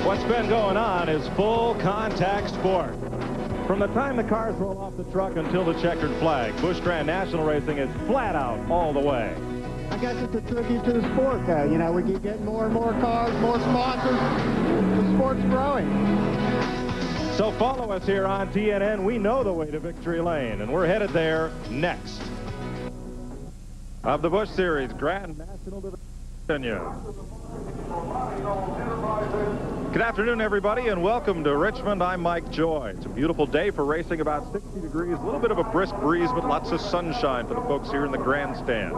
What's been going on is full contact sport. From the time the cars roll off the truck until the checkered flag, Busch Grand National Racing is flat out all the way. I guess it's a tribute to the sport. You know, we keep getting more and more cars, more sponsors. The sport's growing. So follow us here on TNN. We know the way to victory lane, and we're headed there next. Of the Busch Series Grand National Division. Good afternoon, everybody, and welcome to Richmond. I'm Mike Joy. It's a beautiful day for racing, about 60 degrees, a little bit of a brisk breeze, but lots of sunshine for the folks here in the grandstand.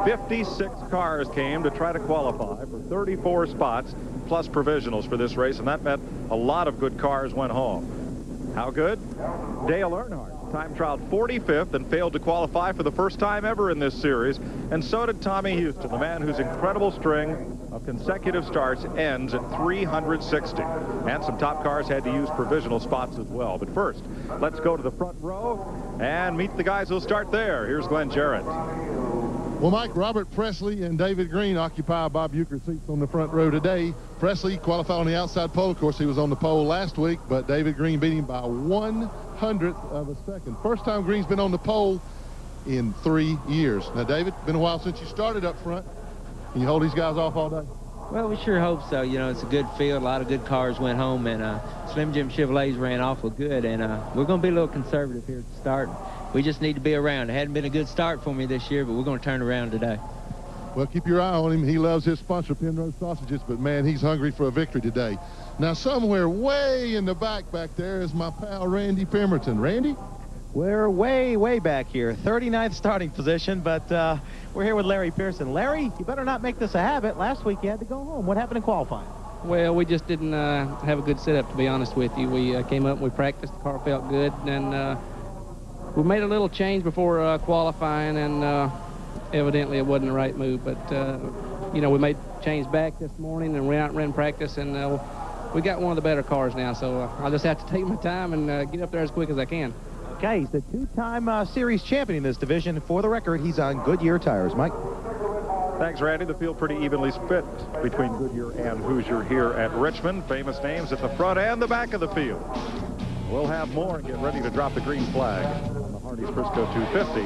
56 cars came to try to qualify for 34 spots, plus provisionals for this race, and that meant a lot of good cars went home. How good? Dale Earnhardt time trialed 45th and failed to qualify for the first time ever in this series, and so did Tommy Houston, the man whose incredible string of consecutive starts ends at 360. And some top cars had to use provisional spots as well. But first, let's go to the front row and meet the guys who'll start there. Here's Glenn Jarrett. Well, Mike, Robert Presley and David Green occupy Bob Uecker seats on the front row today. Presley qualified on the outside pole. Of course, he was on the pole last week, but David Green beat him by 1/100th of a second. First time Green's been on the pole in 3 years. Now, David, been a while since you started up front. Can you hold these guys off all day? Well, we sure hope so. You know, it's a good field. A lot of good cars went home, and Slim Jim Chevrolets ran awful good, and we're going to be a little conservative here at the start. We just need to be around. It hadn't been a good start for me this year, but we're going to turn around today. Well, keep your eye on him. He loves his sponsor, Penrose Sausages, but, man, he's hungry for a victory today. Now, somewhere way in the back there is my pal Randy Pemberton. Randy? We're way back here, 39th starting position, but we're here with Larry Pearson. Larry, you better not make this a habit. Last week you had to go home. What happened in qualifying? Well, we just didn't have a good setup, to be honest with you. We came up and we practiced. The car felt good, and we made a little change before qualifying, and evidently it wasn't the right move. But, you know, we made change back this morning and went out and ran practice, and we got one of the better cars now, so I'll just have to take my time and get up there as quick as I can. Okay, he's the two-time series champion in this division. For the record, he's on Goodyear tires. Mike? Thanks, Randy. The field pretty evenly split between Goodyear and Hoosier here at Richmond. Famous names at the front and the back of the field. We'll have more and get ready to drop the green flag on the Hardees Frisco 250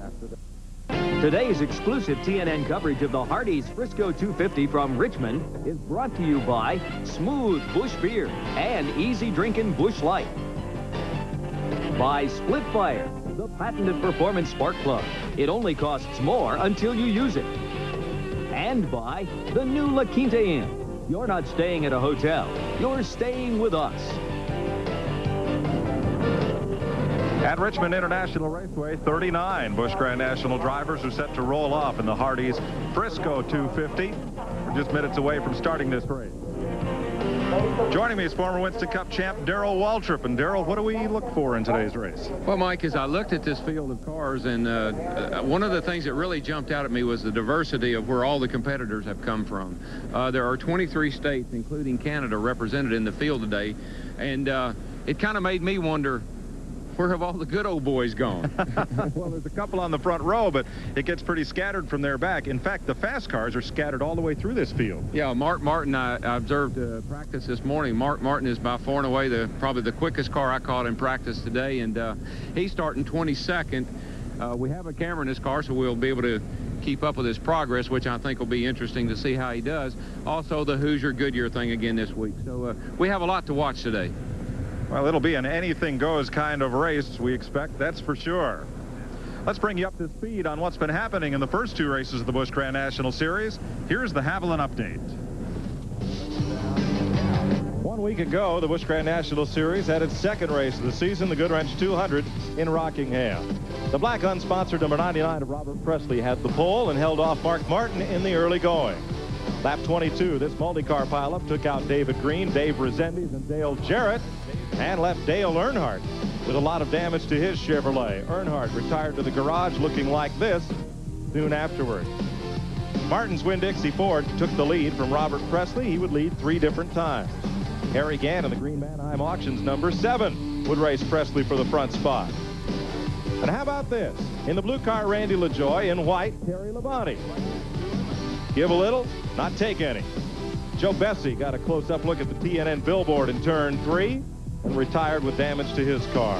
after that. Today's exclusive TNN coverage of the Hardees Frisco 250 from Richmond is brought to you by Smooth Busch Beer and Easy Drinkin' Busch Light. By Split Fire, the patented performance spark plug. It only costs more until you use it. And by the new La Quinta Inn. You're not staying at a hotel. You're staying with us. At Richmond International Raceway, 39 Busch Grand National drivers are set to roll off in the Hardees Frisco 250. We're just minutes away from starting this race. Joining me is former Winston Cup champ Darrell Waltrip. And Darrell, what do we look for in today's race? Well, Mike, as I looked at this field of cars, and one of the things that really jumped out at me was the diversity of where all the competitors have come from. There are 23 states, including Canada, represented in the field today, and it kind of made me wonder, where have all the good old boys gone? Well, there's a couple on the front row, but it gets pretty scattered from there back. In fact, the fast cars are scattered all the way through this field. Yeah, Mark Martin, I observed practice this morning. Mark Martin is by far and away probably the quickest car I caught in practice today, and he's starting 22nd. We have a camera in his car, so we'll be able to keep up with his progress, which I think will be interesting to see how he does. Also, the Hoosier Goodyear thing again this week. So we have a lot to watch today. Well, it'll be an anything-goes kind of race, we expect, that's for sure. Let's bring you up to speed on what's been happening in the first two races of the Busch Grand National Series. Here's the Haviland update. 1 week ago, the Busch Grand National Series had its second race of the season, the Goodwrench 200 in Rockingham. The black unsponsored number 99 of Robert Presley had the pole and held off Mark Martin in the early going. Lap 22, this multi-car pileup took out David Green, Dave Resendiz, and Dale Jarrett, and left Dale Earnhardt with a lot of damage to his Chevrolet. Earnhardt retired to the garage looking like this soon afterward. Martin's Winn-Dixie Ford took the lead from Robert Presley. He would lead 3 different times. Harry Gann in the Green Manheim Auctions number 7 would race Presley for the front spot. And how about this? In the blue car, Randy LaJoy. In white, Terry Labonte. Give a little, not take any. Joe Bessie got a close-up look at the TNN billboard in turn 3 and retired with damage to his car.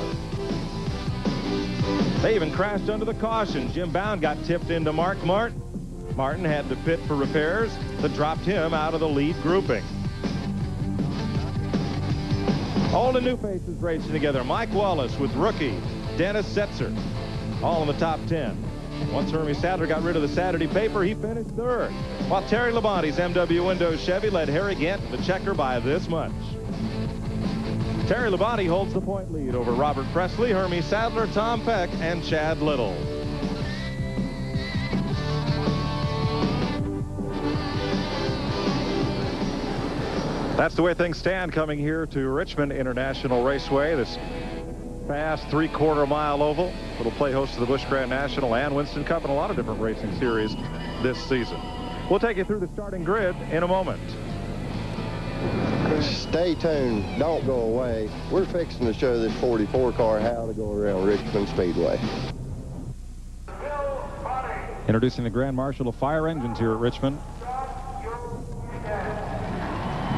They even crashed under the caution. Jim Bound got tipped into Mark Martin. Martin had to pit for repairs that dropped him out of the lead grouping. Old and new faces racing together. Mike Wallace with rookie Dennis Setzer, all in the top 10. Once Hermie Sadler got rid of the Saturday paper, he finished third, while Terry Labonte's MW Windows Chevy led Harry Gant to the checker by this much. Terry Labonte holds the point lead over Robert Presley, Hermie Sadler, Tom Peck, and Chad Little. That's the way things stand coming here to Richmond International Raceway. This fast 3/4 mile oval. It'll play host to the Busch Grand National and Winston Cup and a lot of different racing series this season. We'll take you through the starting grid in a moment. Stay tuned. Don't go away. We're fixing to show this 44 car how to go around Richmond Speedway. Introducing the Grand Marshal of Fire Engines here at Richmond.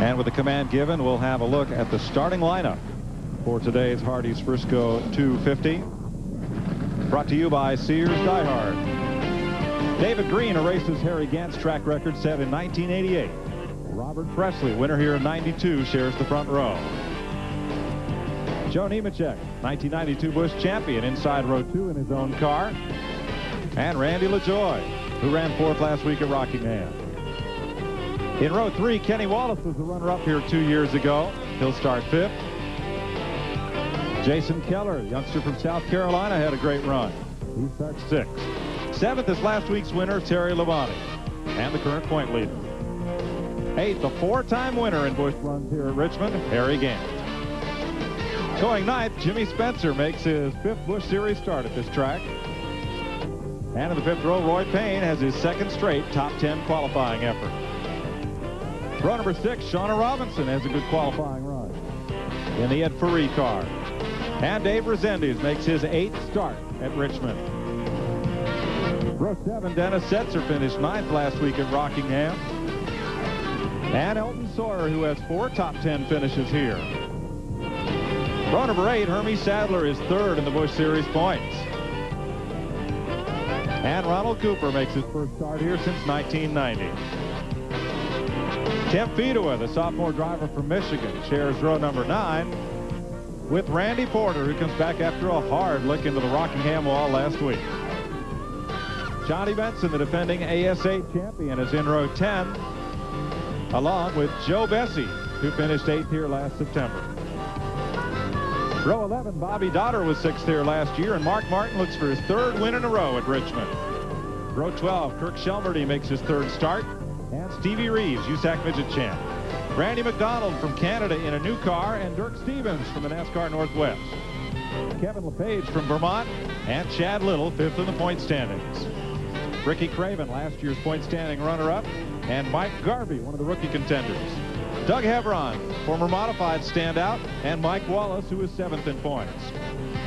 And with the command given, we'll have a look at the starting lineup for today's Hardees Frisco 250. Brought to you by Sears Die Hard. David Green erases Harry Gant's track record set in 1988. Robert Presley, winner here in 92, shares the front row. Joe Nemechek, 1992 Busch champion, inside row 2 in his own car. And Randy LaJoie, who ran 4th last week at Rockingham. In row 3, Kenny Wallace was the runner-up here 2 years ago. He'll start 5th. Jason Keller, youngster from South Carolina, had a great run. He starts 6th. 7th is last week's winner, Terry Labonte, and the current point leader. 8th, the 4-time winner in Busch runs here at Richmond, Harry Gant. Going 9th, Jimmy Spencer makes his 5th Busch Series start at this track. And in the 5th row, Roy Payne has his 2nd straight top 10 qualifying effort. Row number 6, Shauna Robinson has a good qualifying run in the Ed Ferree car. And Dave Rezendes makes his 8th start at Richmond. Row 7, Dennis Setzer finished 9th last week at Rockingham. And Elton Sawyer, who has 4 top 10 finishes here. Row number 8, Hermie Sadler is 3rd in the Busch Series points. And Ronald Cooper makes his first start here since 1990. Tim Fedua, the sophomore driver from Michigan, shares row number 9 with Randy Porter, who comes back after a hard lick into the Rockingham wall last week. Johnny Benson, the defending ASA champion, is in row 10, along with Joe Bessie, who finished 8th here last September. Row 11, Bobby Dotter was 6th here last year, and Mark Martin looks for his 3rd win in a row at Richmond. Row 12, Kirk Shelmerdine makes his 3rd start, and Stevie Reeves, USAC Midget champ. Randy McDonald from Canada in a new car, and Dirk Stevens from the NASCAR Northwest. Kevin LePage from Vermont, and Chad Little, 5th in the point standings. Ricky Craven, last year's point standing runner-up, and Mike Garvey, one of the rookie contenders. Doug Hebron, former modified standout, and Mike Wallace, who is 7th in points.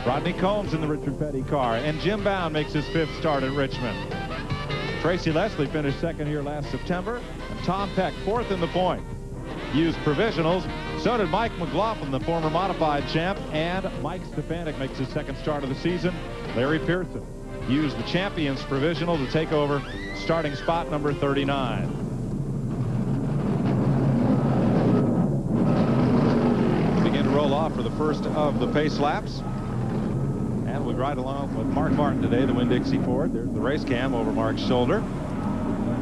Rodney Combs in the Richard Petty car, and Jim Bound makes his 5th start at Richmond. Tracy Leslie finished 2nd here last September, and Tom Peck 4th in the point. Used provisionals, so did Mike McLaughlin, the former modified champ, and Mike Stefanik makes his 2nd start of the season. Larry Pearson used the champion's provisional to take over starting spot number 39. Begin to roll off for the first of the pace laps. And we ride along with Mark Martin today, the Winn-Dixie Ford. There's the race cam over Mark's shoulder.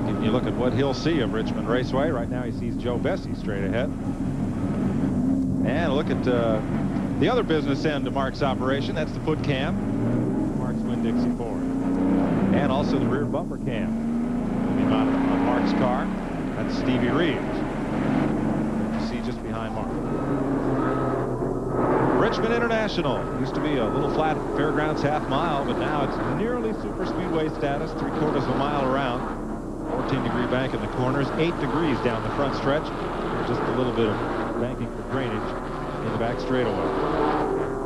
Giving you a look at what he'll see of Richmond Raceway. Right now he sees Joe Bessie straight ahead. And look at the other business end of Mark's operation. That's the foot cam, Mark's Winn-Dixie Ford. And also the rear bumper cam will be mounted on Mark's car. That's Stevie Reeves, you see just behind Mark. Richmond International used to be a little flat fairgrounds half mile, but now it's nearly super speedway status, 3/4 of a mile around. 14-degree bank in the corners, 8 degrees down the front stretch. Just a little bit of banking for drainage in the back straightaway.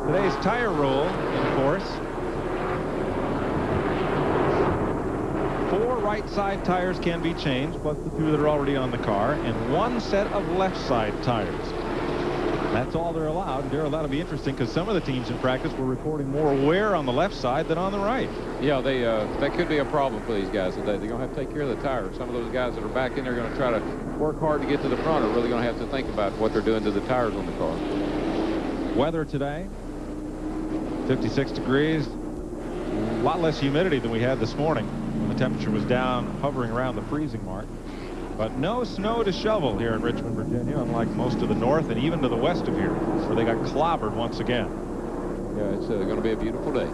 Today's tire roll in force. 4 right side tires can be changed, plus the 2 that are already on the car, and 1 set of left side tires. That's all they're allowed. Darryl, that'll be interesting because some of the teams in practice were reporting more wear on the left side than on the right. Yeah, that could be a problem for these guys today. They're going to have to take care of the tires. Some of those guys that are back in there are going to try to work hard to get to the front are really going to have to think about what they're doing to the tires on the car. Weather today, 56 degrees. A lot less humidity than we had this morning when the temperature was down, hovering around the freezing mark. But no snow to shovel here in Richmond, Virginia, unlike most of the north and even to the west of here, where they got clobbered once again. Yeah, it's going to be a beautiful day.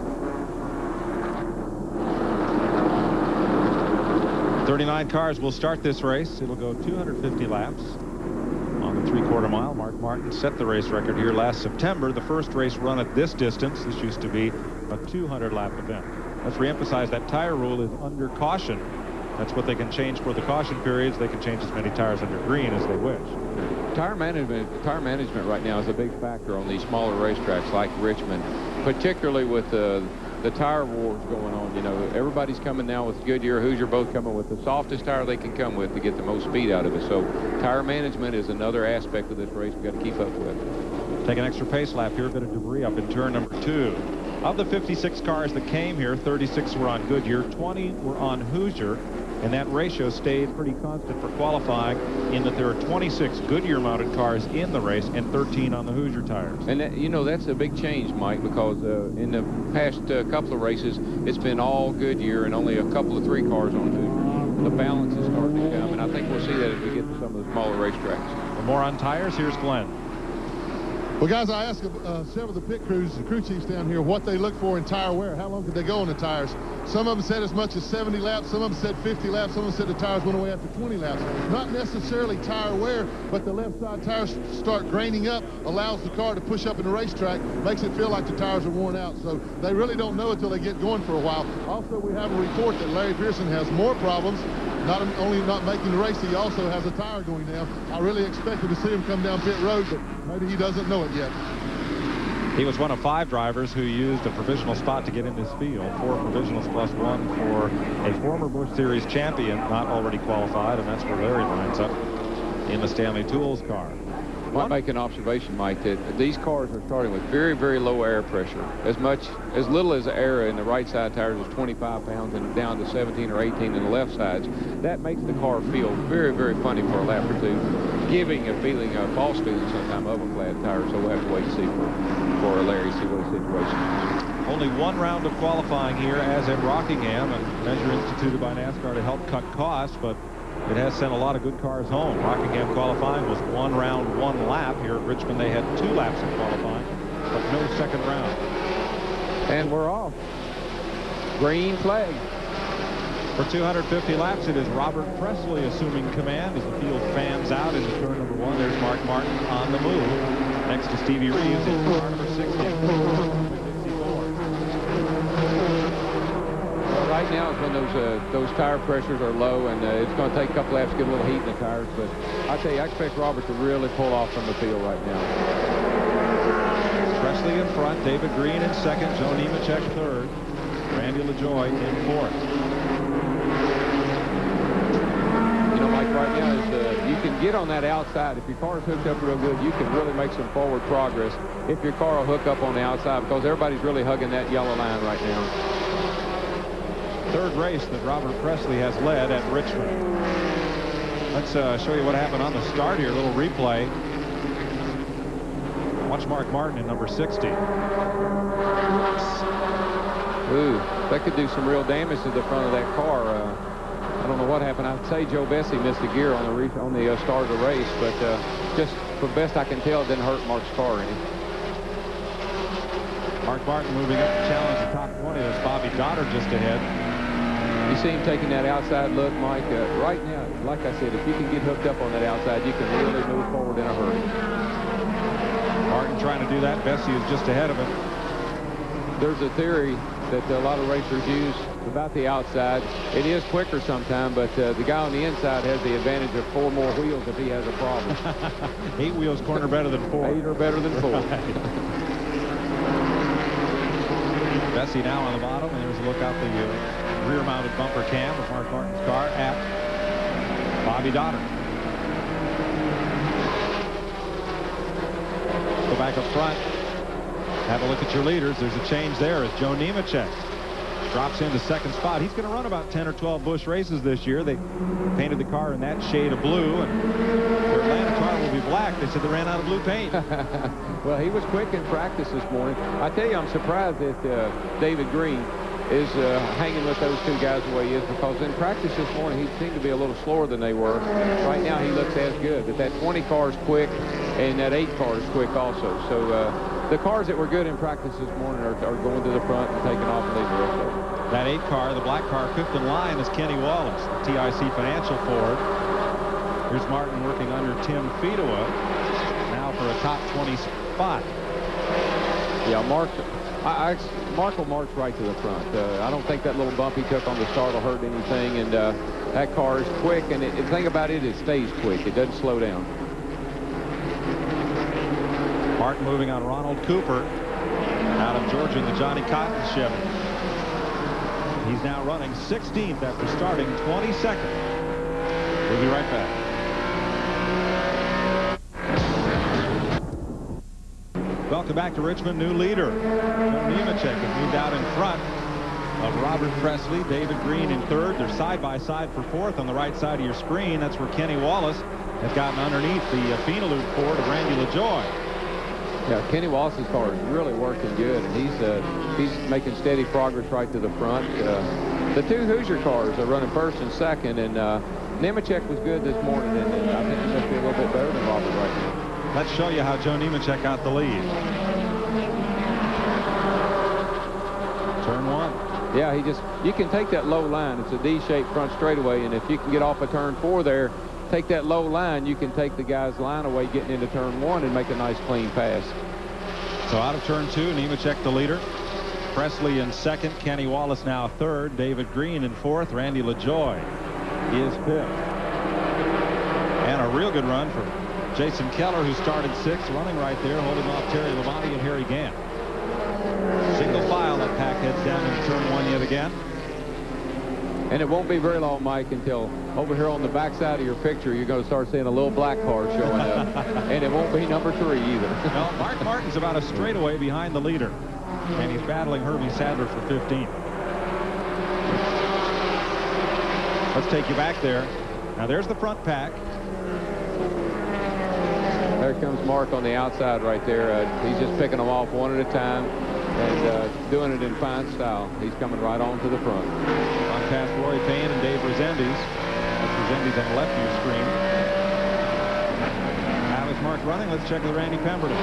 39 cars will start this race. It'll go 250 laps on the 3/4 mile. Mark Martin set the race record here last September. The first race run at this distance. This used to be a 200-lap event. Let's reemphasize that tire rule is under caution. That's what they can change for the caution periods. They can change as many tires under green as they wish. Tire management right now is a big factor on these smaller racetracks like Richmond, particularly with the tire wars going on. You know, everybody's coming now with Goodyear, Hoosier, both coming with the softest tire they can come with to get the most speed out of it. So tire management is another aspect of this race we've got to keep up with. Take an extra pace lap here. A bit of debris up in turn number 2. Of the 56 cars that came here, 36 were on Goodyear, 20 were on Hoosier. And that ratio stayed pretty constant for qualifying in that there are 26 Goodyear-mounted cars in the race and 13 on the Hoosier tires. And, you know, that's a big change, Mike, because in the past couple of races, it's been all Goodyear and only a couple of 3 cars on Hoosier. The balance is starting to come, and I think we'll see that as we get to some of the smaller racetracks. For more on tires, here's Glenn. Well, guys, I asked several of the pit crews, the crew chiefs down here, what they look for in tire wear. How long could they go on the tires? Some of them said as much as 70 laps. Some of them said 50 laps. Some of them said the tires went away after 20 laps. Not necessarily tire wear, but the left side tires start graining up, allows the car to push up in the racetrack, makes it feel like the tires are worn out. So they really don't know until they get going for a while. Also, we have a report that Larry Pearson has more problems. Not only not making the race, he also has a tire going down. I really expected to see him come down pit road, but maybe he doesn't know it yet. He was one of 5 drivers who used a provisional spot to get in this field. 4 provisionals plus 1 for a former Busch Series champion, not already qualified, and that's where Larry lines up in the Stanley Tools car. I might make an observation, Mike, that these cars are starting with very, very low air pressure. As little as air in the right side tires is 25 pounds and down to 17 or 18 in the left sides. That makes the car feel very, very funny for a lap or 2, giving a feeling, a false feeling sometime of a flat tire. So we'll have to wait and see for Larry, see what his situation is. Only 1 round of qualifying here, as at Rockingham, a measure instituted by NASCAR to help cut costs, but it has sent a lot of good cars home. Rockingham qualifying was 1 round, 1 lap. Here at Richmond, they had 2 laps of qualifying, but no second round. And we're off. Green flag. For 250 laps, it is Robert Presley assuming command as the field fans out into turn number 1. There's Mark Martin on the move. Next to Stevie Reeves in car number 60. Right now is when those tire pressures are low, and it's going to take a couple laps to get a little heat in the tires. But I tell you, I expect Robert to really pull off from the field right now. Presley in front, David Green in second, Joe Nemechek third, Randy LaJoy in 4th. You know, Mike, right now is you can get on that outside. If your car is hooked up real good, you can really make some forward progress if your car will hook up on the outside, because everybody's really hugging that yellow line right now. 3rd race that Robert Presley has led at Richmond. Let's show you what happened on the start here. A little replay. Watch Mark Martin in number 60. Ooh, that could do some real damage to the front of that car. I don't know what happened. I'd say Joe Bessie missed a gear on the start of the race, but just for best I can tell, it didn't hurt Mark's car any. Mark Martin moving up to challenge the top 20. There's Bobby Goddard just ahead. You see him taking that outside look, Mike. Right now, like I said, if you can get hooked up on that outside, you can really move forward in a hurry. Martin trying to do that. Bessie is just ahead of him. There's a theory that a lot of racers use about the outside. It is quicker sometimes, but the guy on the inside has the advantage of 4 more wheels if he has a problem. 8 wheels corner better than 4. 8 are better than 4. Bessie now on the bottom, and there's a look out the rear-mounted bumper cam of Mark Martin's car at Bobby Dotter. Go back up front. Have a look at your leaders. There's a change there as Joe Nemechek drops into second spot. He's going to run about 10 or 12 Busch races this year. They painted the car in that shade of blue, and their Atlanta car will be black. They said they ran out of blue paint. Well, he was quick in practice this morning. I tell you, I'm surprised that David Green is hanging with those two guys the way he is, because in practice this morning he seemed to be a little slower than they were. Right now he looks as good, but that 20 car is quick and that 8 car is quick also. So the cars that were good in practice this morning are going to the front and taking off and leading the rest of them. That 8 car, the black car, fifth in line is Kenny Wallace, the TIC Financial Ford. Here's Martin working under Tim Fedowa now for a top 20 spot. Yeah, Mark will march right to the front. I don't think that little bump he took on the start will hurt anything, and that car is quick, and the thing about it, it stays quick. It doesn't slow down. Martin moving on Ronald Cooper out of Georgia in the Johnny Cotton Chevy. He's now running 16th after starting 22nd. We'll be right back. Welcome back to Richmond. New leader, Joe Nemechek, has moved out in front of Robert Presley. David Green in third. They're side by side for fourth on the right side of your screen. That's where Kenny Wallace has gotten underneath the Phenolube Ford of Randy LaJoie. Yeah, Kenny Wallace's car is really working good, and he's making steady progress right to the front. The two Hoosier cars are running first and second, and Nemechek was good this morning, and I think he must be a little bit better than Robert right now. Let's show you how Joe Nemechek got the lead. Turn 1. Yeah, you can take that low line. It's a D-shaped front straightaway, and if you can get off of turn 4 there, take that low line, you can take the guy's line away getting into turn 1 and make a nice clean pass. So out of turn 2, Nemechek the leader. Presley in second, Kenny Wallace now third, David Green in fourth, Randy LaJoie is fifth. And a real good run for Jason Keller, who started sixth, running right there, holding off Terry Labonte and Harry Gant. Single file, that pack heads down into turn 1 yet again. And it won't be very long, Mike, until over here on the backside of your picture, you're going to start seeing a little black car showing up. And it won't be number 3 either. No, Mark Martin's about a straightaway behind the leader. And he's battling Herbie Sadler for 15th. Let's take you back there. Now there's the front pack. There comes Mark on the outside right there. He's just picking them off one at a time and doing it in fine style. He's coming right on to the front. On past Roy Payne and Dave Resendiz. That's Resendiz on the left of your screen. How is Mark running? Let's check with Randy Pemberton.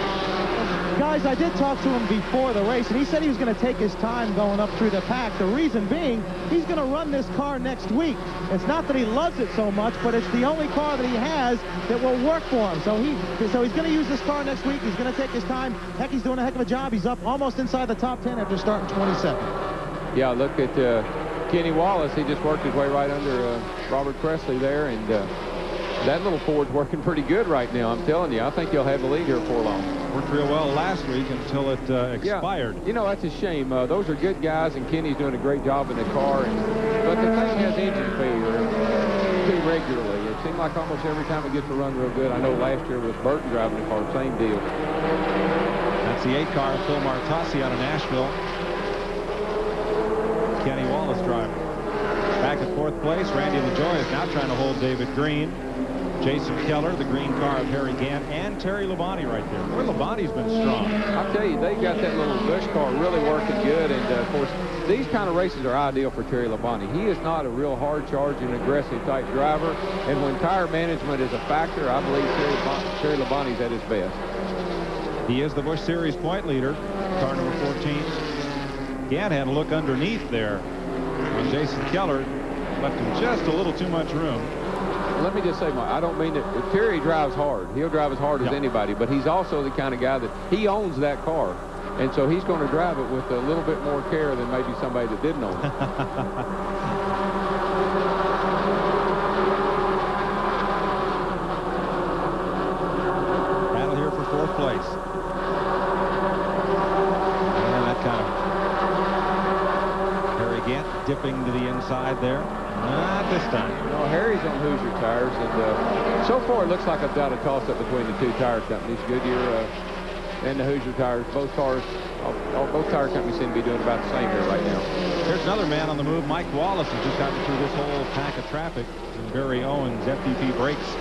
Guys, I did talk to him before the race, and he said he was going to take his time going up through the pack. The reason being, he's going to run this car next week. It's not that he loves it so much, but it's the only car that he has that will work for him. So he's going to use this car next week. He's going to take his time. Heck, he's doing a heck of a job. He's up almost inside the top 10 after starting 27th. Yeah, look at Kenny Wallace. He just worked his way right under Robert Presley there, and that little Ford's working pretty good right now. I'm telling you, I think he'll have the lead here before long. Worked real well last week until it expired. Yeah. You know, that's a shame. Those are good guys, and Kenny's doing a great job in the car. But the thing has engine failure too regularly. It seemed like almost every time it gets to run real good. I know last year with Burton driving the car, same deal. That's the 8 car, Phil Martossi out of Nashville. Kenny Wallace driving. Back at 4th place, Randy LaJoie is now trying to hold David Green. Jason Keller, the green car of Harry Gant, and Terry Labonte right there. Boy, Labonte's been strong. I'll tell you, they got that little Busch car really working good, and of course, these kind of races are ideal for Terry Labonte. He is not a real hard-charging, aggressive type driver, and when tire management is a factor, I believe Terry Labonte's at his best. He is the Busch Series point leader, car number 14. Gant had a look underneath there on Jason Keller, left him just a little too much room. Let me just say, Mike, I don't mean that Terry drives hard. He'll drive as hard as anybody, but he's also the kind of guy that he owns that car. And so he's going to drive it with a little bit more care than maybe somebody that didn't own it. Battle here for 4th place. And that kind of Harry Gant dipping to the inside there. Not this time. No, Harry's on Hoosier tires, and so far it looks like I've got a toss-up between the two tire companies, Goodyear and the Hoosier tires. Both tire companies seem to be doing about the same here right now. There's another man on the move. Mike Wallace has just gotten through this whole pack of traffic in Barry Owens' FDP Brakes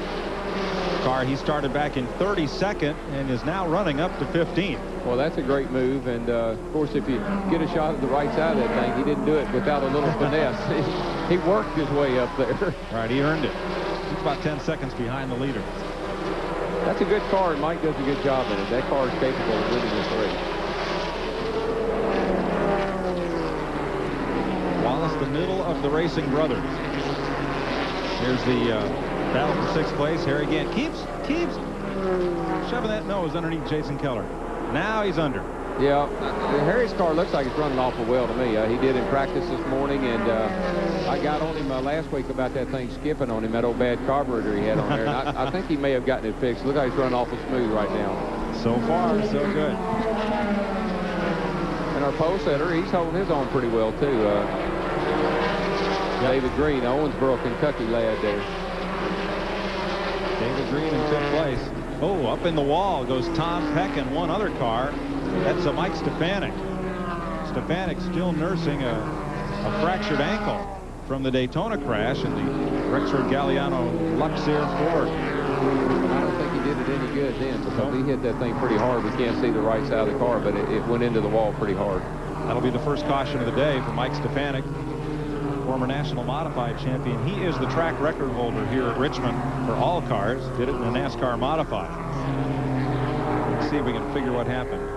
car. He started back in 32nd and is now running up to 15th. Well, that's a great move, and of course, if you get a shot at the right side of that thing, he didn't do it without a little finesse. He worked his way up there. Right, he earned it. He's about 10 seconds behind the leader. That's a good car, and Mike does a good job in it. That car is capable of winning this race. Wallace, the middle of the Racing Brothers. Here's the battle for 6th place. Harry Gant keeps shoving that nose underneath Jason Keller. Now he's under. Yeah, Harry's car looks like it's running awful well to me. He did in practice this morning, and I got on him last week about that thing skipping on him, that old bad carburetor he had on there. And I think he may have gotten it fixed. Look like he's running awful smooth right now. So far, so good. And our pole setter, he's holding his own pretty well, too. David Green, Owensboro, Kentucky lad there. David Green in 5th place. Oh, up in the wall goes Tom Peck and one other car. That's Mike Stefanik. Stefanik still nursing a fractured ankle from the Daytona crash in the Rexford Galliano Luxair Ford. I don't think he did it any good then, because he hit that thing pretty hard. We can't see the right side of the car, but it went into the wall pretty hard. That'll be the first caution of the day for Mike Stefanik, former national modified champion. He is the track record holder here at Richmond for all cars. Did it in a NASCAR modified. Let's see if we can figure what happened.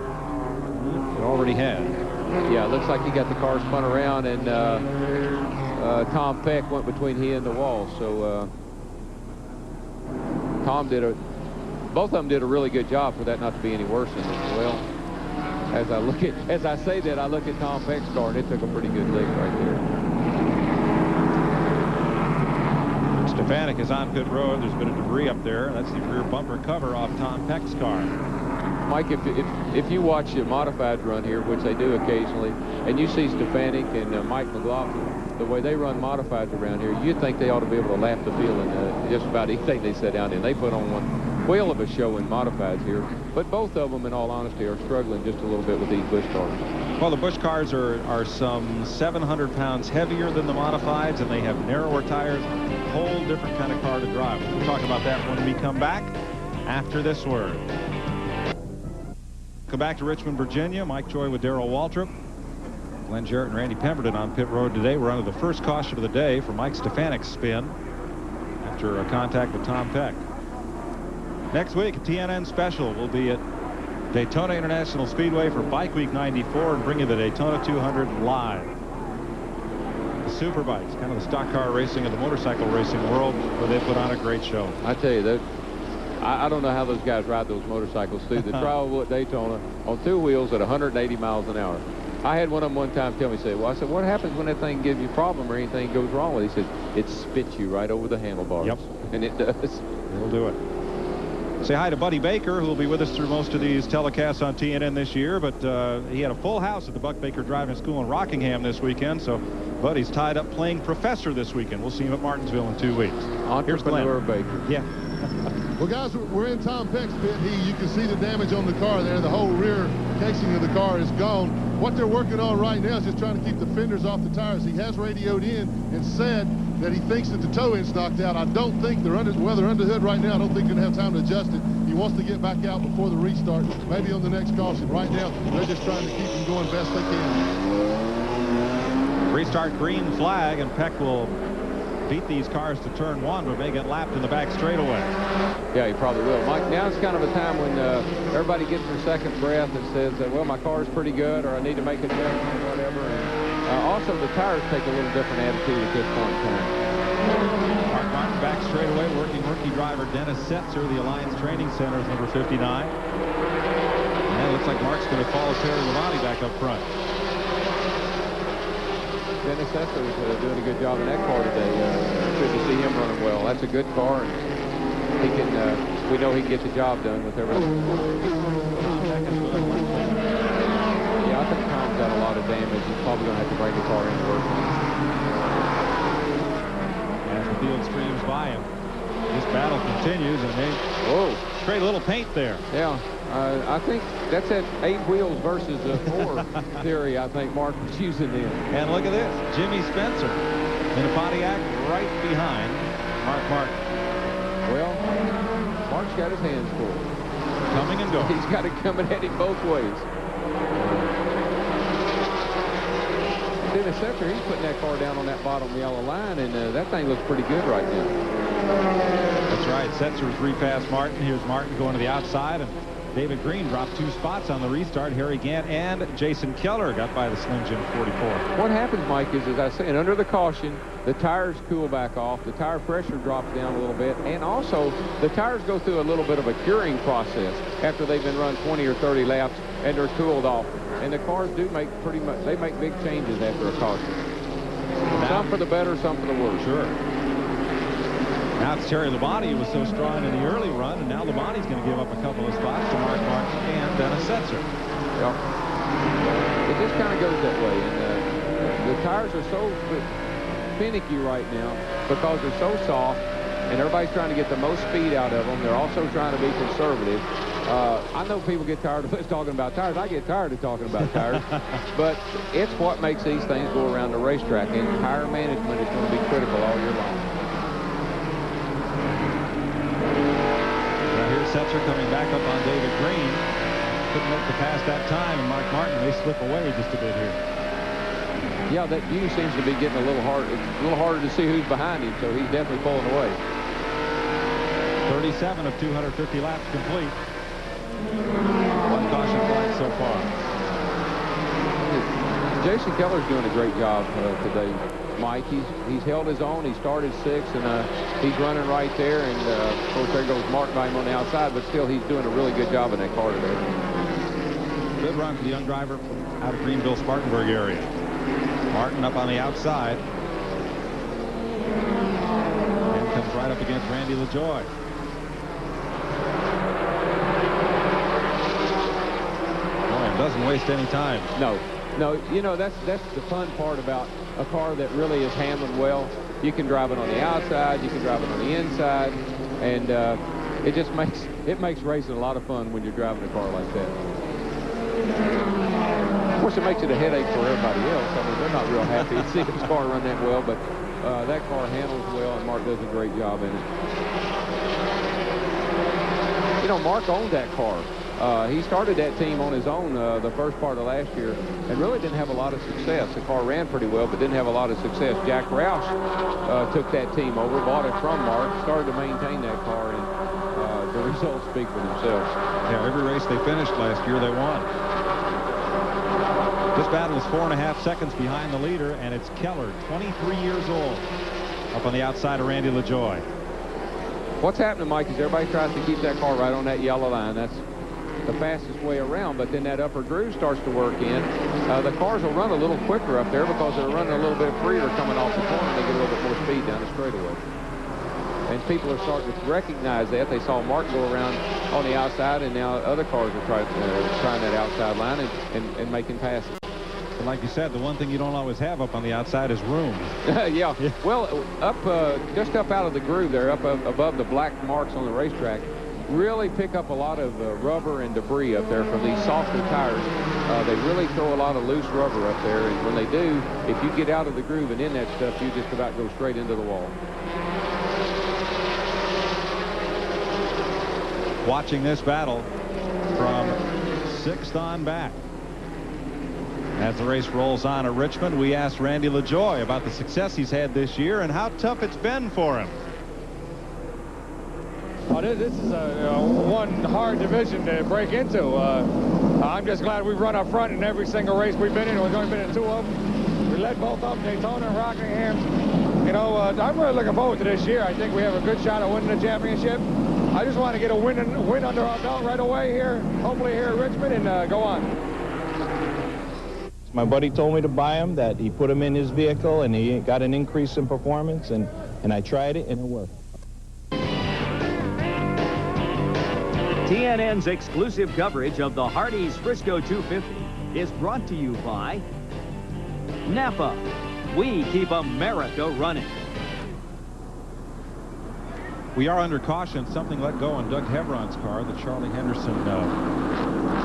It already had. Yeah, it looks like he got the car spun around, and Tom Peck went between he and the wall. So both of them did a really good job for that not to be any worse than it. Well, as I say that, I look at Tom Peck's car, and it took a pretty good lick right there. Stefanik is on pit road. There's been a debris up there. That's the rear bumper cover off Tom Peck's car. Mike, if you watch the modifieds run here, which they do occasionally, and you see Stefanik and Mike McLaughlin, the way they run modifieds around here, you'd think they ought to be able to lap the field in just about anything they set down in. They put on one whale of a show in modifieds here, but both of them, in all honesty, are struggling just a little bit with these Busch cars. Well, the Busch cars are some 700 pounds heavier than the modifieds, and they have narrower tires. A whole different kind of car to drive. We'll talk about that when we come back after this word. Come back to Richmond, Virginia. Mike Joy with Darrell Waltrip. Glenn Jarrett and Randy Pemberton on pit road today. We're under the first caution of the day for Mike Stefanik's spin after a contact with Tom Peck. Next week, a TNN special will be at Daytona International Speedway for Bike Week 94 and bring you the Daytona 200 live. The Superbikes, kind of the stock car racing of the motorcycle racing world, where they put on a great show. I tell you, I don't know how those guys ride those motorcycles through the trial at Daytona on 2 wheels at 180 miles an hour. I had one of them one time tell me, I said, what happens when that thing gives you a problem or anything goes wrong with it? He said, it spits you right over the handlebars. Yep. And it does. It'll do it. Say hi to Buddy Baker, who will be with us through most of these telecasts on TNN this year, but he had a full house at the Buck Baker Driving School in Rockingham this weekend, so Buddy's tied up playing professor this weekend. We'll see him at Martinsville in 2 weeks. Entrepreneur Baker. Yeah. Well, guys, we're in Tom Peck's pit. You can see the damage on the car there. The whole rear casing of the car is gone. What they're working on right now is just trying to keep the fenders off the tires. He has radioed in and said that he thinks that the toe end's knocked out. I don't think they're under the hood right now. I don't think they're going to have time to adjust it. He wants to get back out before the restart, maybe on the next caution. Right now, they're just trying to keep them going best they can. Restart green flag, and Peck will beat these cars to turn 1, but may get lapped in the back straightaway. Yeah, he probably will. Mike, now it's kind of a time when everybody gets their second breath and says, well, my car's pretty good, or I need to make an adjustment or whatever. And also, the tires take a little different attitude at this point in time. Mark Martin back straightaway, working rookie driver Dennis Setzer, the Alliance Training Center's number 59. And it looks like Mark's going to follow Terry Labonte back up front. Dennis Setzer was doing a good job in that car today. Good to see him running well. That's a good car, and he can. We know he can get the job done with everything. Yeah, I think Tom's got a lot of damage. He's probably going to have to bring the car in to work on it. field streams by him. This battle continues, and they trade a little paint there. Yeah, I think that's that 8 wheels versus a 4 theory I think Mark was using then. And look at this, Jimmy Spencer in a Pontiac right behind Mark Martin. Well, Mark's got his hands full. Coming and going. He's got it coming at him both ways. Dennis Setzer, he's putting that car down on that bottom yellow line, and that thing looks pretty good right now. That's right. Setzer's repassed Martin. Here's Martin going to the outside, and David Green dropped 2 spots on the restart. Harry Gant and Jason Keller got by the Slim Jim 44. What happens, Mike, is, as I said, under the caution, the tires cool back off, the tire pressure drops down a little bit, and also the tires go through a little bit of a curing process after they've been run 20 or 30 laps and they're cooled off. And the cars do make they make big changes after a caution. Some for the better, some for the worse. Sure. Now it's Terry Labonte, who was so strong in the early run, and now Labonte's going to give up a couple of spots to Mark Martin and Dennis Setzer. Yeah. It just kind of goes that way. And the tires are so finicky right now because they're so soft, and everybody's trying to get the most speed out of them. They're also trying to be conservative. I know people get tired of us talking about tires. I get tired of talking about tires. But it's what makes these things go around the racetrack, and tire management is going to be critical all year long. Now here's Setzer coming back up on David Green. Couldn't make the pass that time, and Mark Martin may slip away just a bit here. Yeah, that view seems to be getting a little hard. It's a little harder to see who's behind him, so he's definitely pulling away. 37 of 250 laps complete. 1 caution flag so far. Jason Keller's doing a great job today, Mike. He's held his own. He started 6th, and he's running right there. And of course, there goes Mark by him on the outside, but still, he's doing a really good job in that car today. Good run for the young driver from out of Greenville, Spartanburg area. Martin up on the outside. And comes right up against Randy LaJoie. Doesn't waste any time. No, you know, that's the fun part about a car that really is handled well. You can drive it on the outside, you can drive it on the inside, and it just makes racing a lot of fun when you're driving a car like that. Of course, it makes it a headache for everybody else. I mean, they're not real happy to see this car run that well, but that car handles well, and Mark does a great job in it. You know, Mark owned that car. He started that team on his own the first part of last year and really didn't have a lot of success. The car ran pretty well, but didn't have a lot of success. Jack Roush took that team over, bought it from Mark, started to maintain that car, and the results speak for themselves. Yeah, every race they finished last year, they won. This battle is 4.5 seconds behind the leader, and it's Keller, 23 years old, up on the outside of Randy LaJoie. What's happening, Mike, is everybody tries to keep that car right on that yellow line. That's the fastest way around, but then that upper groove starts to work in. The cars will run a little quicker up there because they're running a little bit freer coming off the corner. They get a little bit more speed down the straightaway. And people are starting to recognize that. They saw Mark go around on the outside, and now other cars are trying that outside line and making passes. And like you said, the one thing you don't always have up on the outside is room. Yeah. Well, just up out of the groove there, up above the black marks on the racetrack, really pick up a lot of rubber and debris up there from these softer tires. They really throw a lot of loose rubber up there, and when they do, if you get out of the groove and in that stuff, you just about go straight into the wall. Watching this battle from 6th on back. As the race rolls on at Richmond, we asked Randy LaJoie about the success he's had this year and how tough it's been for him. Well, this is one hard division to break into. I'm just glad we've run up front in every single race we've been in. We've only been in 2 of them. We led both of them, Daytona and Rockingham. You know, I'm really looking forward to this year. I think we have a good shot at winning the championship. I just want to get a win under our belt right away here, hopefully here at Richmond, and go on. My buddy told me to buy him, that he put him in his vehicle and he got an increase in performance, and I tried it and it worked. TNN's exclusive coverage of the Hardees Frisco 250 is brought to you by Napa. We keep America running. We are under caution. Something let go on Doug Hevron's car, the Charlie Henderson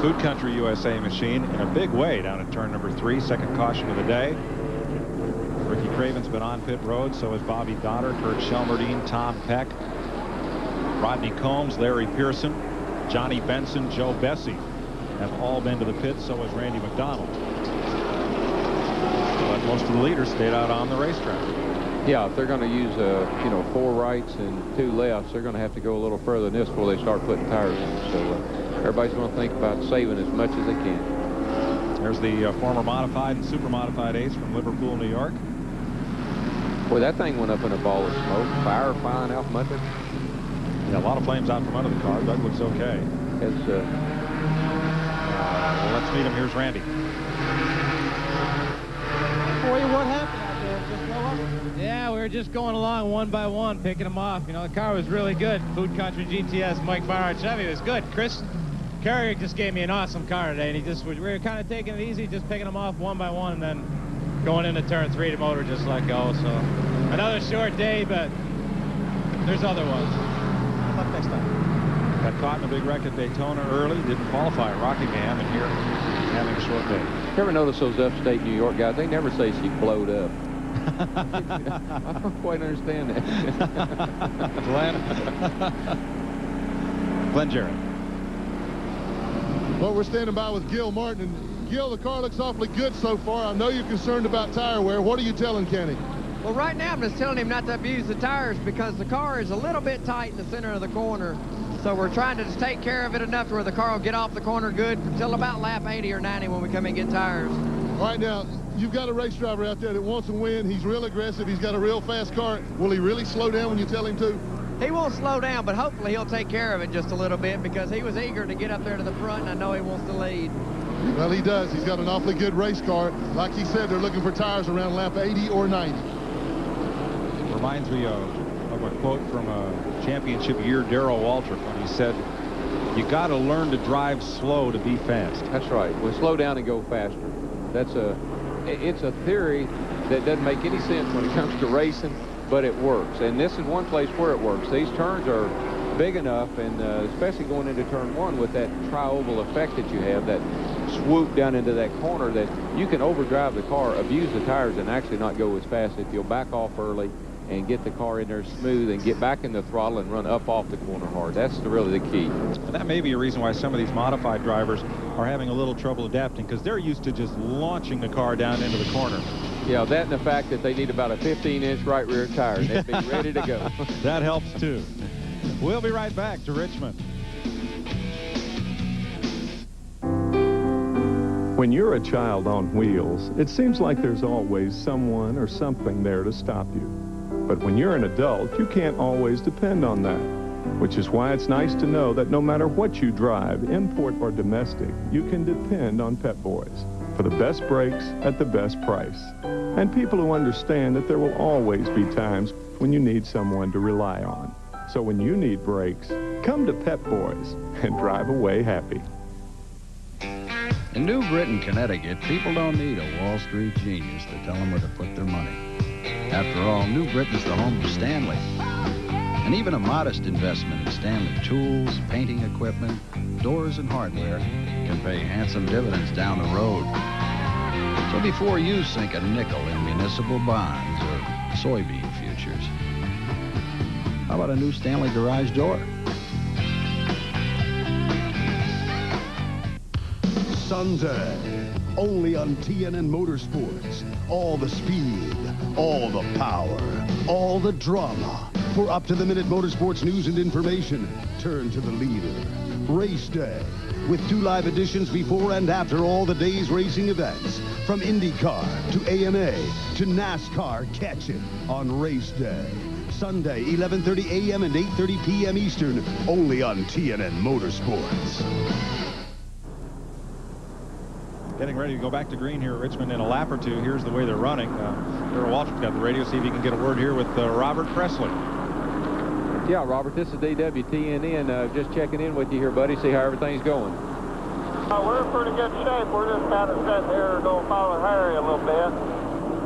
Food Country USA machine, in a big way down at turn number 3. Second caution of the day. Ricky Craven's been on pit road. So has Bobby Dotter, Kurt Shelmerdine, Tom Peck, Rodney Combs, Larry Pearson, Johnny Benson, Joe Bessie have all been to the pit. So has Randy McDonald. But most of the leaders stayed out on the racetrack. Yeah, if they're going to use, 4 rights and 2 lefts, they're going to have to go a little further than this before they start putting tires in. So everybody's going to think about saving as much as they can. There's the former modified and super modified ace from Liverpool, New York. Boy, that thing went up in a ball of smoke. Fire flying out from under. Yeah, a lot of flames out from under the car. Doug looks okay. It's, well, let's meet him. Here's Randy. Boy, what happened out there? Just blow up? Yeah, we were just going along one by one, picking them off. You know, the car was really good. Food Country GTS, Mike Barrett Chevy was good. Chris Carrier just gave me an awesome car today, and we were kind of taking it easy, just picking them off one by one, and then going into turn 3, the motor just let go. So another short day, but there's other ones. Good luck next time. Got caught in a big wreck at Daytona early, didn't qualify at Rockingham, and here having a short day. You ever notice those upstate New York guys? They never say she blowed up. I don't quite understand that. Glenn Jarrett. Well, we're standing by with Gil Martin. And Gil, the car looks awfully good so far. I know you're concerned about tire wear. What are you telling Kenny? Well, right now I'm just telling him not to abuse the tires because the car is a little bit tight in the center of the corner. So we're trying to just take care of it enough to where the car will get off the corner good until about lap 80 or 90 when we come and get tires. All right, now, you've got a race driver out there that wants to win. He's real aggressive. He's got a real fast car. Will he really slow down when you tell him to? He won't slow down, but hopefully he'll take care of it just a little bit because he was eager to get up there to the front, and I know he wants to lead. Well, he does. He's got an awfully good race car. Like he said, they're looking for tires around lap 80 or 90. Reminds me of a quote from a championship year Darrell Waltrip when he said, you got to learn to drive slow to be fast. That's right. We'll slow down and go faster. It's a theory that doesn't make any sense when it comes to racing, but it works. And this is one place where it works. These turns are big enough, and especially going into turn 1 with that tri-oval effect that you have, that swoop down into that corner, that you can overdrive the car, abuse the tires, and actually not go as fast if you'll back off early and get the car in there smooth and get back in the throttle and run up off the corner hard. That's really the key. And that may be a reason why some of these modified drivers are having a little trouble adapting, because they're used to just launching the car down into the corner. Yeah, that and the fact that they need about a 15-inch right rear tire. They'd be ready to go. That helps, too. We'll be right back to Richmond. When you're a child on wheels, it seems like there's always someone or something there to stop you. But when you're an adult, you can't always depend on that, which is why it's nice to know that no matter what you drive, import or domestic, you can depend on Pep Boys for the best brakes at the best price. And people who understand that there will always be times when you need someone to rely on. So when you need brakes, come to Pep Boys and drive away happy. In New Britain, Connecticut, people don't need a Wall Street genius to tell them where to put their money. After all, New Britain's the home of Stanley. And even a modest investment in Stanley tools, painting equipment, doors, and hardware can pay handsome dividends down the road. So before you sink a nickel in municipal bonds or soybean futures, how about a new Stanley garage door? Sunday, only on TNN Motorsports. All the speed, all the power, all the drama. For up-to-the-minute motorsports news and information, turn to the leader. Race Day, with 2 live editions before and after all the day's racing events. From IndyCar to AMA to NASCAR, catch it on Race Day. Sunday, 11:30 a.m. and 8:30 p.m. Eastern, only on TNN Motorsports. Getting ready to go back to green here at Richmond in a lap or two. Here's the way they're running. Darrell Waltrip's got the radio. See if he can get a word here with Robert Presley. Yeah, Robert, this is DWTNN. Just checking in with you here, buddy. See how everything's going. We're in pretty good shape. We're just kind of sitting here going to follow Harry a little bit.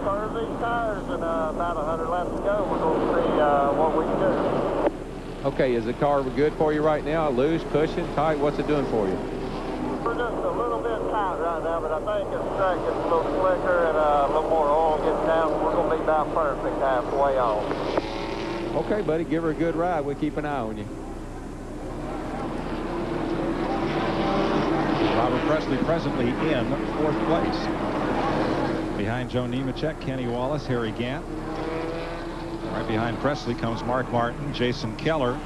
Serve these tires and about 100 laps to go. We're going to see what we can do. Okay, is the car good for you right now? Loose, cushion, tight? What's it doing for you? We're just a little bit tight right now, but I think as the track gets a little slicker and a little more oil gets down, we're going to be about perfect halfway on. Okay, buddy, give her a good ride. We'll keep an eye on you. Robert Presley presently in 4th place. Behind Joe Nemechek, Kenny Wallace, Harry Gant. Right behind Presley comes Mark Martin, Jason Keller.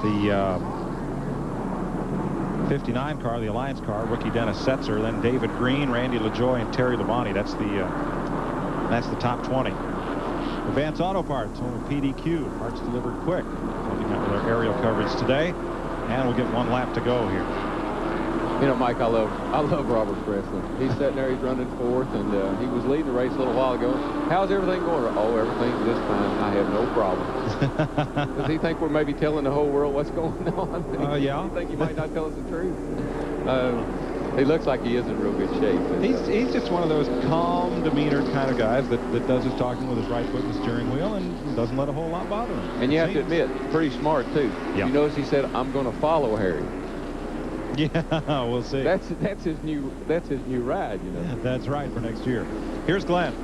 The 59 car, the Alliance car, rookie Dennis Setzer, then David Green, Randy LaJoie, and Terry Labonte. That's the top 20. Advance Auto Parts, home of PDQ. Parts delivered quick. Looking at their aerial coverage today, and we'll get 1 lap to go here. You know, Mike, I love Robert Presley. He's sitting there, he's running 4th, and he was leading the race a little while ago. How's everything going? Oh, everything's just fine. I have no problem. Does he think we're maybe telling the whole world what's going on? Yeah. You think he might not tell us the truth? He looks like he is in real good shape. He's just one of those calm demeanor kind of guys that does his talking with his right foot in the steering wheel and doesn't let a whole lot bother him. And you have to admit, pretty smart too. Yeah. You notice he said, "I'm going to follow Harry." Yeah, we'll see. That's his new ride, you know. That's right, for next year. Here's Glenn.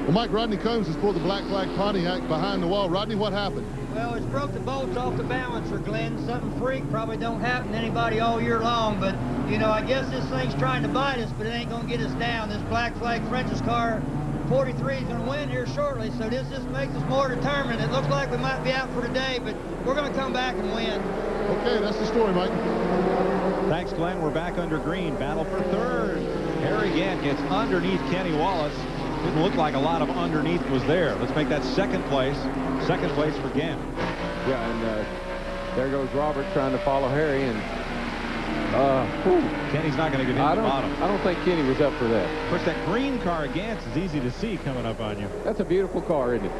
Well, Mike, Rodney Combs has pulled the black flag Pontiac behind the wall. Rodney, what happened? Well, it's broke the bolts off the balancer, Glenn. Something freak, probably don't happen to anybody all year long, but, you know, I guess this thing's trying to bite us, but it ain't going to get us down. This black flag French's car, 43 is going to win here shortly, so this just makes us more determined. It looks like we might be out for today, but we're going to come back and win. Okay, that's the story, Mike. Thanks, Glenn. We're back under green. Battle for 3rd. Harry Gant gets underneath Kenny Wallace. Didn't look like a lot of underneath was there. Let's make that 2nd place. 2nd place for Gant. Yeah, and there goes Robert trying to follow Harry, and Kenny's not going to get into the bottom. I don't think Kenny was up for that. Of course, that green car of Gant's is easy to see coming up on you. That's a beautiful car, isn't it?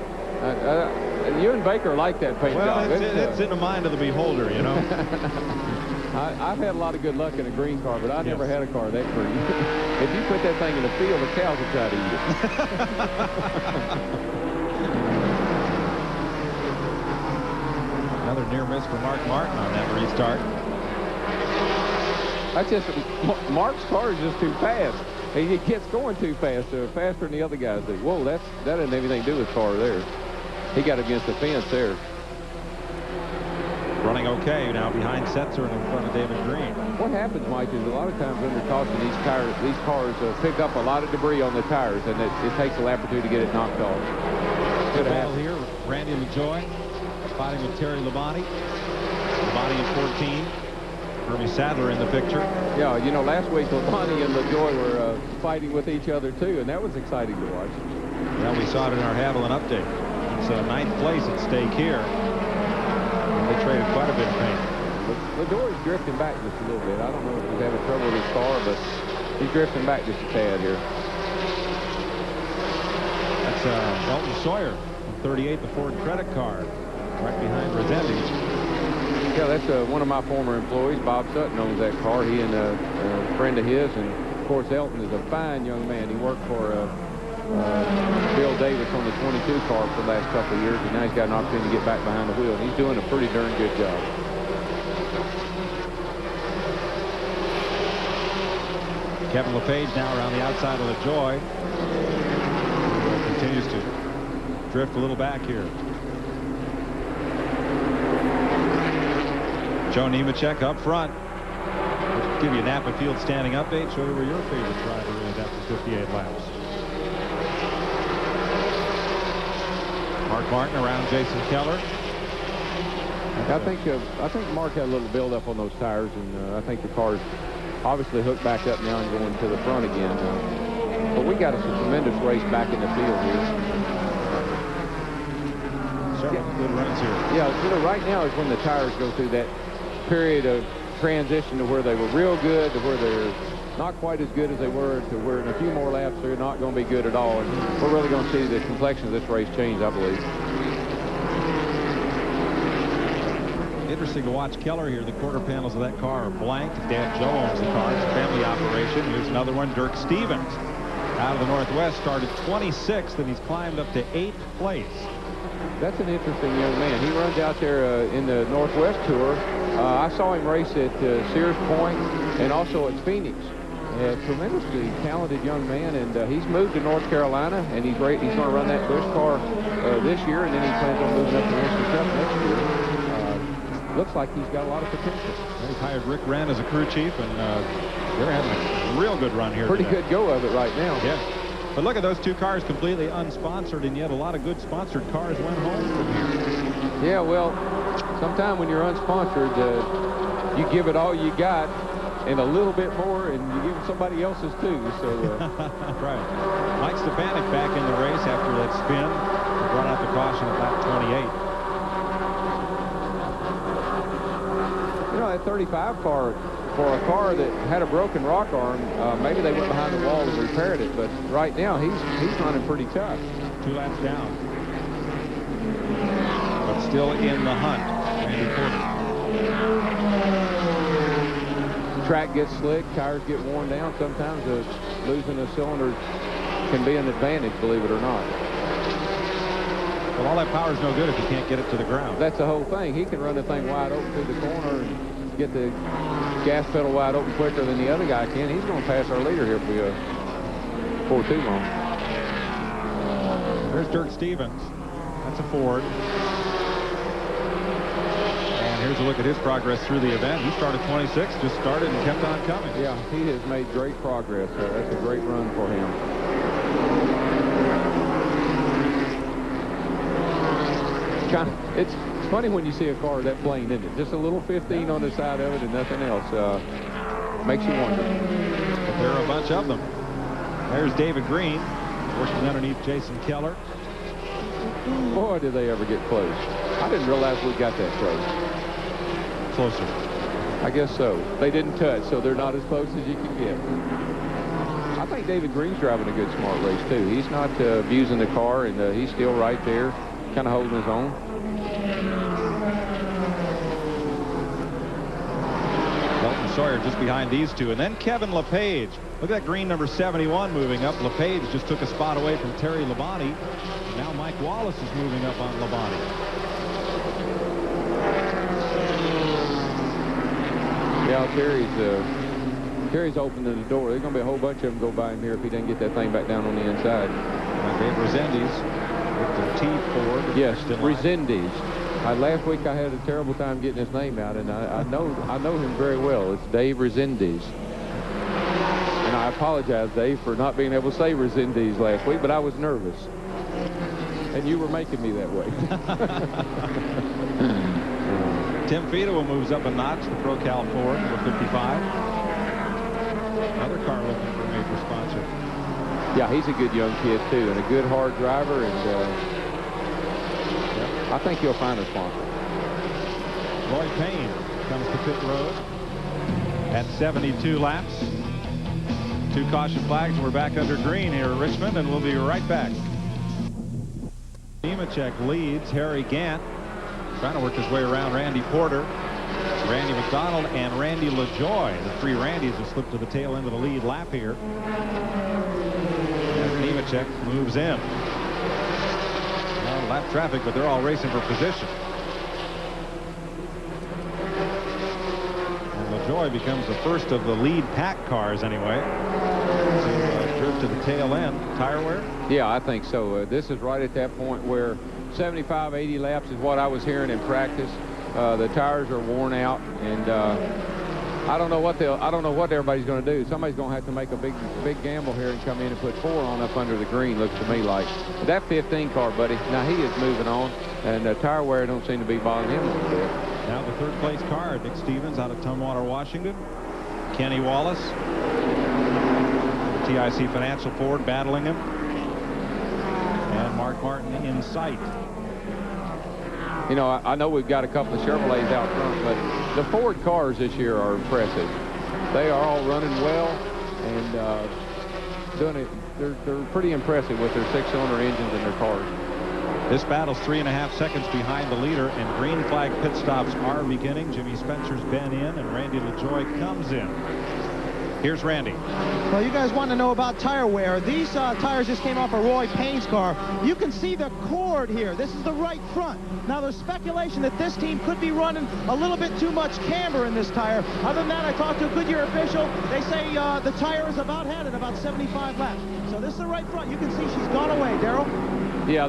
You and Baker like that paint job. It's in the mind of the beholder, you know. I've had a lot of good luck in a green car, but I never had a car that green. If you put that thing in the field, the cows will try to eat it. Another near miss for Mark Martin on that restart. That's just Mark's car is just too fast. He gets going too fast, faster than the other guys do. Whoa, that doesn't have anything to do with the car there. He got against the fence there. Running okay now behind Setzer and in front of David Green. What happens, Mike, is a lot of times under caution, these cars pick up a lot of debris on the tires, and it takes a lap or two to get it knocked off. Good battle here. Randy LaJoie fighting with Terry Labonte. Labonte in 14. Herbie Sadler in the picture. Yeah, you know, last week Labonte and LaJoie were fighting with each other too, and that was exciting to watch. Well, we saw it in our Haviland update. It's 9th place at stake here. And they traded quite a bit of paint. LaJoie's drifting back just a little bit. I don't know if he's having trouble with his car, but he's drifting back just a tad here. That's Elton Sawyer, 38, the Ford credit card, right behind Resendiz. Yeah, that's one of my former employees. Bob Sutton owns that car. He and a friend of his, and of course Elton is a fine young man. He worked for Bill Davis on the 22 car for the last couple of years, and now he's got an opportunity to get back behind the wheel. He's doing a pretty darn good job. Kevin LePage now around the outside of LaJoie. Continues to drift a little back here. Joe Nemechek up front. We'll give you a Napa Field standing update. Show you where your favorite driver is after 58 laps. Mark Martin around Jason Keller. I think Mark had a little build-up on those tires, and I think the car's obviously hooked back up now and going to the front again. But we got us a tremendous race back in the field here. Several good runs here. Yeah, you know, right now is when the tires go through that period of transition to where they were real good to where they're not quite as good as they were to where in a few more laps they're not going to be good at all. And we're really going to see the complexion of this race change, I believe. Interesting to watch Keller here. The quarter panels of that car are blank. Dad Joe owns the car. It's a family operation. Here's another one. Dirk Stevens out of the Northwest started 26th, and he's climbed up to 8th place. That's an interesting young man. He runs out there in the Northwest Tour. I saw him race at Sears Point and also at Phoenix. A tremendously talented young man, and he's moved to North Carolina, and he's going to run that Busch car this year, and then he plans on moving up to Winston Cup next year. Looks like he's got a lot of potential. He's hired Rick Wren as a crew chief, and they're having a real good run here Pretty today. good go of it right now. Yeah. But look at those two cars completely unsponsored, and yet a lot of good sponsored cars went home from here. Yeah, well, sometime when you're unsponsored, you give it all you got and a little bit more, and you give somebody else's too. So right. Mike Stefanik back in the race after that spin. Brought out the caution at lap 28. You know, that 35 car, for a car that had a broken rock arm, maybe they went behind the wall and repaired it, but right now he's running pretty tough. 2 laps down. But still in the hunt. Randy Porter. Track gets slick, tires get worn down. Sometimes losing a cylinder can be an advantage, believe it or not. Well, all that power's no good if you can't get it to the ground. That's the whole thing. He can run the thing wide open through the corner and get the gas pedal wide open quicker than the other guy can. He's going to pass our leader here before too long. There's Dirk Stevens. That's a Ford. Here's a look at his progress through the event. He started 26, just started and kept on coming. Yeah, he has made great progress. That's a great run for him. It's funny when you see a car that plain, isn't it? Just a little 15 on the side of it and nothing else. Makes you wonder. But there are a bunch of them. There's David Green, working underneath Jason Keller. Boy, did they ever get close. I didn't realize we got that close. Closer. I guess so. They didn't touch, so they're not as close as you can get. I think David Green's driving a good, smart race, too. He's not abusing the car, and he's still right there, kind of holding his own. Dalton Sawyer just behind these two. And then Kevin LePage. Look at that green number 71 moving up. LePage just took a spot away from Terry Labonte. Now Mike Wallace is moving up on Labonte. Yeah, Terry's opening the door. There's going to be a whole bunch of them go by him here if he doesn't get that thing back down on the inside. Dave Resendiz with the T Ford. Yes, Resendiz. Last week I had a terrible time getting his name out, and I know him very well. It's Dave Resendiz. And I apologize, Dave, for not being able to say Resendiz last week, but I was nervous. And you were making me that way. Tim Fido moves up a notch, the Pro-Cal Ford, number 55. Another car looking for a major sponsor. Yeah, he's a good young kid, too, and a good, hard driver, and I think he'll find a sponsor. Lloyd Payne comes to pit road at 72 laps. 2 caution flags, and we're back under green here at Richmond, and we'll be right back. Nemechek leads. Harry Gant trying to work his way around Randy Porter, Randy McDonald, and Randy LaJoy. The 3 Randys have slipped to the tail end of the lead lap here. As Nemechek moves in. Well, lap traffic, but they're all racing for position. And LaJoy becomes the first of the lead pack cars anyway. To drift to the tail end. Tire wear? Yeah, I think so. This is right at that point where 75, 80 laps is what I was hearing in practice. The tires are worn out, and I don't know what everybody's going to do. Somebody's going to have to make a big gamble here and come in and put 4 on up under the green. Looks to me like. But that 15 car, buddy. Now he is moving on, and tire wear don't seem to be bothering him a bit. Now the 3rd place car, Nick Stevens out of Tumwater, Washington. Kenny Wallace, TIC Financial Ford battling him, and Mark Martin in sight. You know, I know we've got a couple of Chevrolets out front, but the Ford cars this year are impressive. They are all running well and doing it. They're pretty impressive with their 6-cylinder engines in their cars. This battle's 3.5 seconds behind the leader, and green flag pit stops are beginning. Jimmy Spencer's been in, and Randy LaJoy comes in. Here's Randy. Well, you guys want to know about tire wear. These tires just came off of Roy Payne's car. You can see the cord here. This is the right front. Now, there's speculation that this team could be running a little bit too much camber in this tire. Other than that, I talked to a Goodyear official. They say the tire is about had at about 75 laps. So this is the right front. You can see she's gone away, Darrell. Yeah,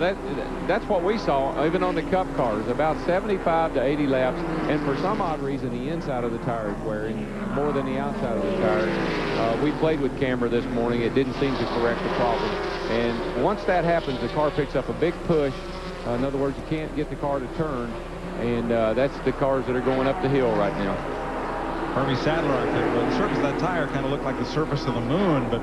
that's what we saw, even on the Cup cars, about 75 to 80 laps, and for some odd reason, the inside of the tire is wearing more than the outside of the tire. We played with camber this morning. It didn't seem to correct the problem, and once that happens, the car picks up a big push. In other words, you can't get the car to turn, and that's the cars that are going up the hill right now. Hermie Sadler, I think, well, the surface of that tire kind of looked like the surface of the moon, but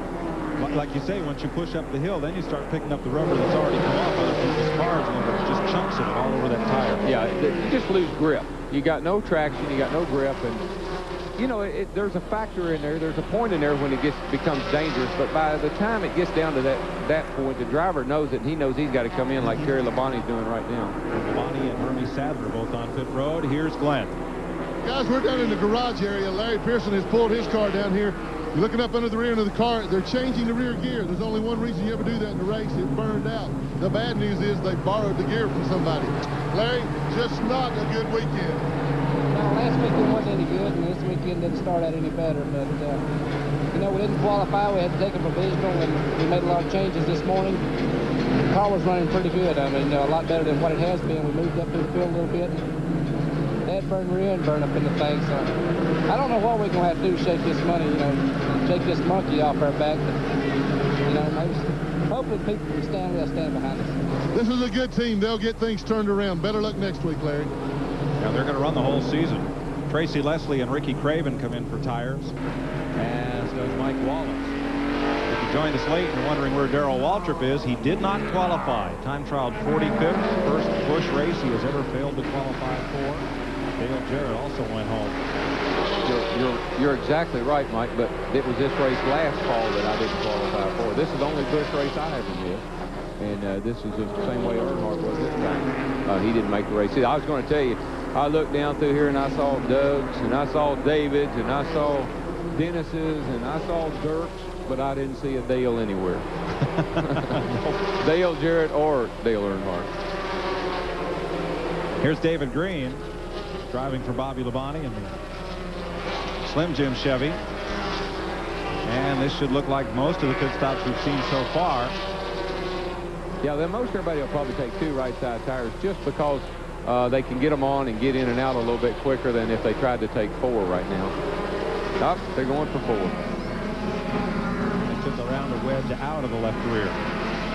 like you say, once you push up the hill, then you start picking up the rubber that's already come off other people's cars, and it just chunks of it all over that tire. Yeah, you just lose grip. You got no traction, you got no grip, and you know, there's a factor in there. There's a point in there when it becomes dangerous, but by the time it gets down to that point, the driver knows it, and he knows he's got to come in like Terry Labonte's doing right now. Labonte and Hermie Sadler both on pit road. Here's Glenn. Guys, we're down in the garage area. Larry Pearson has pulled his car down here. You're looking up under the rear end of the car. They're changing the rear gear. There's only one reason you ever do that in the race. It burned out. The bad news is they borrowed the gear from somebody. Larry, just not a good weekend. No, last weekend wasn't any good, and this weekend didn't start out any better. But, you know, we didn't qualify. We had to take a provisional, and we made a lot of changes this morning. The car was running pretty good. I mean, a lot better than what it has been. We moved up through the field a little bit. That burned rear and burned up in the thing, so I don't know what we're going to have to do to shake this money, you know, shake this monkey off our back. But, you know, maybe, hopefully people from Stanley will stand behind us. This is a good team. They'll get things turned around. Better luck next week, Larry. Yeah, they're going to run the whole season. Tracy Leslie and Ricky Craven come in for tires, as does Mike Wallace. If you joined us late and you're wondering where Darrell Waltrip is, he did not qualify. Time trialed 45th, first Busch race he has ever failed to qualify for. Dale Jarrett also went home. You're exactly right, Mike, but it was this race last fall that I didn't qualify for. This is the only Busch race I ever missed, and this is the same way Earnhardt was this time. He didn't make the race. See, I was going to tell you, I looked down through here and I saw Doug's, and I saw David's, and I saw Dennis's, and I saw Dirk's, but I didn't see a Dale anywhere. Dale Jarrett or Dale Earnhardt. Here's David Green, driving for Bobby Labonte in the Slim Jim Chevy. And this should look like most of the pit stops we've seen so far. Yeah, then most everybody will probably take two right side tires just because they can get them on and get in and out a little bit quicker than if they tried to take four right now. Oh, they're going for four. They took around the wedge out of the left rear.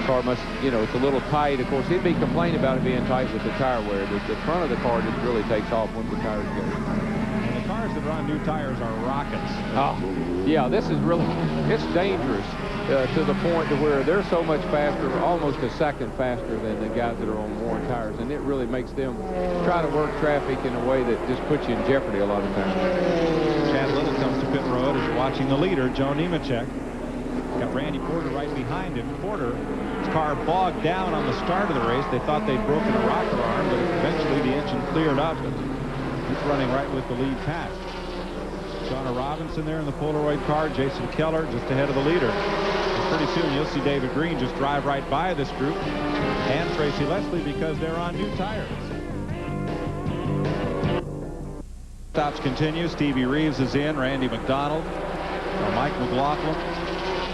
Car must, you know, it's a little tight. Of course, he'd be complaining about it being tight with the tire wear. The front of the car just really takes off once the tires go. And the cars that are on new tires are rockets. Oh, yeah, this is really, it's dangerous to the point to where they're so much faster, almost a second faster than the guys that are on worn tires. And it really makes them try to work traffic in a way that just puts you in jeopardy a lot of times. Chad Little comes to pit road as you're watching the leader, Joe Nemechek. Got Randy Porter right behind him. Porter's car bogged down on the start of the race. They thought they'd broken a rocker arm, but eventually the engine cleared up, and he's running right with the lead pack. Shauna Robinson there in the Polaroid car. Jason Keller just ahead of the leader. And pretty soon you'll see David Green just drive right by this group and Tracy Leslie because they're on new tires. Stops continue. Stevie Reeves is in. Randy McDonald. Mike McLaughlin.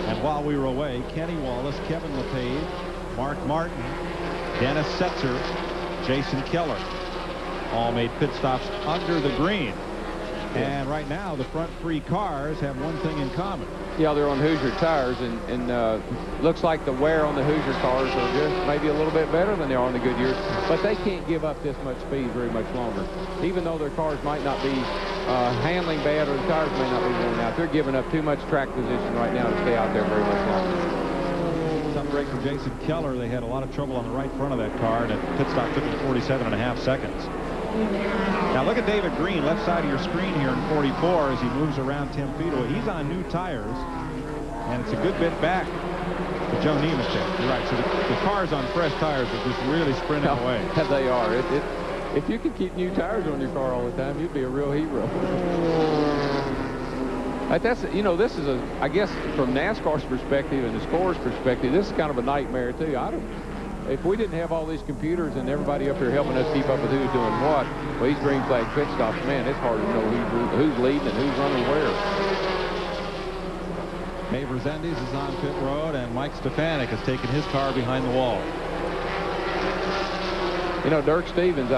And while we were away, Kenny Wallace, Kevin LePage, Mark Martin, Dennis Setzer, Jason Keller all made pit stops under the green. And right now, the front three cars have one thing in common. Yeah, they're on Hoosier tires, and looks like the wear on the Hoosier cars are just maybe a little bit better than they are on the Goodyears, but they can't give up this much speed very much longer. Even though their cars might not be handling bad or the tires may not be worn out, they're giving up too much track position right now to stay out there very much longer. Tough break for Jason Keller. They had a lot of trouble on the right front of that car, and a pit stop took him 47.5 seconds. Now look at David Green, left side of your screen here in 44 as he moves around Tim Fiedel. He's on new tires, and it's a good bit back to Joe Nemechek. You're right, so the cars on fresh tires are just really sprinting away. They are. If you could keep new tires on your car all the time, you'd be a real hero. That's, you know, this is I guess from NASCAR's perspective and the scorer's perspective, this is kind of a nightmare too. If we didn't have all these computers and everybody up here helping us keep up with who's doing what, well, these green flag pit stops, man, it's hard to know who's leading and who's running where. Dave Rezendes is on pit road, and Mike Stefanik has taken his car behind the wall. You know, Dirk Stevens,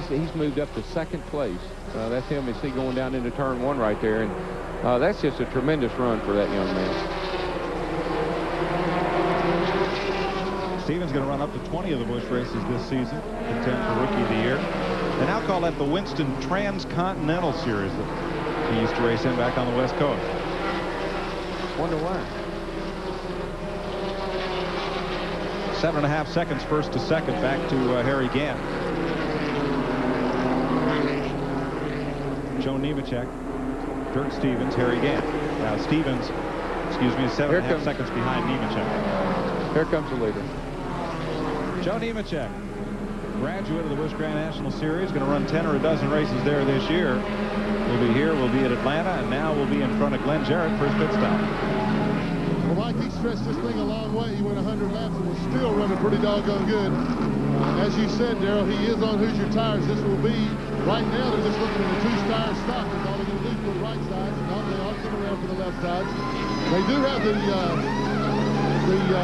he's moved up to second place. That's him. You see going down into turn 1 right there, and that's just a tremendous run for that young man. Stevens going to run up to 20 of the Busch races this season, contend for Rookie of the Year. They now call that the Winston Transcontinental Series that he used to race in back on the West Coast. Wonder why. 7.5 seconds first to second, back to Harry Gant. Joe Nemechek, Dirk Stevens, Harry Gant. Now Stevens, is 7.5 seconds behind Nemechek. Here comes the leader. Joe Nemechek, graduate of the Busch Grand National Series, going to run 10 or a dozen races there this year. We'll be here, we'll be at Atlanta, and now we'll be in front of Glenn Jarrett for his pit stop. Well, Mike, he stretched this thing a long way. He went 100 laps and was still running pretty doggone good. As you said, Darrell, he is on Hoosier tires. This will be, right now, they're just looking at the 2-tire stock. That's all they're going to do for the right sides. Now they are coming around for the left sides. They do have the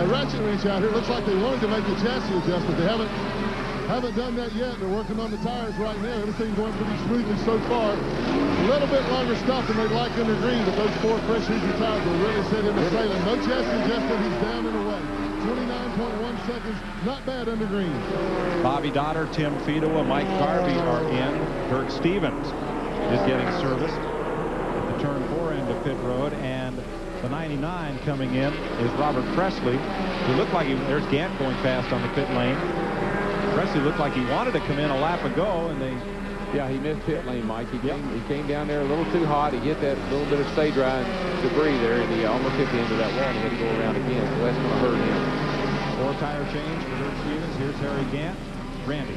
ratchet wrench out here. Looks like they wanted to make the chassis adjustment. They haven't done that yet. They're working on the tires right now. Everything's going pretty smoothly so far. A little bit longer stop than they'd like under green, but those 4 fresh Hoosier tires will really set him sailing. No chassis adjustment. He's down and away. 29.1 seconds. Not bad under green. Bobby Dotter, Tim Fedowa, Mike Garvey are in. Dirk Stevens is getting serviced at the turn 4 end of pit road, and the 99 coming in is Robert Presley, who looked like there's Gant going fast on the pit lane. Presley looked like he wanted to come in a lap ago, and yeah, he missed pit lane, Mike. He came down there a little too hot. He hit that little bit of stay dry and debris there, and he almost hit the end of that wall, and he had to go around again, so that's going to hurt him. 4 tire change for Dirk Stevens. Here's Harry Gant. Randy.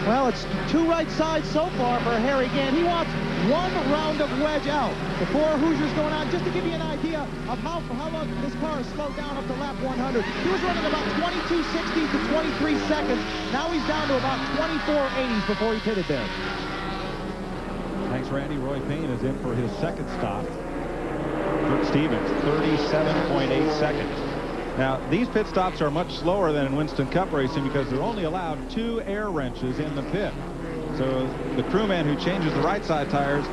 Well, it's 2 right sides so far for Harry Gant. He wants 1 round of wedge out. The 4 Hoosiers going on. Just to give you an idea of how long this car has slowed down up to lap 100. He was running about 22.60 to 23 seconds. Now he's down to about 24.80 before he pitted there. Thanks, Randy. Roy Payne is in for his second stop. Dirk Stevens, 37.8 seconds. Now, these pit stops are much slower than in Winston Cup racing because they're only allowed 2 air wrenches in the pit. So the crewman who changes the right side tires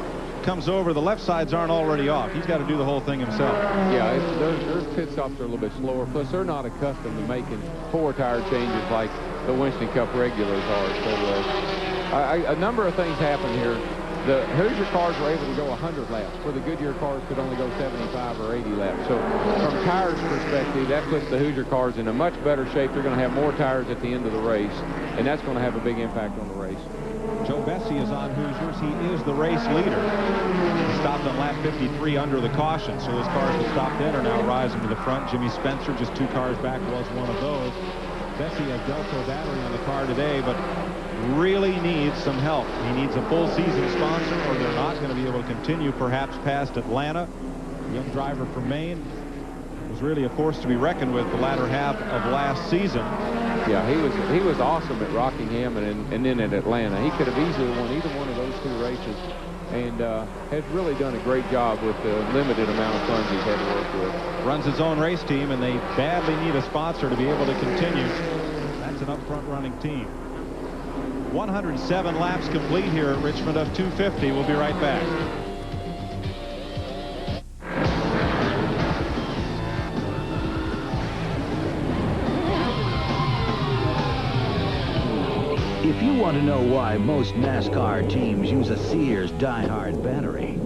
comes over. The left sides aren't already off. He's got to do the whole thing himself. Yeah, their pit stops are a little bit slower. Plus, they're not accustomed to making 4 tire changes like the Winston Cup regulars are. So a number of things happen here. The Hoosier cars were able to go 100 laps, where the Goodyear cars could only go 75 or 80 laps. So from tires perspective, that puts the Hoosier cars in a much better shape. They're going to have more tires at the end of the race, and that's going to have a big impact on the race. Joe Bessie is on Hoosiers. He is the race leader. He stopped on lap 53 under the caution, so those cars that stopped in are now rising to the front. Jimmy Spencer, just 2 cars back, was one of those. Bessie has Delco battery on the car today, but really needs some help. He needs a full season sponsor, or they're not going to be able to continue perhaps past Atlanta. The young driver from Maine was really a force to be reckoned with the latter half of last season. Yeah, he was awesome at Rockingham and then at Atlanta. He could have easily won either one of those 2 races, and has really done a great job with the limited amount of funds he's had to work with. Runs his own race team, and they badly need a sponsor to be able to continue. That's an up-front running team. 107 laps complete here at Richmond of 250. We'll be right back. If you want to know why most NASCAR teams use a Sears Die-Hard battery,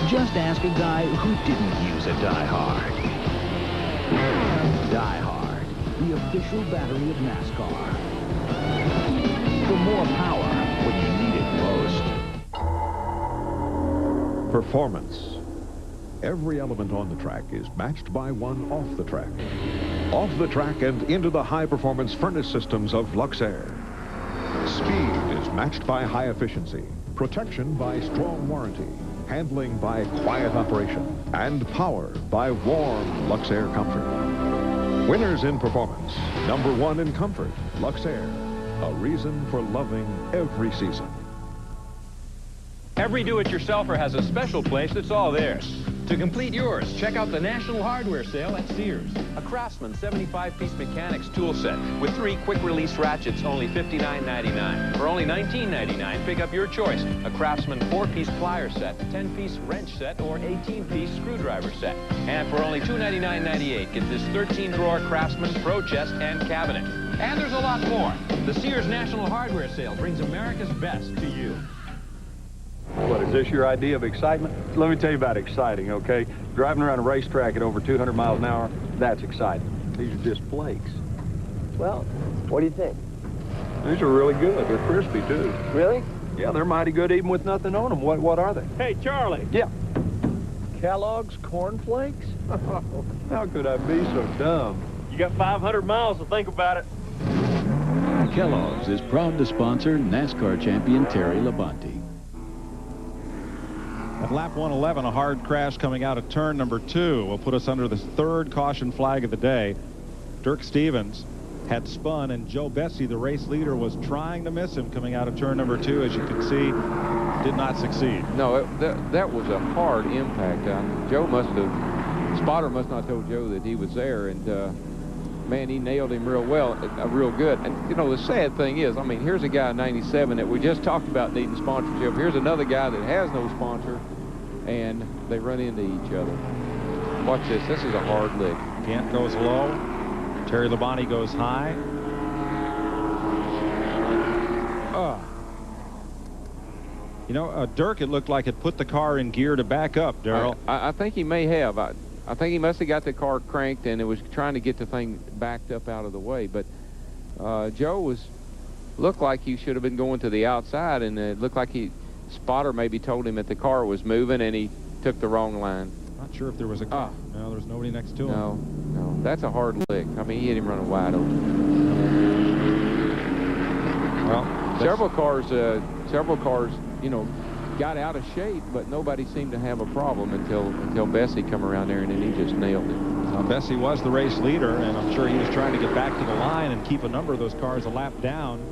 just ask a guy who didn't use a Die-Hard. Die-Hard, the official battery of NASCAR. For more power when you need it most. Performance. Every element on the track is matched by one off the track. Off the track and into the high-performance furnace systems of Luxair. Speed is matched by high efficiency, protection by strong warranty, handling by quiet operation, and power by warm Luxair comfort. Winners in performance, number one in comfort, Luxair. A reason for loving every season. Every do-it-yourselfer has a special place that's all theirs. To complete yours, check out the National Hardware Sale at Sears. A Craftsman 75-piece mechanics tool set with 3 quick-release ratchets, only $59.99. For only $19.99, pick up your choice. A Craftsman 4-piece plier set, 10-piece wrench set, or 18-piece screwdriver set. And for only $299.98, get this 13-drawer Craftsman Pro Chest and cabinet. And there's a lot more. The Sears National Hardware Sale brings America's best to you. What, is this your idea of excitement? Let me tell you about exciting, okay? Driving around a racetrack at over 200 miles an hour, that's exciting. These are just flakes. Well, what do you think? These are really good. They're crispy, too. Really? Yeah, they're mighty good even with nothing on them. What are they? Hey, Charlie. Yeah. Kellogg's Corn Flakes? How could I be so dumb? You got 500 miles to think about it. Kellogg's is proud to sponsor NASCAR champion Terry Labonte. At lap 111, a hard crash coming out of turn number 2 will put us under the 3rd caution flag of the day. Dirk Stevens had spun, and Joe Bessie, the race leader, was trying to miss him coming out of turn number 2. As you can see, did not succeed. No, that was a hard impact. Spotter must not have told Joe that he was there, and man, he nailed him real well, real good. And, you know, the sad thing is, I mean, here's a guy in 97 that we just talked about needing sponsorship. Here's another guy that has no sponsor, and they run into each other. Watch this. This is a hard lick. Gant goes low. Terry Labonte goes high. You know, Dirk, it looked like it put the car in gear to back up, Darrell. I think he may have. I think he must have got the car cranked, and it was trying to get the thing backed up out of the way. But Joe looked like he should have been going to the outside, and it looked like spotter maybe told him that the car was moving, and he took the wrong line. Not sure if there was a car. No, there was nobody next to him. No, that's a hard lick. I mean, he hit him running wide open. Well, several cars, you know, got out of shape, but nobody seemed to have a problem until Bessie come around there, and then he just nailed it. Bessie was the race leader, and I'm sure he was trying to get back to the line and keep a number of those cars a lap down.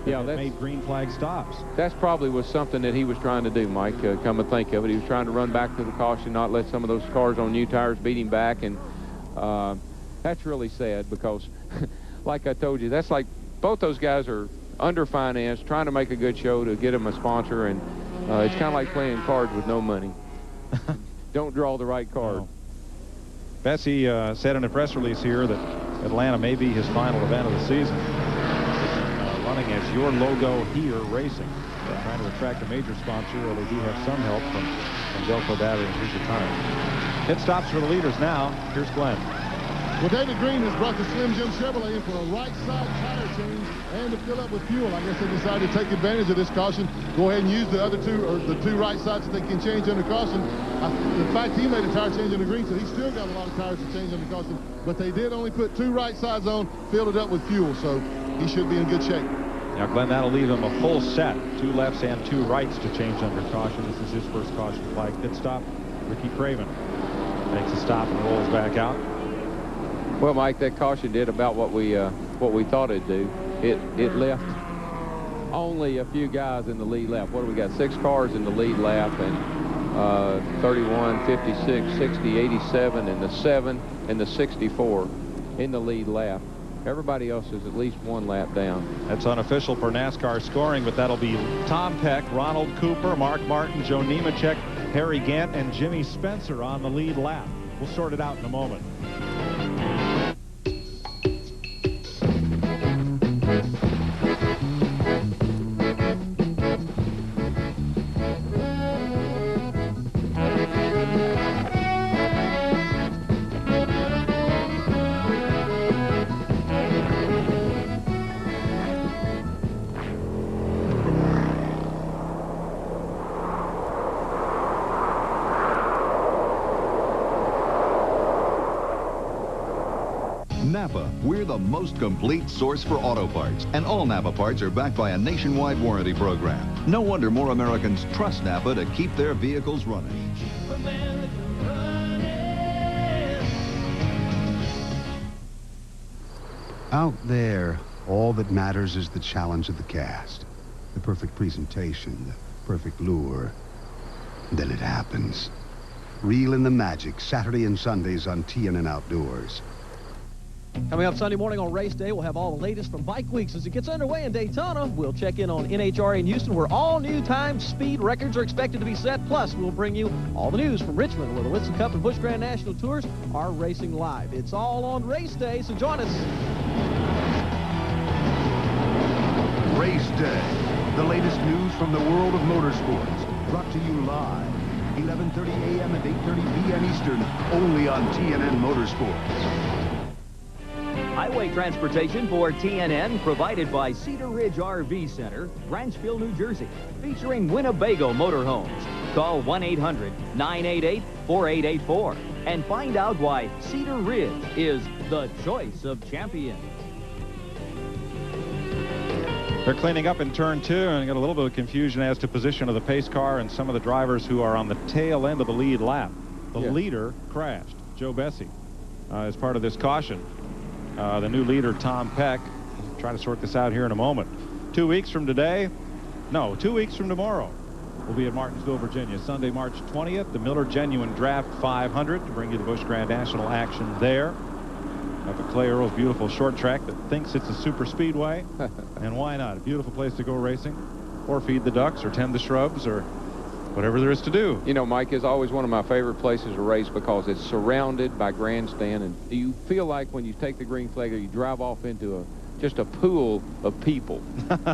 Yeah, that made green flag stops. That's probably was something that he was trying to do, Mike. Come to think of it, he was trying to run back to the caution, not let some of those cars on new tires beat him back, and that's really sad because, like I told you, that's like both those guys are underfinanced, trying to make a good show to get them a sponsor, and it's kind of like playing cards with no money. Don't draw the right card. No. Bessie said in a press release here that Atlanta may be his final event of the season. Running as Your Logo Here Racing. They're trying to attract a major sponsor, although they do have some help from Delco Battery and Hoosier Tires. Pit stops for the leaders now. Here's Glenn. Well, David Green has brought the Slim Jim Chevrolet in for a right side tire change and to fill up with fuel. I guess they decided to take advantage of this caution. Go ahead and use the other two, or the 2 right sides that they can change under caution. In fact, he made a tire change under green, so he's still got a lot of tires to change under caution. But they did only put 2 right sides on, filled it up with fuel, so he should be in good shape. Now, Glenn, that'll leave him a full set, 2 lefts and 2 rights to change under caution. This is his first caution flag pit stop. Ricky Craven makes a stop and rolls back out. Well, Mike, that caution did about what we thought it'd do. It left only a few guys in the lead lap. What do we got? 6 cars in the lead lap, and 31, 56, 60, 87, and the 7 and the 64 in the lead lap. Everybody else is at least 1 lap down. That's unofficial for NASCAR scoring, but that'll be Tom Peck, Ronald Cooper, Mark Martin, Joe Nemechek, Harry Gant, and Jimmy Spencer on the lead lap. We'll sort it out in a moment. Napa, we're the most complete source for auto parts, and all Napa parts are backed by a nationwide warranty program. No wonder more Americans trust Napa to keep their vehicles running. Out there, all that matters is the challenge of the cast. The perfect presentation, the perfect lure. Then it happens. Reel in the magic, Saturday and Sundays on TNN Outdoors. Coming up Sunday morning on race day, we'll have all the latest from Bike Weeks as it gets underway in Daytona. We'll check in on NHRA in Houston, where all new time speed records are expected to be set. Plus, we'll bring you all the news from Richmond, where the Winston Cup and Busch Grand National Tours are racing live. It's all on race day, so join us. Race Day, the latest news from the world of motorsports, brought to you live, 11:30 a.m. and 8:30 p.m. Eastern, only on TNN Motorsports. Highway transportation for TNN provided by Cedar Ridge RV Center, Branchville, New Jersey, featuring Winnebago Motorhomes. Call 1-800-988-4884 and find out why Cedar Ridge is the choice of champions. They're cleaning up in turn 2 and got a little bit of confusion as to position of the pace car and some of the drivers who are on the tail end of the lead lap. The leader crashed, Joe Bessie, as part of this caution. The new leader, Tom Peck, trying to sort this out here in a moment. 2 weeks from today, no, 2 weeks from tomorrow, we'll be at Martinsville, Virginia. Sunday, March 20th, the Miller Genuine Draft 500 to bring you the Busch Grand National action there. At the Clay Earls beautiful short track that thinks it's a super speedway. And why not? A beautiful place to go racing, or feed the ducks, or tend the shrubs, or whatever there is to do. You know, Mike, is always one of my favorite places to race because it's surrounded by grandstand, and you feel like when you take the green flag or you drive off into just a pool of people.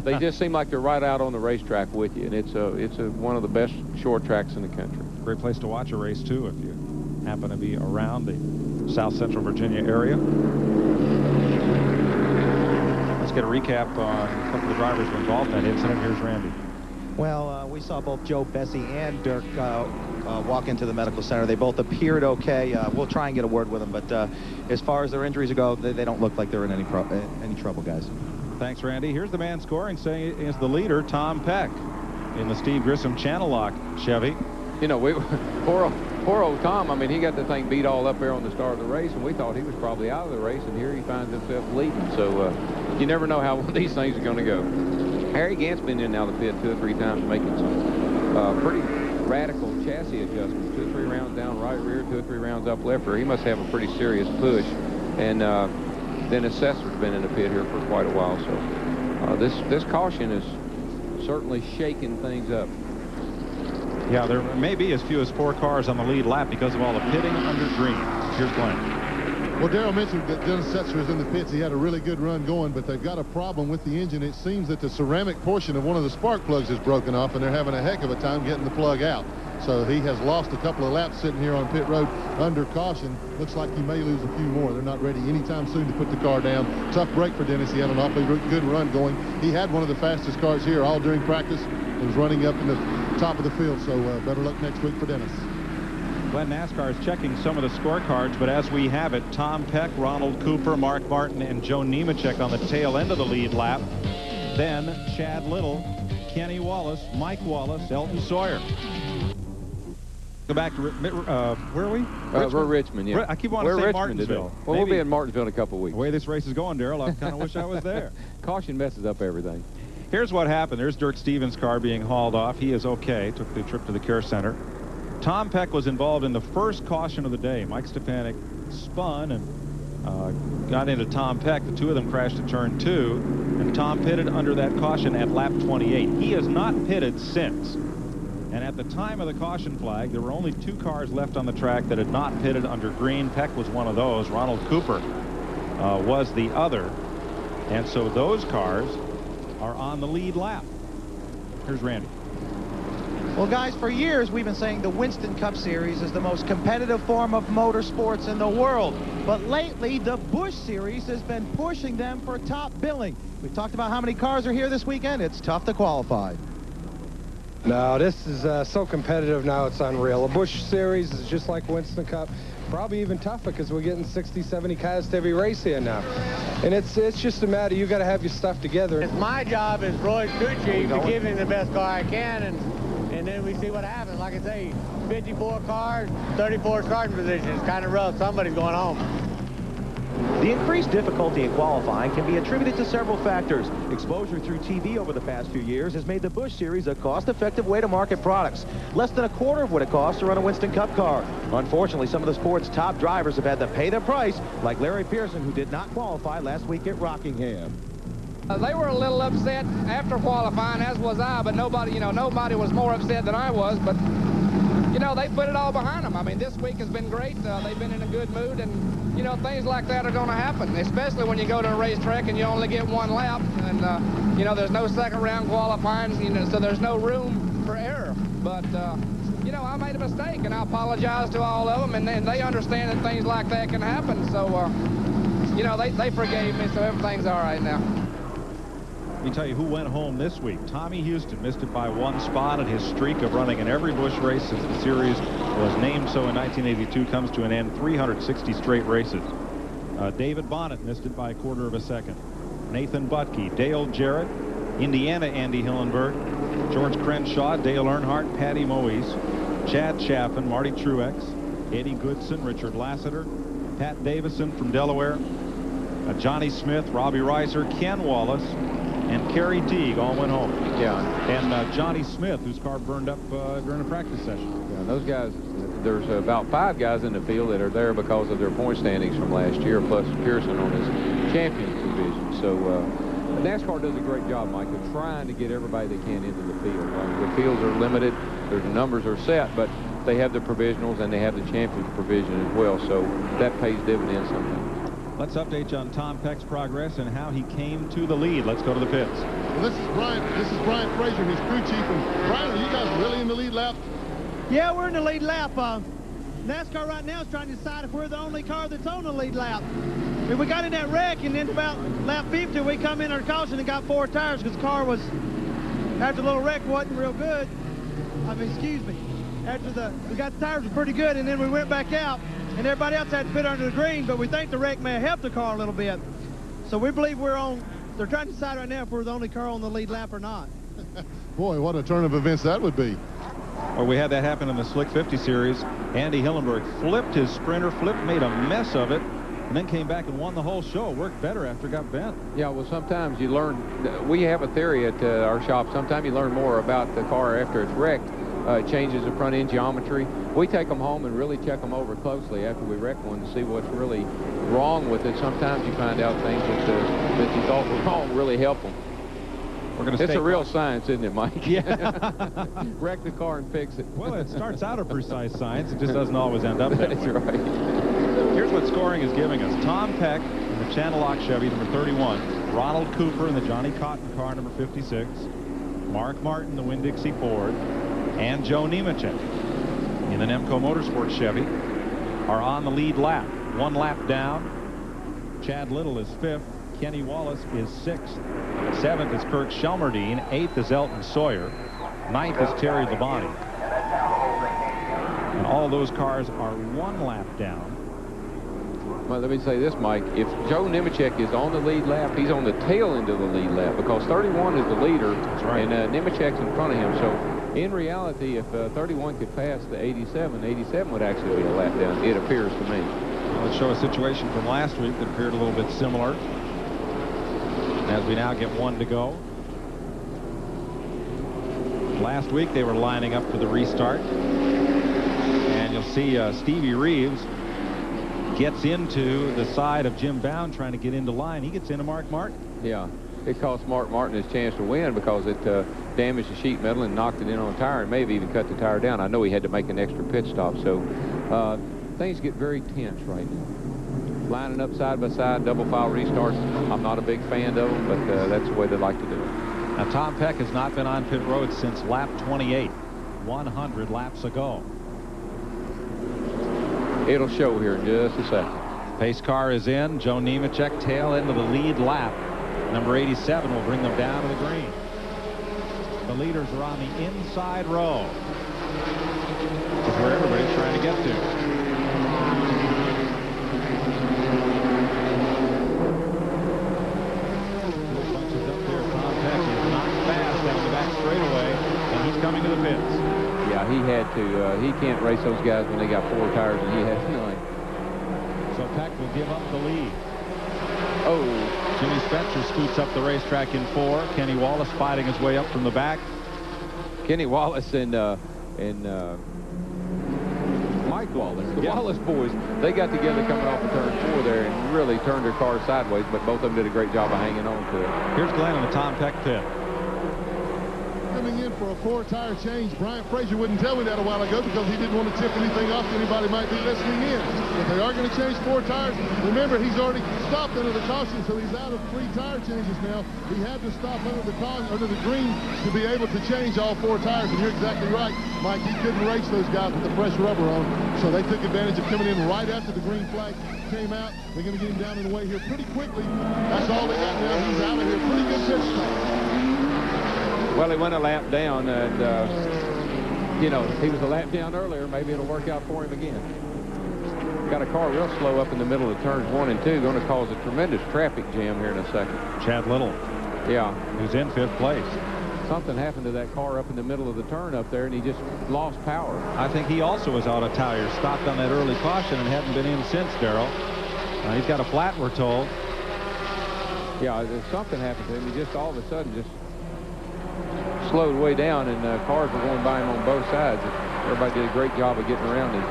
They just seem like they're right out on the racetrack with you, and it's one of the best short tracks in the country. Great place to watch a race too if you happen to be around the South Central Virginia area. Let's get a recap on a couple of the drivers who were involved in that incident. Here's Randy. Well, we saw both Joe Bessie and Dirk walk into the medical center. They both appeared okay. We'll try and get a word with them, but as far as their injuries go, they don't look like they're in any trouble, guys. Thanks, Randy. Here's the man scoring, saying is the leader, Tom Peck, in the Steve Grissom Channel Lock Chevy. You know, poor old Tom, I mean, he got the thing beat all up there on the start of the race, and we thought he was probably out of the race, and here he finds himself leading. So you never know how these things are going to go. Harry Gant's been in and out of the pit 2 or 3 times making some pretty radical chassis adjustments. 2 or 3 rounds down right rear, 2 or 3 rounds up left rear. He must have a pretty serious push. And then Assessor's been in the pit here for quite a while. So this caution is certainly shaking things up. Yeah, there may be as few as 4 cars on the lead lap because of all the pitting under green. Here's Glenn. Well, Darrell mentioned that Dennis Setzer is in the pits. He had a really good run going, but they've got a problem with the engine. It seems that the ceramic portion of one of the spark plugs is broken off, and they're having a heck of a time getting the plug out. So he has lost a couple of laps sitting here on pit road under caution. Looks like he may lose a few more. They're not ready anytime soon to put the car down. Tough break for Dennis. He had an awfully good run going. He had one of the fastest cars here all during practice. It was running up in the top of the field, so better luck next week for Dennis. Glenn NASCAR is checking some of the scorecards, but as we have it, Tom Peck, Ronald Cooper, Mark Martin, and Joe Nemechek on the tail end of the lead lap. Then Chad Little, Kenny Wallace, Mike Wallace, Elton Sawyer. Go back to where are we? We're Richmond, yeah. I keep wanting to say Martinsville. Well, we'll be in Martinsville in a couple of weeks. The way this race is going, Darrell, I kind of wish I was there. Caution messes up everything. Here's what happened. There's Dirk Stevens' car being hauled off. He is okay. Took the trip to the care center. Tom Peck was involved in the first caution of the day. Mike Stepanek spun and got into Tom Peck. The two of them crashed at turn 2, and Tom pitted under that caution at lap 28. He has not pitted since. And at the time of the caution flag, there were only 2 cars left on the track that had not pitted under green. Peck was one of those. Ronald Cooper was the other. And so those cars are on the lead lap. Here's Randy. Well, guys, for years we've been saying the Winston Cup Series is the most competitive form of motorsports in the world. But lately, the Busch Series has been pushing them for top billing. We've talked about how many cars are here this weekend. It's tough to qualify. No, this is so competitive now, it's unreal. The Busch Series is just like Winston Cup. Probably even tougher because we're getting 60, 70 cars to every race here now. And it's just a matter, you got to have your stuff together. It's my job as Roy's crew chief to give him the best car I can, and then we see what happens. Like I say, 54 cars, 34 starting positions. It's kind of rough. Somebody's going home. The increased difficulty in qualifying can be attributed to several factors. Exposure through TV over the past few years has made the Busch Series a cost-effective way to market products. Less than a quarter of what it costs to run a Winston Cup car. Unfortunately, some of the sport's top drivers have had to pay the price, like Larry Pearson, who did not qualify last week at Rockingham. They were a little upset after qualifying, as was I, but nobody was more upset than I was. But, they put it all behind them. I mean, this week has been great. They've been in a good mood, and, things like that are going to happen, especially when you go to a racetrack and you only get one lap. And, there's no second round qualifying, so there's no room for error. But, I made a mistake, and I apologize to all of them, and they understand that things like that can happen. So, they forgave me, so everything's all right now. Let me tell you who went home this week. Tommy Houston missed it by one spot, and his streak of running in every Busch race since the series was named so in 1982 comes to an end. 360 straight races. David Bonnet missed it by a quarter of a second. Nathan Butke, Dale Jarrett, Indiana Andy Hillenberg, George Crenshaw, Dale Earnhardt, Patty Moise, Chad Chaffin, Marty Truex, Eddie Goodson, Richard Lassiter, Pat Davison from Delaware, Johnny Smith, Robbie Reiser, Ken Wallace, and Kerry Teague all went home. Yeah. And Johnny Smith, whose car burned up during a practice session. Yeah, those guys, there's about 5 guys in the field that are there because of their point standings from last year, plus Pearson on his champion's division. So NASCAR does a great job, Mike, of trying to get everybody they can into the field. The fields are limited, the numbers are set, but they have the provisionals and they have the champions provision as well, so that pays dividends sometimes. Let's update you on Tom Peck's progress and how he came to the lead. Let's go to the pits. Well, this is Brian Frazier, his crew chief. And Brian, are you guys really in the lead lap? Yeah, we're in the lead lap. NASCAR right now is trying to decide if we're the only car that's on the lead lap. We got in that wreck, and then about lap 50, we come in our caution and got 4 tires because the car was, after the little wreck, wasn't real good. Excuse me. We got the tires were pretty good, and then we went back out. And everybody else had to fit under the green, but we think the wreck may have helped the car a little bit. So we believe we're on. They're trying to decide right now if we're the only car on the lead lap or not. Boy, what a turn of events that would be. Well, we had that happen in the Slick 50 series. Andy Hillenberg flipped his Sprinter, made a mess of it, and then came back and won the whole show. Worked better after it got bent. Yeah, well, sometimes you learn. We have a theory at our shop. Sometimes you learn more about the car after it's wrecked. Changes the front end geometry. We take them home and really check them over closely after we wreck one to see what's really wrong with it. Sometimes you find out things that you thought were wrong really help them. It's a real science, isn't it, Mike? Yeah. Wreck the car and fix it. Well, it starts out a precise science. It just doesn't always end up that way. That's right. Here's what scoring is giving us. Tom Peck in the Channel Lock Chevy, number 31. Ronald Cooper in the Johnny Cotton car, number 56. Mark Martin, the Winn-Dixie Ford, and Joe Nemechek in the Nemco Motorsports Chevy are on the lead lap. 1 lap down. Chad Little is 5th. Kenny Wallace is 6th. 7th is Kirk Shelmerdine. 8th is Elton Sawyer. 9th is Terry Labonte. And all those cars are 1 lap down. Well, let me say this, Mike. If Joe Nemechek is on the lead lap, he's on the tail end of the lead lap because 31 is the leader. That's right. And Nemechek's in front of him. So in reality, if 31 could pass the 87, 87 would actually be a lap down, it appears to me. Well, let's show a situation from last week that appeared a little bit similar. As we now get 1 to go. Last week they were lining up for the restart. And you'll see Stevie Reeves gets into the side of Jim Bound trying to get into line. He gets into Mark Martin. Yeah, it cost Mark Martin his chance to win because it damaged the sheet metal and knocked it in on a tire and maybe even cut the tire down. I know he had to make an extra pit stop. So things get very tense right now. Lining up side by side, double file restarts. I'm not a big fan of them, but that's the way they like to do it. Now, Tom Peck has not been on pit road since lap 28, 100 laps ago. It'll show here in just a second. Pace car is in. Joe Nemechek tail end of the lead lap. Number 87 will bring them down to the green. The leaders are on the inside row. This is where everybody's trying to get to. Bunches up there. Tom Peck is not fast down the back straightaway, and he's coming to the pits. Yeah, he had to. He can't race those guys when they got 4 tires and he has 9. So Peck will give up the lead. Oh. Jimmy Spencer scoots up the racetrack in 4. Kenny Wallace fighting his way up from the back. Kenny Wallace and Mike Wallace, the Wallace boys, they got together coming off of turn 4 there and really turned their car sideways, but both of them did a great job of hanging on to it. Here's Glenn in the Tom Peck pit. Coming in for a 4-tire change. Brian Frazier wouldn't tell me that a while ago because he didn't want to tip anything off to anybody might be listening in. If they are going to change 4 tires, remember he's already stopped under the caution, so he's out of 3 tire changes now. He had to stop under the green to be able to change all 4 tires, and you're exactly right, Mike. He couldn't race those guys with the fresh rubber on, so they took advantage of coming in right after the green flag came out. They're going to get him down in the way here pretty quickly. That's all they got now. He's out of here. Pretty good pit stop. Well, he went a lap down, and, you know, he was a lap down earlier. Maybe it'll work out for him again. Got a car real slow up in the middle of turns 1 and 2. Going to cause a tremendous traffic jam here in a second. Chad Little. Yeah. Who's in 5th place. Something happened to that car up in the middle of the turn up there, and he just lost power. I think he also was out of tires. Stopped on that early caution and hadn't been in since, Darrell. He's got a flat, we're told. Yeah, something happened to him. He just all of a sudden just slowed way down, and cars were going by him on both sides. Everybody did a great job of getting around him.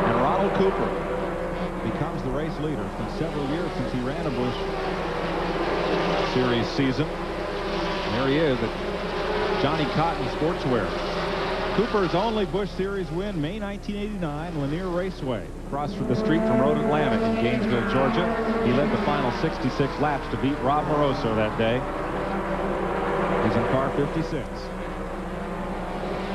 And Ronald Cooper becomes the race leader. It's been several years since he ran a Busch Series season. And there he is at Johnny Cotton Sportswear. Cooper's only Busch Series win, May 1989, Lanier Raceway. Across from the street from Road Atlantic in Gainesville, Georgia. He led the final 66 laps to beat Rob Moroso that day. He's in car 56.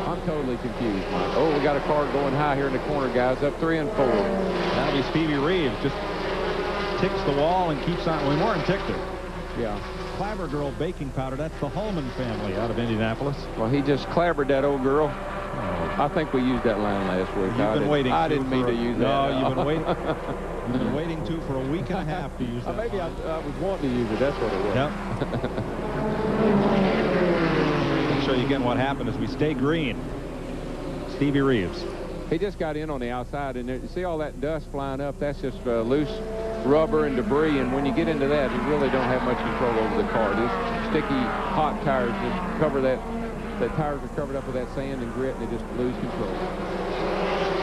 I'm totally confused, Mike. Oh, we got a car going high here in the corner, guys. Up 3 and 4. That'll be Stevie Reeves. Just ticks the wall and keeps on. We more than ticked it. Yeah. Clabber Girl baking powder. That's the Holman family out of Indianapolis. Well, he just clabbered that old girl. I think we used that line last week. You've been waiting. I didn't mean to use that. No, you've been waiting. You've been waiting for a week and a half to use that. Maybe I was wanting to use it. That's what it was. Yep. I'll show you again what happened as we stay green. Stevie Reeves. He just got in on the outside, and you see all that dust flying up. That's just loose rubber and debris, and when you get into that, you really don't have much control over the car. These sticky, hot tires just cover that. The tires are covered up with that sand and grit, and they just lose control.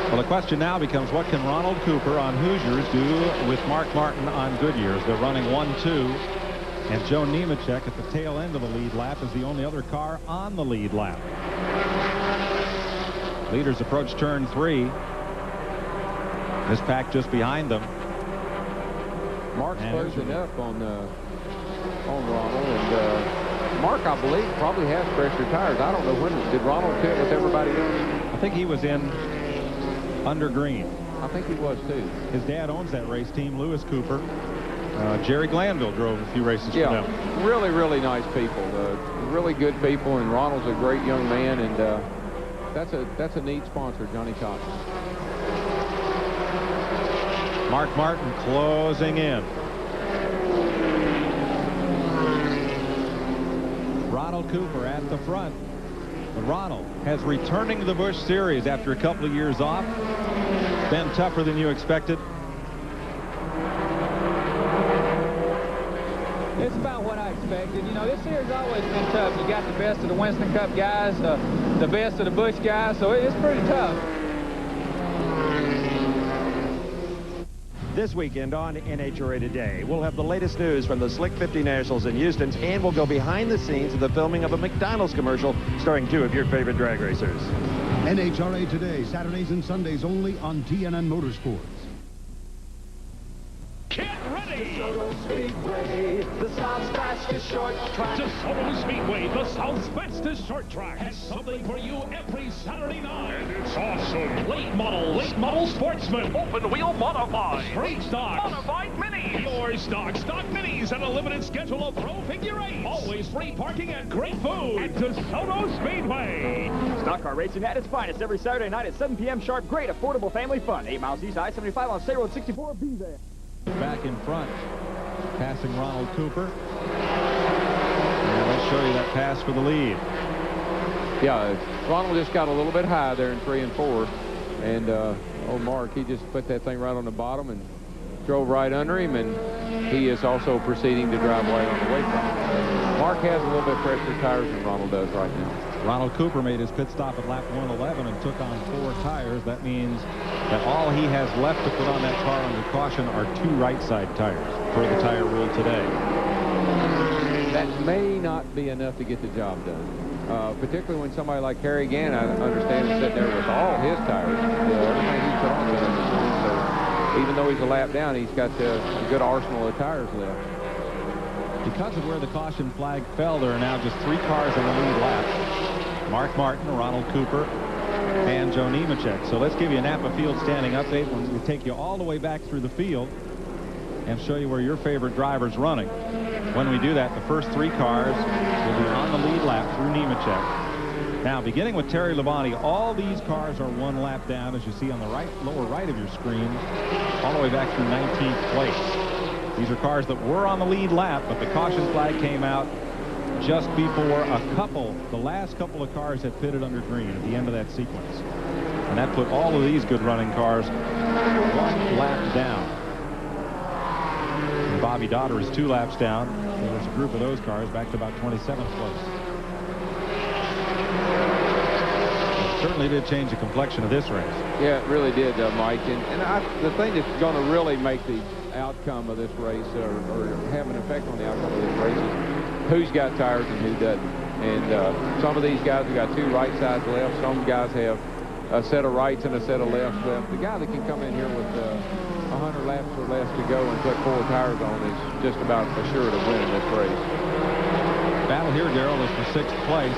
Well, the question now becomes, what can Ronald Cooper on Hoosiers do with Mark Martin on Goodyears? They're running 1-2, and Joe Nemechek at the tail end of the lead lap is the only other car on the lead lap. Leaders approach turn 3. This pack just behind them. Mark's closing up on Ronald, and Mark, I believe, probably has fresher tires. I don't know when. Did Ronald pit with everybody else? I think he was in under green. I think he was, too. His dad owns that race team, Lewis Cooper. Jerry Glanville drove a few races for them. Really, really nice people. Really good people, and Ronald's a great young man, and that's a neat sponsor, Johnny Cotton. Mark Martin closing in. Ronald Cooper at the front. But Ronald has returning to the Busch Series after a couple of years off. Been tougher than you expected. It's about what I expected. You know, this series always been tough. You got the best of the Winston Cup guys, the best of the Busch guys, so it's pretty tough. This weekend on NHRA Today, we'll have the latest news from the Slick 50 Nationals in Houston, and we'll go behind the scenes of the filming of a McDonald's commercial starring 2 of your favorite drag racers. NHRA Today, Saturdays and Sundays only on TNN Motorsports. Get ready! DeSoto Speedway, the South's fastest short track. DeSoto Speedway, the South's fastest short track, has something for you every Saturday night. And it's awesome. Late model sportsman, open wheel modified, straight stock, modified minis, your stock minis, and a limited schedule of pro figure 8s. always free parking and great food at DeSoto Speedway. Stock car racing at its finest every Saturday night at 7 p.m. sharp. Great affordable family fun. 8 miles east, I-75 on State Road 64. Be there. Back in front, passing Ronald Cooper. And let's show you that pass for the lead. Yeah, Ronald just got a little bit high there in 3 and 4. And old Mark, he just put that thing right on the bottom and drove right under him, and he is also proceeding to drive right on the way from him. Mark has a little bit fresher tires than Ronald does right now. Ronald Cooper made his pit stop at lap 111 and took on 4 tires. That means that all he has left to put on that car under caution are 2 right side tires per the tire rule today. That may not be enough to get the job done. Particularly when somebody like Harry Gann, I understand, is sitting there with all his tires. Everything he put on there. So even though he's a lap down, he's got a good arsenal of tires left. Because of where the caution flag fell, there are now just 3 cars on the lead lap. Mark Martin, Ronald Cooper, and Joe Nemechek. So let's give you a Napa Field standing update when we take you all the way back through the field and show you where your favorite driver's running. When we do that, the first 3 cars will be on the lead lap through Nemechek. Now, beginning with Terry Labonte, all these cars are 1 lap down, as you see on the lower right of your screen, all the way back through 19th place. These are cars that were on the lead lap, but the caution flag came out just before the last couple of cars had pitted under green at the end of that sequence. And that put all of these good running cars 1 lap down. And Bobby Dotter is 2 laps down. And there's a group of those cars back to about 27th place. It certainly did change the complexion of this race. Yeah, it really did, Mike. And the thing that's going to really make the outcome of this race or have an effect on the outcome of this race is who's got tires and who doesn't. And some of these guys have got 2 right sides left. Some guys have a set of rights and a set of lefts left. The guy that can come in here with 100 laps or less to go and put 4 tires on is just about assured of winning this race. Battle here, Darrell, is for 6th place.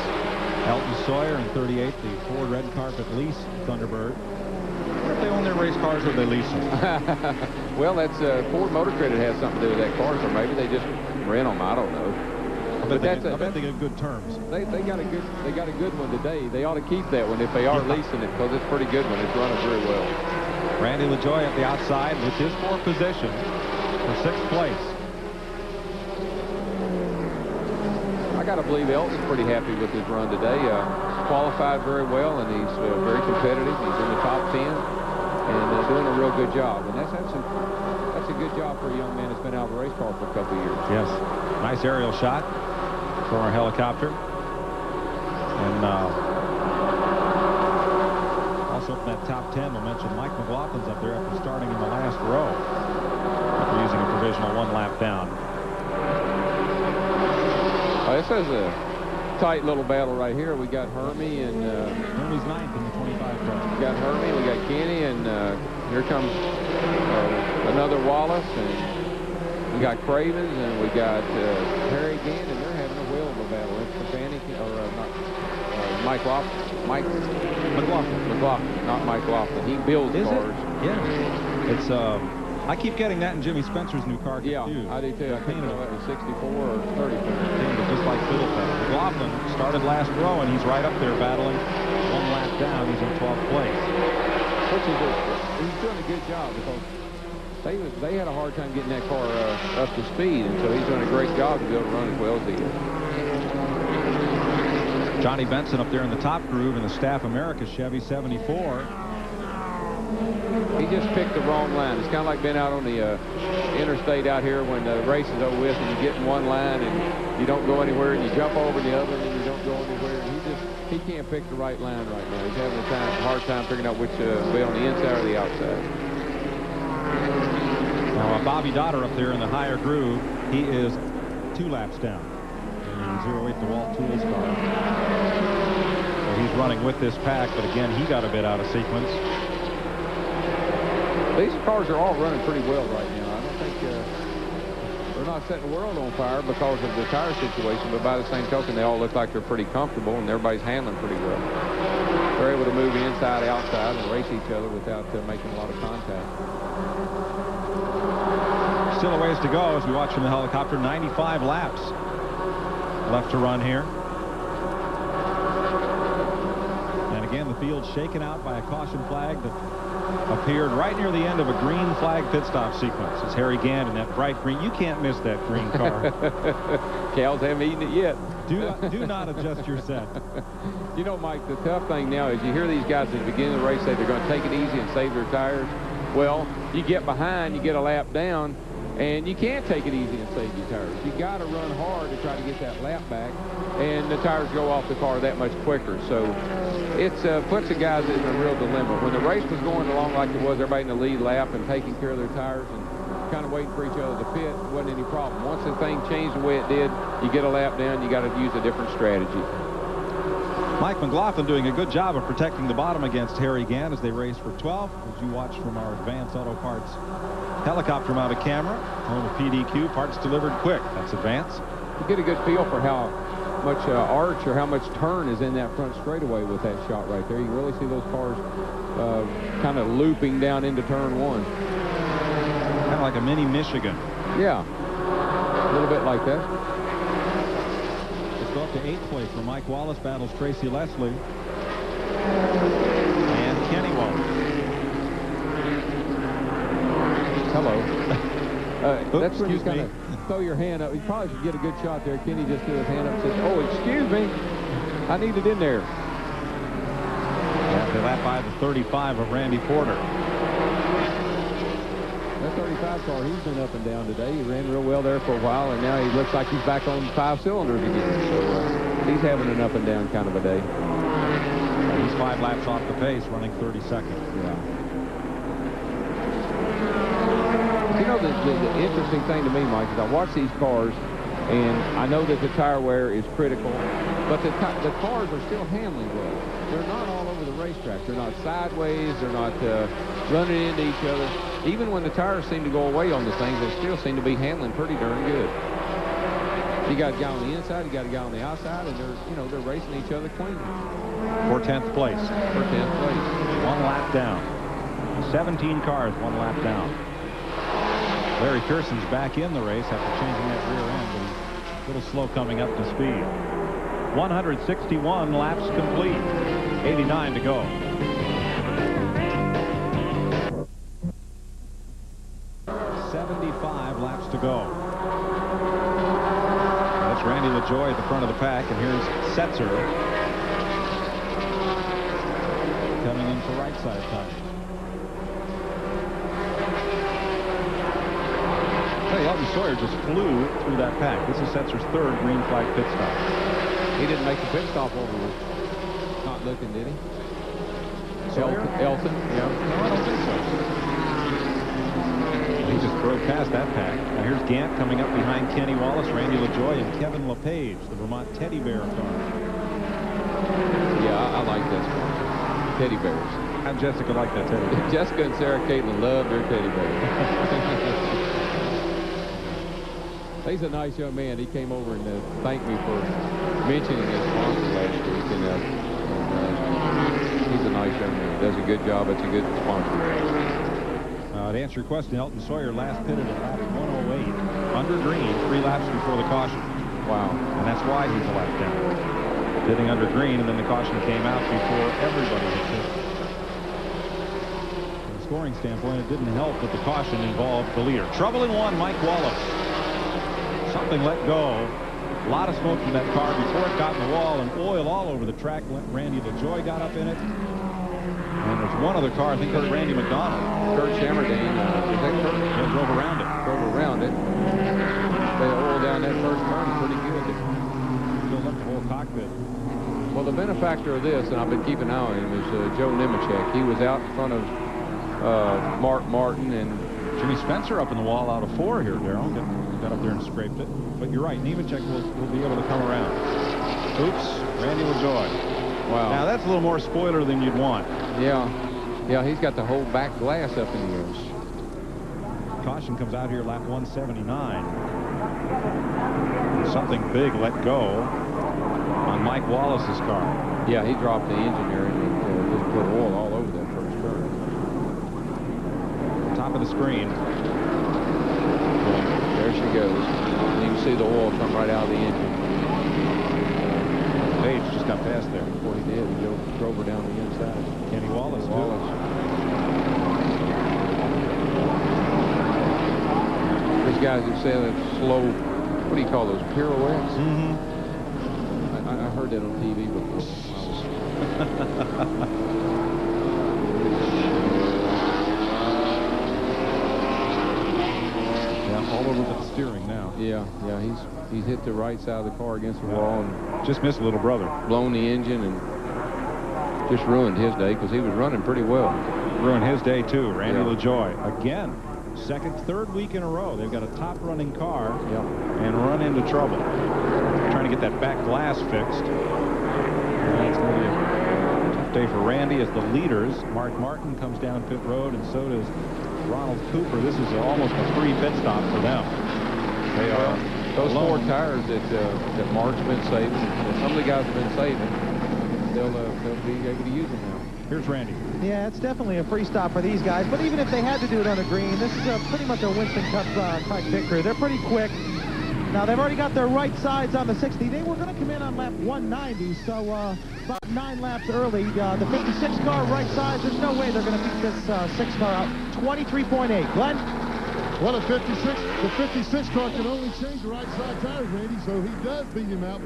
Elton Sawyer in 38, the Ford Red Carpet Lease Thunderbird. What if they own their race cars or they lease them? Well, that's Ford Motor Credit has something to do with that car, so maybe they just rent them. I don't know. I bet they get good terms. They got a good one today. They ought to keep that one if they are leasing it, because it's a pretty good one. It's running very well. Randy LaJoie at the outside with his 4th position for 6th place. I got to believe Elton's pretty happy with his run today. Qualified very well, and he's very competitive. He's in the top 10 and doing a real good job. And that's a good job for a young man that's been out of the race car for a couple of years. Yes. Nice aerial shot from our helicopter. And also from that top 10, we'll mention Mike McLaughlin's up there after starting in the last row after using a provisional 1 lap down. This is a tight little battle right here. We got Hermie and Hermie's 9th in the 25 car. We got Hermie, we got Kenny, and here comes another Wallace, and we got Cravens, and we got Harry Gann, and they're having a whale of a battle. It's Stefanik, or Mike McLaughlin, not Mike Laughlin. He builds cars. Yeah. It's I keep getting that in Jimmy Spencer's new car. Yeah, I do too. I think it was 64 or 34. Just like Phil said. McLaughlin started last row, and he's right up there battling 1 lap down. He's in 12th place. Which is he's doing a good job, because they had a hard time getting that car up to speed, and so he's doing a great job to be able to run as well as he is. Johnny Benson up there in the top groove in the Staff America Chevy 74. He just picked the wrong line. It's kind of like being out on the interstate out here when the race is over with, and you get in one line and you don't go anywhere, and you jump over the other and you don't go anywhere. And he can't pick the right line right now. He's having a hard time figuring out which to be on the inside or the outside. Now Bobby Dotter up there in the higher groove, he is 2 laps down in 08 DeWalt Tools car. So he's running with this pack, but again, he got a bit out of sequence. These cars are all running pretty well right now. I don't think they're not setting the world on fire because of the tire situation, but by the same token, they all look like they're pretty comfortable, and everybody's handling pretty well. They're able to move inside, outside, and race each other without making a lot of contact. Still a ways to go as we watch from the helicopter. 95 laps left to run here. And again, the field's shaken out by a caution flag that appeared right near the end of a green flag pit stop sequence. It's Harry Gant in that bright green. You can't miss that green car. Cows haven't eaten it yet. Do not adjust your set. You know, Mike, the tough thing now is you hear these guys at the beginning of the race say they're going to take it easy and save their tires. Well, you get behind, you get a lap down, and you can't take it easy and save your tires. You got to run hard to try to get that lap back, and the tires go off the car that much quicker. So it puts the guys in a real dilemma. When the race was going along like it was, everybody in the lead lap and taking care of their tires and kind of waiting for each other to pit, wasn't any problem. Once the thing changed the way it did, you get a lap down, you got to use a different strategy. Mike McLaughlin doing a good job of protecting the bottom against Harry Gant as they race for 12th. As you watch from our Advance Auto Parts helicopter mounted camera, home of PDQ, parts delivered quick. That's Advance. You get a good feel for how much arch or how much turn is in that front straightaway with that shot right there. You can really see those cars kind of looping down into turn one. Kind of like a mini Michigan. Yeah, a little bit like that. Let's go up to 8th place where Mike Wallace battles Tracy Leslie and Kenny Wallace. Hello. That's when you kind of throw your hand up. You probably should get a good shot there. Kenny just threw his hand up and said, "Oh, excuse me, I need it in there." After that by the 35 of Randy Porter. That 35 car, he's been up and down today. He ran real well there for a while, and now he looks like he's back on 5 cylinders again. So he's having an up and down kind of a day. He's 5 laps off the pace, running 32nd. Yeah. You know, the interesting thing to me, Mike, is I watch these cars, and I know that the tire wear is critical, but the cars are still handling well. They're not all over the racetrack. They're not sideways. They're not running into each other. Even when the tires seem to go away on the things, they still seem to be handling pretty darn good. You got a guy on the inside, you got a guy on the outside, and they're racing each other clean. For 10th place. For 10th place. 1 lap down. 17 cars, 1 lap down. Larry Pearson's back in the race after changing that rear end, but he's a little slow coming up to speed. 161 laps complete. 89 to go. 75 laps to go. That's Randy LaJoy at the front of the pack, and here's Setzer coming in for right side tires. Hey, Elton Sawyer just flew through that pack. This is Setzer's 3rd green flag pit stop. He didn't make the pit stop over with not looking, did he? Elton? Yeah. No, I don't think so. He just drove past that pack. Now here's Gant coming up behind Kenny Wallace, Randy LaJoy, and Kevin LePage, the Vermont Teddy Bear car. Yeah, I like this one. Teddy bears. And Jessica liked that teddy bear. Jessica and Sarah Caitlin love their teddy bears. He's a nice young man. He came over and thanked me for mentioning his sponsor last week. And he's a nice young man. Does a good job. It's a good sponsor. To answer your question, Elton Sawyer last pitted at lap 108 under green, 3 laps before the caution. Wow. And that's why he's a lap down. Pitting under green, and then the caution came out before everybody had hit. From a scoring standpoint, it didn't help that the caution involved the leader. Trouble in 1, Mike Wallace. Something let go. A lot of smoke from that car before it got in the wall, and oil all over the track. Randy LaJoy got up in it. And there's one other car, I think that's Randy McDonald. Kurt Shammerdane. Yeah, drove around it. They oiled down that first turn pretty good. Filled up the whole cockpit. Well, the benefactor of this, and I've been keeping an eye on him, is Joe Nemechek. He was out in front of Mark Martin and Jimmy Spencer up in the wall out of 4 here, Darrell. Got up there and scraped it. But you're right, Nemechek will be able to come around. Oops, Randy LaJoy. Wow. Now, that's a little more spoiler than you'd want. Yeah. Yeah, he's got the whole back glass up in the air. Caution comes out here lap 179. Something big let go on Mike Wallace's car. Yeah, he dropped the engine there and just put oil all over that first turn. Top of the screen. There she goes. And you can see the oil come right out of the engine. guys that say that slow, what do you call those, pirouettes? Mm-hmm. I heard that on TV before. Yeah, all over the steering now. Yeah, he's hit the right side of the car against the wall and just missed little brother. Blown the engine and just ruined his day because he was running pretty well. Ruined his day too. Randy LaJoie again. Third week in a row, they've got a top-running car and run into trouble. Trying to get that back glass fixed. It's going to be a tough day for Randy as the leaders. Mark Martin comes down pit road, and so does Ronald Cooper. This is almost a free pit stop for them. They are those alone. 4 tires that Mark's been saving, that some of the guys have been saving. They'll be able to use them now. Here's Randy. Yeah, it's definitely a free stop for these guys. But even if they had to do it on the green, this is pretty much a Winston Cup type pit crew. They're pretty quick. Now, they've already got their right sides on the 60. They were going to come in on lap 190, so about 9 laps early. The 56 car right sides, there's no way they're going to beat this 6 car out. 23.8. Glenn? Well, the 56 car can only change the right side tires, Randy, so he does beat him out.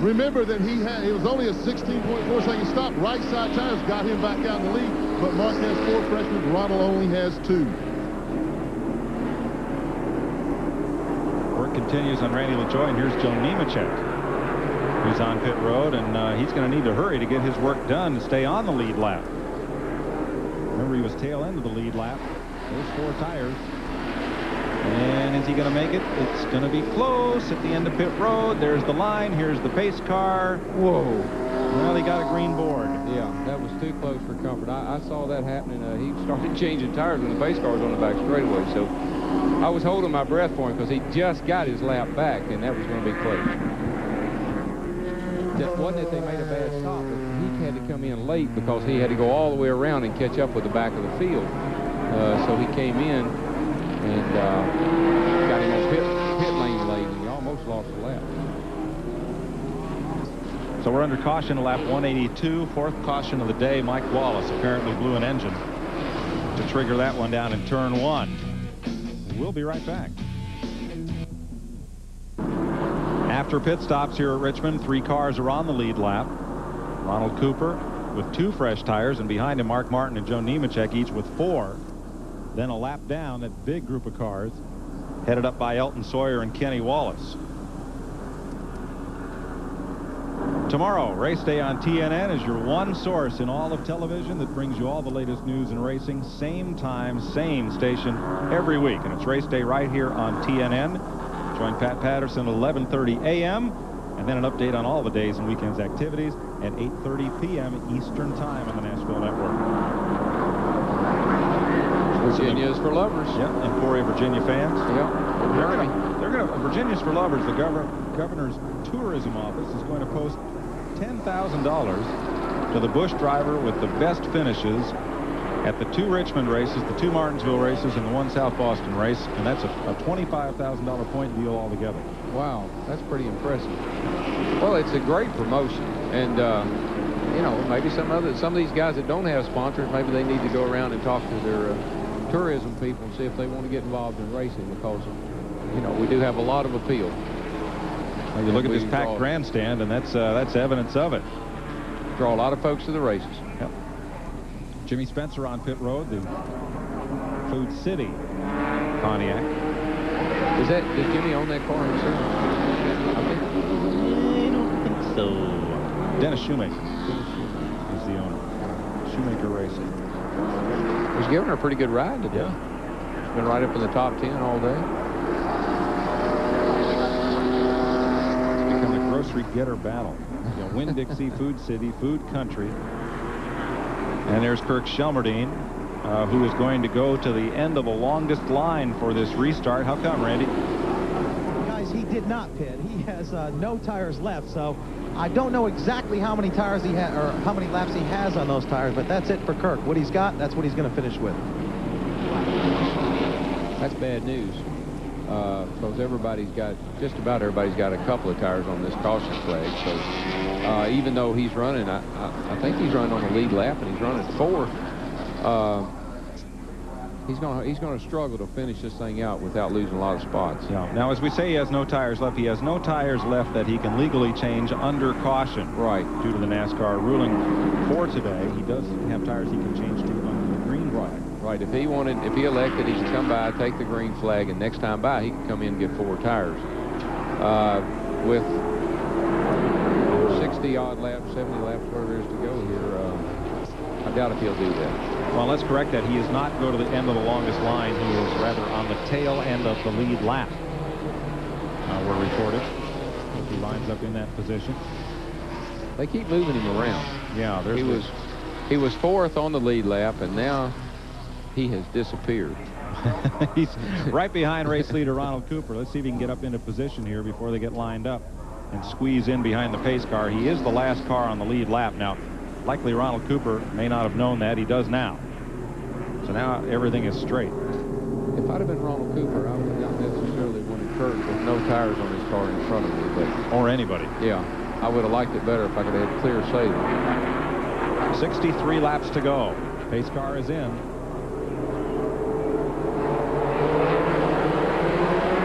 Remember that it was only a 16.4 second stop. Right side tires got him back out in the lead, but Mark has 4 freshmen. Ronald only has 2. Work continues on Randy LaJoie, and here's Joe Nemechek, who's on pit road, and he's going to need to hurry to get his work done to stay on the lead lap. Remember, he was tail end of the lead lap. There's 4 tires. And is he going to make it? It's going to be close at the end of pit road. There's the line. Here's the pace car. Whoa. Well, he got a green board. Yeah, that was too close for comfort. I saw that happening. He started changing tires when the pace car was on the back straightaway. So I was holding my breath for him because he just got his lap back, and that was going to be close. Just wasn't that they made a bad stop, but he had to come in late because he had to go all the way around and catch up with the back of the field. So he came in and got him on pit lane late, and he almost lost the lap. So we're under caution at lap 182, 4th caution of the day. Mike Wallace apparently blew an engine to trigger that one down in turn 1. We'll be right back. After pit stops here at Richmond, 3 cars are on the lead lap. Ronald Cooper with 2 fresh tires, and behind him Mark Martin and Joe Nemechek, each with 4. Then a lap down, that big group of cars headed up by Elton Sawyer and Kenny Wallace. Tomorrow, race day on TNN is your one source in all of television that brings you all the latest news in racing. Same time, same station every week. And it's race day right here on TNN. Join Pat Patterson at 11:30 a.m. and then an update on all the days and weekends activities at 8:30 p.m. Eastern Time on the Nashville Network. Virginia's for lovers. Yeah, Emporia, Virginia fans. Yeah. They're going to Virginia's for lovers. The governor's tourism office is going to post $10,000 to the Busch driver with the best finishes at the 2 Richmond races, the 2 Martinsville races, and the 1 South Boston race, and that's a $25,000 point deal altogether. Wow, that's pretty impressive. Well, it's a great promotion, and you know, maybe some of these guys that don't have sponsors, maybe they need to go around and talk to their tourism people and see if they want to get involved in racing, because you know, we do have a lot of appeal. Well, you look at this packed grandstand, and that's evidence of it. Draw a lot of folks to the races. Yep. Jimmy Spencer on pit road, the Food City Pontiac. Is Jimmy own that car himself? I don't think so. Dennis Shoemaker is the owner. Shoemaker Racing. He's given her a pretty good ride today. Yeah. He's been right up in the top 10 all day. It's become a grocery getter battle. You know, Winn-Dixie, Food City, Food Country. And there's Kirk Shelmerdine, who is going to go to the end of the longest line for this restart. How come, Randy? Guys, he did not pit. He has no tires left, so I don't know exactly how many tires he had or how many laps he has on those tires, but that's it for Kirk. What he's got, that's what he's going to finish with. That's bad news, because just about everybody's got a couple of tires on this caution flag. So even though he's running, I think he's running on the lead lap, and he's running 4th. he's going to struggle to finish this thing out without losing a lot of spots. Yeah. Now, as we say, he has no tires left. He has no tires left that he can legally change under caution. Right. Due to the NASCAR ruling for today, he does have tires he can change to under the green flag. Right. If he elected, he could come by, take the green flag, and next time by, he could come in and get 4 tires. With 60-odd laps, 70 laps, whatever there is to go here, I doubt if he'll do that. Well, let's correct that. He is not go to the end of the longest line. He is rather on the tail end of the lead lap. We're reported. If he lines up in that position. They keep moving him around. Yeah, he was 4th on the lead lap, and now he has disappeared. He's right behind race leader Ronald Cooper. Let's see if he can get up into position here before they get lined up and squeeze in behind the pace car. He is the last car on the lead lap. Now, likely Ronald Cooper may not have known that. He does now. So now everything is straight. If I'd have been Ronald Cooper, I would not necessarily wanted Kurt with no tires on his car in front of me. But or anybody. Yeah, I would have liked it better if I could have had clear sailing. 63 laps to go. Pace car is in.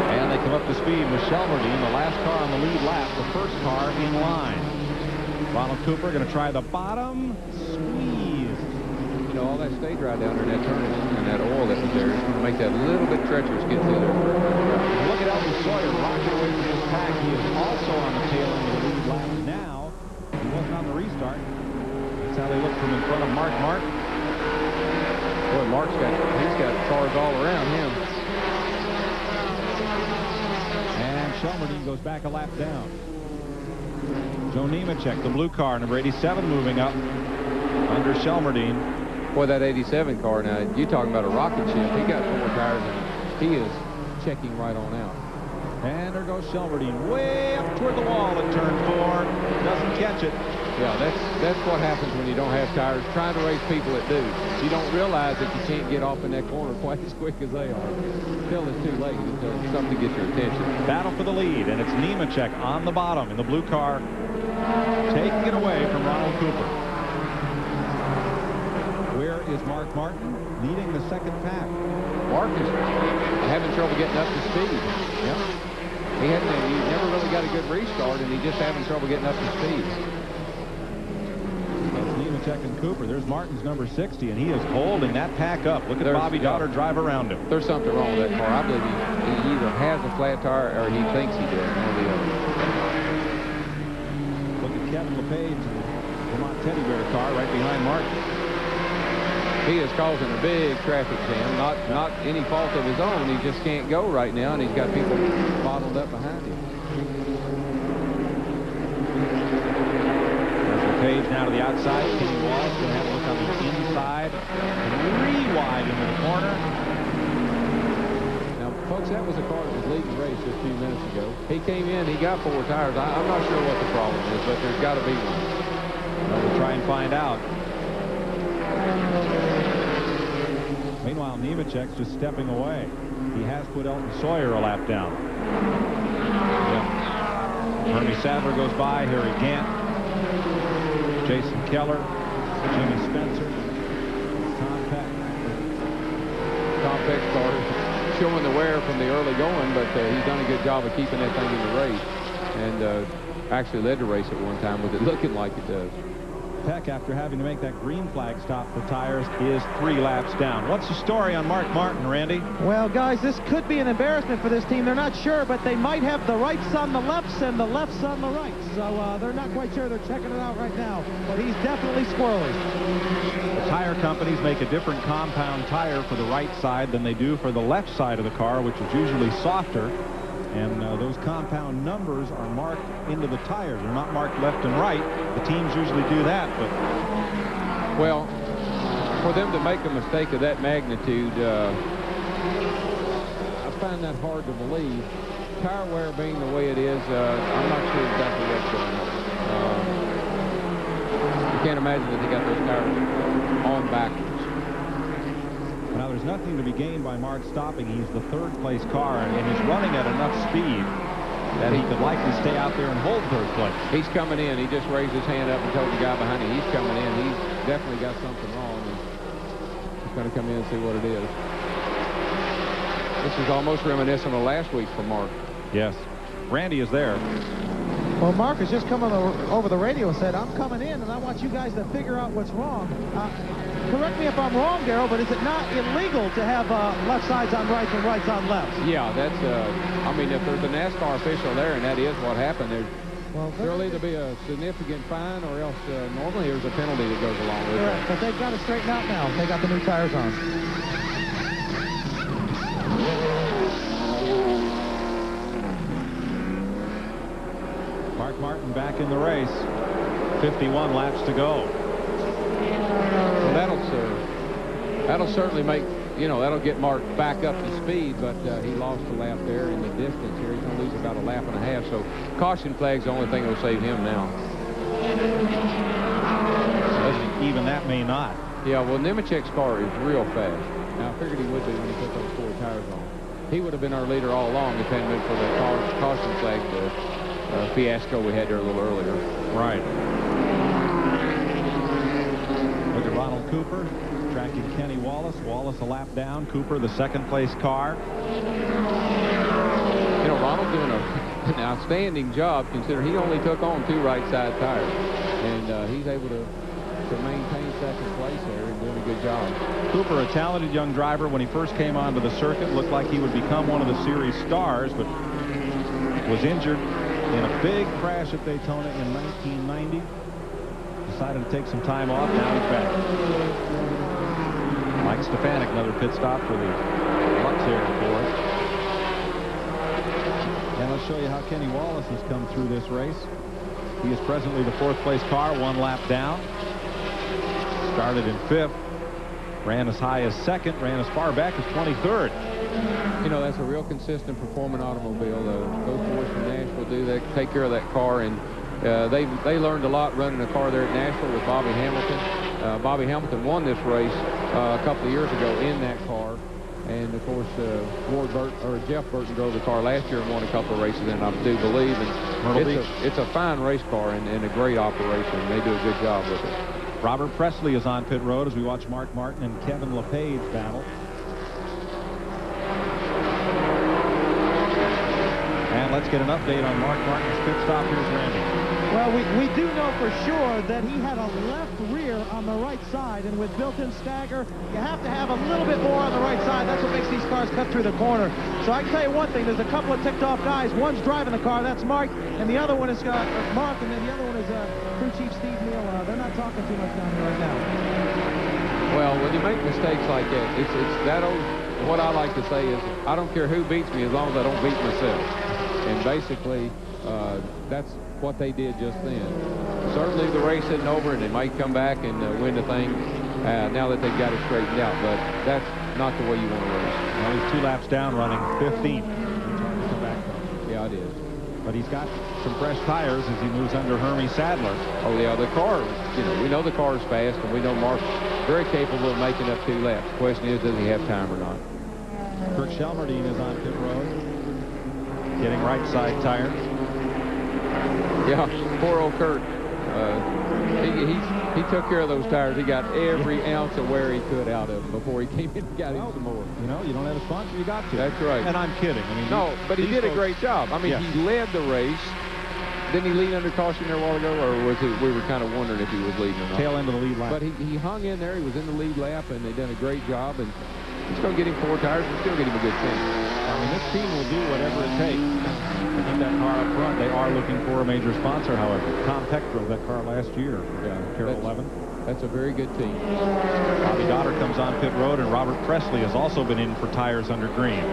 And they come up to speed with Shelmerdine, the last car on the lead lap, the first car in line. Ronald Cooper going to try the bottom. Squeeze. You know, all that stage ride down there in that turn and that oil that was there is going to make that a little bit treacherous get through there. Look at Elton Sawyer rocking away from his pack. He is also on the tail end of the lead lap now. He wasn't on the restart. That's how they look from in front of Mark Martin. Boy, he's got cars all around him. And Shelmerdine goes back a lap down. Joe Nemechek, the blue car, number 87, moving up under Shelmerdine. Boy, that 87 car, now, you talking about a rocket ship. He got 4 tires, and he is checking right on out. And there goes Shelmerdine, way up toward the wall at turn 4. Doesn't catch it. Yeah, that's what happens when you don't have tires. Trying to race people that do. You don't realize that you can't get off in that corner quite as quick as they are. Until it's too late, until something gets your attention. Battle for the lead, and it's Nemechek on the bottom in the blue car, taking it away from Ronald Cooper. Where is Mark Martin? Leading the second pack. Mark is having trouble getting up to speed. Yeah. He never really got a good restart, and he's just having trouble getting up to speed. That's Nemechek and Cooper. There's Martin's number 60, and he is holding that pack up. Look at Bobby Daughter drive around him. There's something wrong with that car. I believe he either has a flat tire or he thinks he does, one or the other. Look at Kevin LePage, the Vermont Teddy Bear car right behind Martin. He is causing a big traffic jam. Not any fault of his own. He just can't go right now, and he's got people bottled up behind him. There's the page now to the outside. Kenny Wallace going to have a look on the inside. 3 wide into the corner. Now, folks, that was a car that was leading the race just a few minutes ago. He came in, he got 4 tires. I'm not sure what the problem is, but there's got to be one. Well, we'll try and find out. Meanwhile, Nemechek's just stepping away. He has put Elton Sawyer a lap down. Yep. Hermie Sadler goes by. Harry Gant, Jason Keller, Jimmy Spencer, Tom Peck started showing the wear from the early going, but he's done a good job of keeping that thing in the race, and actually led the race at one time with it looking like it does. Peck, after having to make that green flag stop for tires, is 3 laps down. What's the story on Mark Martin, Randy? Well, guys, this could be an embarrassment for this team. They're not sure, but they might have the rights on the lefts and the lefts on the rights. So they're not quite sure. They're checking it out right now. But he's definitely squirrely. The tire companies make a different compound tire for the right side than they do for the left side of the car, which is usually softer. And those compound numbers are marked into the tires. They're not marked left and right. The teams usually do that, but... Well, for them to make a mistake of that magnitude, I find that hard to believe. Tire wear being the way it is, I'm not sure exactly what's going on. You can't imagine that they got those tires on backwards. Now, there's nothing to be gained by Mark stopping. He's the 3rd place car, and he's running at enough speed that he could likely stay out there and hold 3rd place. He's coming in. He just raised his hand up and told the guy behind him he's coming in. He's definitely got something wrong. And he's going to come in and see what it is. This is almost reminiscent of last week for Mark. Yes. Randy is there. Well, Mark has just come over the radio and said, I'm coming in, and I want you guys to figure out what's wrong. Correct me if I'm wrong, Darrell, but is it not illegal to have left sides on rights and rights on lefts? Yeah, that's, I mean, if there's a NASCAR official there, and that is what happened, there'll either be a significant fine or else normally there's a penalty that goes along with it. But they've got to straighten out now. They got the new tires on. Mark Martin back in the race. 51 laps to go. Well, that'll certainly make, that'll get Mark back up to speed, but he lost a lap there in the distance here. He's going to lose about a lap and a half, so caution flag's the only thing that will save him now. Even that may not. Yeah, well, Nemechek's car is real fast. Now, I figured he would be when he put those 4 tires on. He would have been our leader all along if it hadn't been for the caution flag, the fiasco we had there a little earlier. Right. Look at Ronald Cooper tracking Kenny Wallace. Wallace a lap down. Cooper, the second-place car. Ronald doing an outstanding job considering he only took on 2 right-side tires. And he's able to maintain second place there and doing a good job. Cooper, a talented young driver. When he first came onto the circuit, looked like he would become one of the series stars, but was injured in a big crash at Daytona in 1990. Decided to take some time off. Now he's back. Mike Stefanik, another pit stop for the Lux Air Force. And let's show you how Kenny Wallace has come through this race. He is presently the 4th-place car, 1 lap down. Started in 5th. Ran as high as 2nd. Ran as far back as 23rd. That's a real consistent performing automobile. Those boys from Nashville do that, take care of that car, and they learned a lot running a car there at Nashville with Bobby Hamilton. Bobby Hamilton won this race a couple of years ago in that car, and of course Jeff Burton drove the car last year and won a couple of races in, I do believe. And it's a fine race car and a great operation. And they do a good job with it. Robert Presley is on pit road as we watch Mark Martin and Kevin LePage battle. And let's get an update on Mark Martin's pit stop. Here's Randy. Well, we do know for sure that he had a left rear on the right side, and with built-in stagger, you have to have a little bit more on the right side. That's what makes these cars cut through the corner. So I can tell you one thing, there's a couple of ticked-off guys. One's driving the car, that's Mark, and the other one is Mark, and then the other one is crew chief Steve Neal. They're not talking too much down here right now. Well, when you make mistakes like that, it's that old, what I like to say is, I don't care who beats me as long as I don't beat myself. And basically, that's what they did just then. Certainly the race isn't over, and they might come back and win the thing now that they've got it straightened out, but that's not the way you want to race. Well, he's 2 laps down, running 15th. Yeah, it is. But he's got some fresh tires as he moves under Hermie Sadler. Oh, yeah, the car, we know the car is fast, and we know Mark's very capable of making up 2 laps. The question is, does he have time or not? Kirk Shelmerdine is on pit road, getting right side tires. Yeah, poor old Kurt. He took care of those tires. He got every ounce of wear he could out of them before he came in and got him some more. You don't have a sponsor, you got to. That's right. And I'm kidding. No, but he did a great job. He led the race. Didn't he lead under caution there a while ago, or was it, we were kind of wondering if he was leading or not? Tail end of the lead lap. But he hung in there. He was in the lead lap, and they done a great job. And it's going to get him 4 tires and still get him a good finish. This team will do whatever it takes to keep that car up front. They are looking for a major sponsor, however. Tom Peck drove that car last year. Yeah, Carroll 11. That's a very good team. Bobby Goddard comes on pit road, and Robert Presley has also been in for tires under green.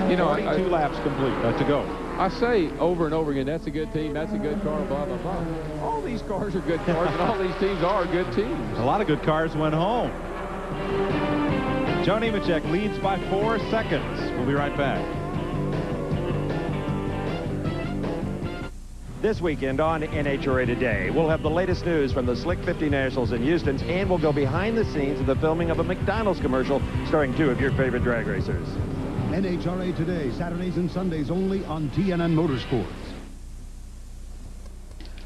42 laps complete to go. I say over and over again, that's a good team, that's a good car, blah, blah, blah. All these cars are good cars, and all these teams are good teams. A lot of good cars went home. Joe Nemechek leads by 4 seconds. We'll be right back. This weekend on NHRA Today, we'll have the latest news from the Slick 50 Nationals in Houston, and we'll go behind the scenes of the filming of a McDonald's commercial starring 2 of your favorite drag racers. NHRA Today, Saturdays and Sundays only on TNN Motorsports.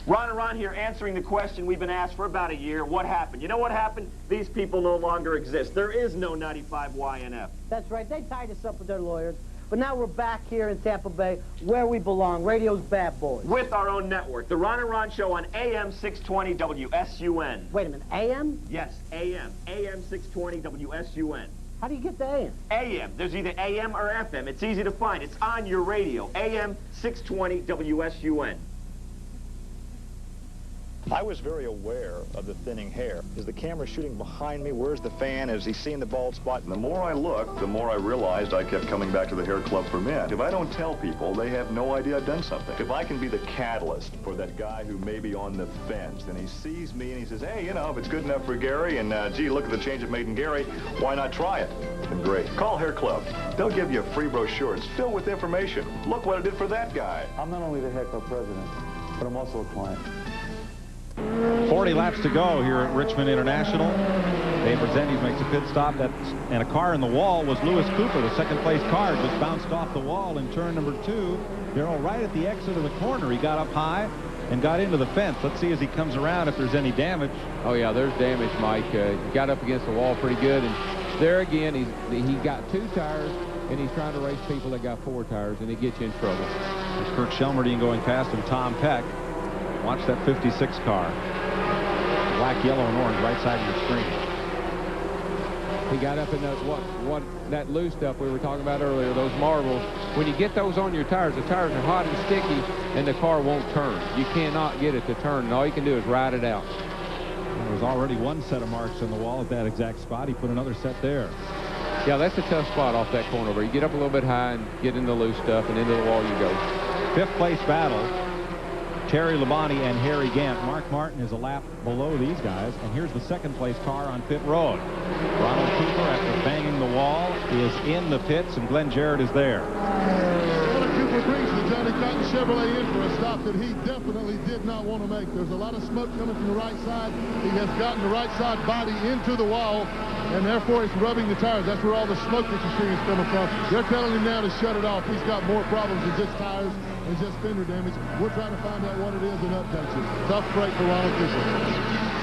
Ron and Ron here answering the question we've been asked for about a year. What happened? You know what happened? These people no longer exist. There is no 95 YNF. That's right. They tied us up with their lawyers. But now we're back here in Tampa Bay where we belong, radio's bad boys. With our own network, the Ron and Ron Show on AM 620 WSUN. Wait a minute, AM? Yes, AM. AM 620 WSUN. How do you get the AM? AM. There's either AM or FM. It's easy to find. It's on your radio. AM 620 WSUN. I was very aware of the thinning hair. Is the camera shooting behind me? Where's the fan? Is he seeing the bald spot? And the more I looked, the more I realized I kept coming back to the hair club for men. If I don't tell people, they have no idea I've done something. If I can be the catalyst for that guy who may be on the fence, and he sees me and he says, hey, you know, if it's good enough for Gary, and gee, look at the change it made in Gary, why not try it? And great. Call Hair Club. They'll give you a free brochure. It's filled with information. Look what it did for that guy. I'm not only the hair club president, but I'm also a client. 40 laps to go here at Richmond International. Dave Mercedes makes a pit stop. And a car in the wall was Lewis Cooper. The second-place car just bounced off the wall in turn number 2. Darrell, right at the exit of the corner, he got up high and got into the fence. Let's see as he comes around if there's any damage. Oh, yeah, there's damage, Mike. He got up against the wall pretty good. And there again, he got 2 tires, and he's trying to race people that got 4 tires, and it gets you in trouble. There's Kirk Shelmerdine going past him, Tom Peck. Watch that 56 car. Black, yellow, and orange right side of your screen. He got up in that loose stuff we were talking about earlier, those marbles. When you get those on your tires, the tires are hot and sticky, and the car won't turn. You cannot get it to turn, and all you can do is ride it out. There was already one set of marks on the wall at that exact spot. He put another set there. Yeah, that's a tough spot off that corner where you get up a little bit high and get into the loose stuff, and into the wall you go. 5th place battle. Terry Labonte and Harry Gant. Mark Martin is a lap below these guys, and here's the second-place car on pit road. Ronald Cooper, after banging the wall, is in the pits, and Glenn Jarrett is there. Ronald Cooper brings the Johnny Cotton Chevrolet in for a stop that he definitely did not want to make. There's a lot of smoke coming from the right side. He has gotten the right side body into the wall, and therefore it's rubbing the tires. That's where all the smoke that you're seeing is coming from. They're telling him now to shut it off. He's got more problems than just tires and just fender damage. We're trying to find out what it is and update you. Tough break for Ronald Cooper.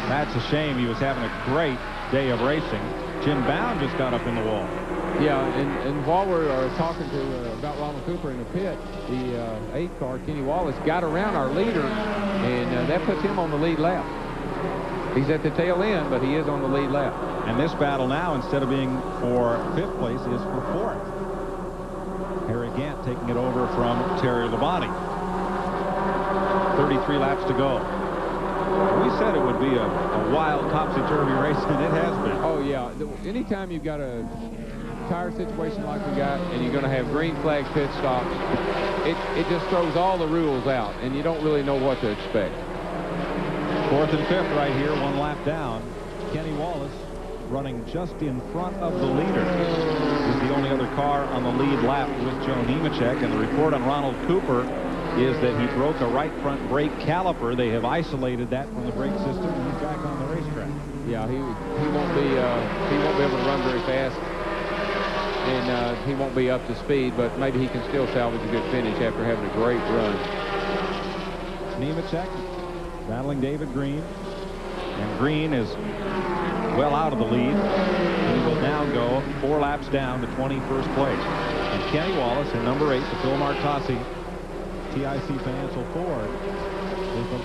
That's a shame. He was having a great day of racing. Jim Bound just got up in the wall. Yeah, and while we're talking about Ronald Cooper in the pit, the 8th car, Kenny Wallace, got around our leader, and that puts him on the lead lap. He's at the tail end, but he is on the lead lap. And this battle now, instead of being for 5th place, is for 4th. Harry Gant taking it over from Terry Labonte. 33 laps to go. We said it would be a wild topsy-turvy race, and it has been. Oh, yeah. Anytime you've got a tire situation like we got, and you're going to have green flag pit stops, it just throws all the rules out, and you don't really know what to expect. 4th and 5th right here, 1 lap down. Kenny Wallace running just in front of the leader. He's the only other car on the lead lap with Joe Nemechek, and the report on Ronald Cooper is that he broke a right front brake caliper. They have isolated that from the brake system, and he's back on the racetrack. Yeah, he won't be able to run very fast, and he won't be up to speed, but maybe he can still salvage a good finish after having a great run. Nemechek battling David Green, and Green is well out of the lead. He will now go 4 laps down to 21st place. And Kenny Wallace in number 8, the Phil Martossi TIC Financial Ford, is the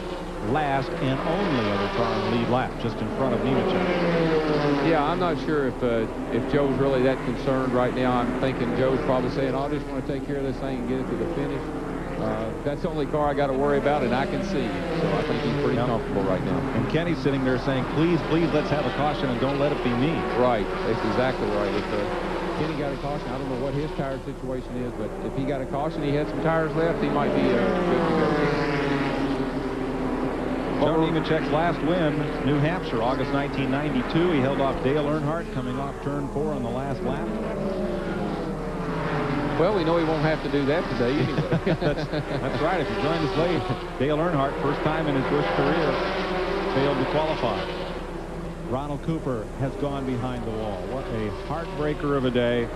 last and only other car on the lead lap, just in front of Nemechek. Yeah, I'm not sure if Joe's really that concerned right now. I'm thinking Joe's probably saying, I just want to take care of this thing and get it to the finish. That's the only car I got to worry about, and I can see. So I think he's pretty comfortable right now. And Kenny's sitting there saying, please, please, let's have a caution and don't let it be me. Right. That's exactly right. If Kenny got a caution, I don't know what his tire situation is, but if he got a caution, he had some tires left, he might be good to go. Joe Nemechek's last win, New Hampshire, August 1992. He held off Dale Earnhardt coming off turn 4 on the last lap. Well, we know he won't have to do that today anyway. that's right. If you joined us late, Dale Earnhardt, first time in his Busch career, failed to qualify. Ronald Cooper has gone behind the wall. What a heartbreaker of a day.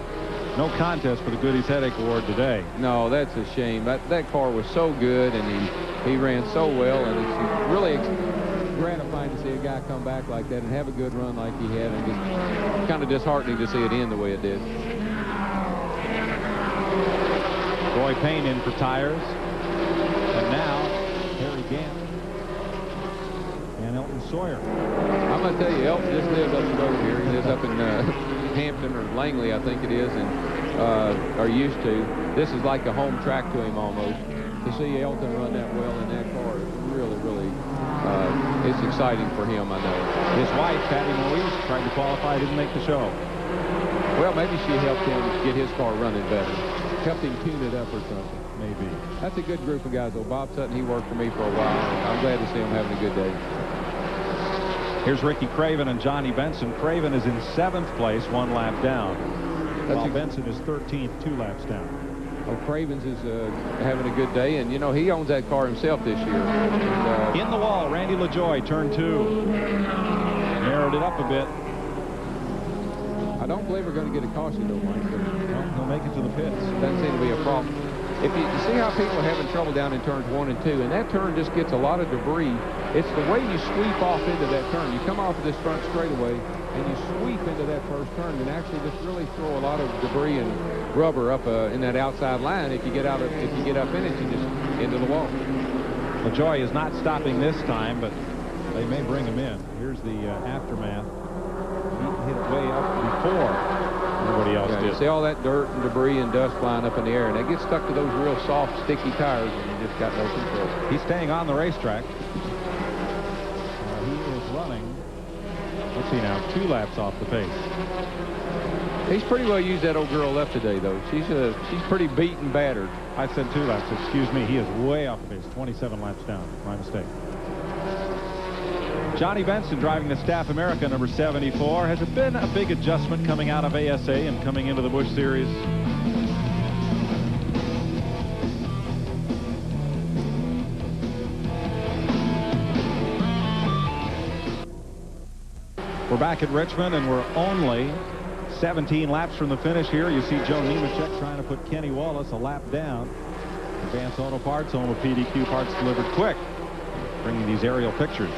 No contest for the Goodies Headache Award today. No, that's a shame. That car was so good, and he ran so well, and it's really gratifying to see a guy come back like that and have a good run like he had, and just kind of disheartening to see it end the way it did. Roy Payne in for tires. And now, Harry Gant and Elton Sawyer. I'm going to tell you, Elton just lived up the road here. He lives up in Hampton or Langley, I think it is, and are used to. This is like a home track to him almost. To see Elton run that well in that car is really, really, it's exciting for him, I know. His wife, Patty Moise, tried to qualify, didn't make the show. Well, maybe she helped him get his car running better. Helped him tune it up or something. Maybe. That's a good group of guys, though. Bob Sutton, he worked for me for a while. I'm glad to see him having a good day. Here's Ricky Craven and Johnny Benson. Craven is in 7th place, 1 lap down. While Benson is 13th, 2 laps down. Oh, Cravens is having a good day, and, you know, he owns that car himself this year. And, in the wall, Randy LaJoie, turn 2. Narrowed it up a bit. I don't believe we're going to get a caution, though, Mike. Well, he'll make it to the pits. Doesn't seem to be a problem. If you see how people are having trouble down in turns 1 and 2, and that turn just gets a lot of debris. It's the way you sweep off into that turn. You come off of this front straightaway, and you sweep into that first turn, and actually just really throw a lot of debris and rubber up in that outside line. If you get up in it, you just into the wall. LaJoie is not stopping this time, but they may bring him in. Here's the aftermath. He hit it way up before everybody else did. You see all that dirt and debris and dust flying up in the air, and they get stuck to those real soft, sticky tires, and you just got no control. He's staying on the racetrack. He is running, let's see now, 2 laps off the pace. He's pretty well used that old girl left today, though. She's pretty beat and battered. I said 2 laps, excuse me. He is way off the pace, 27 laps down. My mistake. Johnny Benson driving the Staff America number 74. Has it been a big adjustment coming out of ASA and coming into the Busch Series? We're back at Richmond, and we're only 17 laps from the finish here. You see Joe Nemechek trying to put Kenny Wallace a lap down. Advance Auto Parts, home of PDQ parts delivered quick. Bringing these aerial pictures.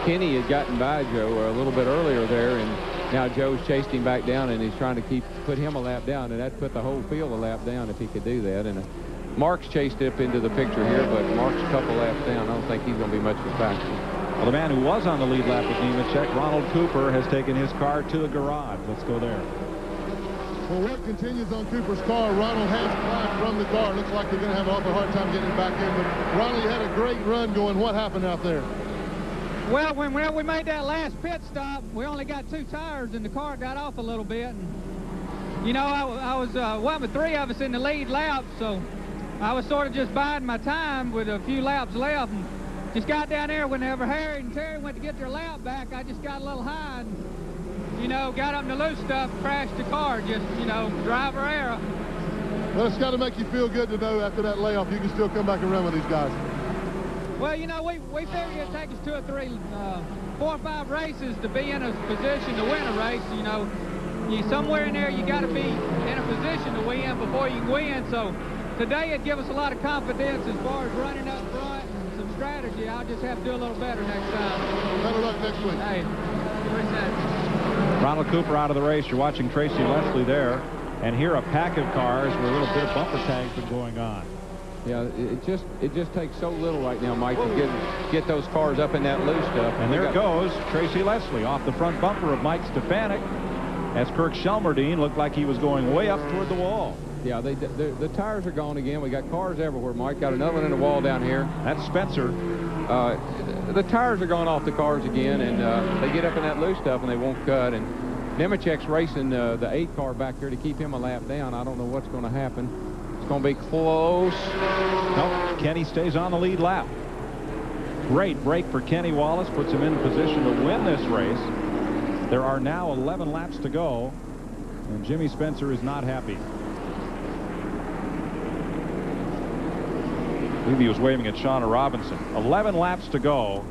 Kenny had gotten by Joe a little bit earlier there, and now Joe's chased him back down, and he's trying to put him a lap down, and that put the whole field a lap down if he could do that. And Mark's chased up into the picture here, but Mark's a couple laps down. I don't think he's going to be much of a factor. Well, the man who was on the lead lap with Nemechek, Ronald Cooper, has taken his car to the garage. Let's go there. Well, work continues on Cooper's car. Ronald has climbed from the car. Looks like they're going to have an awful hard time getting back in. But Ronald, you had a great run going. What happened out there? Well, when we made that last pit stop, we only got 2 tires, and the car got off a little bit. And, you know, I was one with 3 of us in the lead lap, so I was sort of just biding my time with a few laps left. And just got down there whenever Harry and Terry went to get their lap back. I just got a little high and, you know, got up in the loose stuff, crashed the car, just, you know, driver error. Well, it's got to make you feel good to know after that layoff you can still come back and run with these guys. Well, you know, we figured it'd take us 2 or 3, 4 or 5 races to be in a position to win a race. You know, somewhere in there you got to be in a position to win before you can win. So today it gave us a lot of confidence as far as running up front and some strategy. I'll just have to do a little better next time. Better luck next week. Hey, appreciate it. Ronald Cooper out of the race. You're watching Tracy Leslie there. And here a pack of cars where a little bit of bumper tags been going on. Yeah, it just takes so little right now, Mike, to get those cars up in that loose stuff. And there goes Tracy Leslie off the front bumper of Mike Stefanik as Kirk Shelmerdine looked like he was going way up toward the wall. Yeah, the tires are gone again. We got cars everywhere, Mike. Got another one in the wall down here. That's Spencer. The tires are going off the cars again, and they get up in that loose stuff, and they won't cut. And Nemechek's racing the 8 car back here to keep him a lap down. I don't know what's going to happen. It's going to be close. Nope, Kenny stays on the lead lap. Great break for Kenny Wallace. Puts him in position to win this race. There are now 11 laps to go, and Jimmy Spencer is not happy. I believe he was waving at Shauna Robinson. 11 laps to go.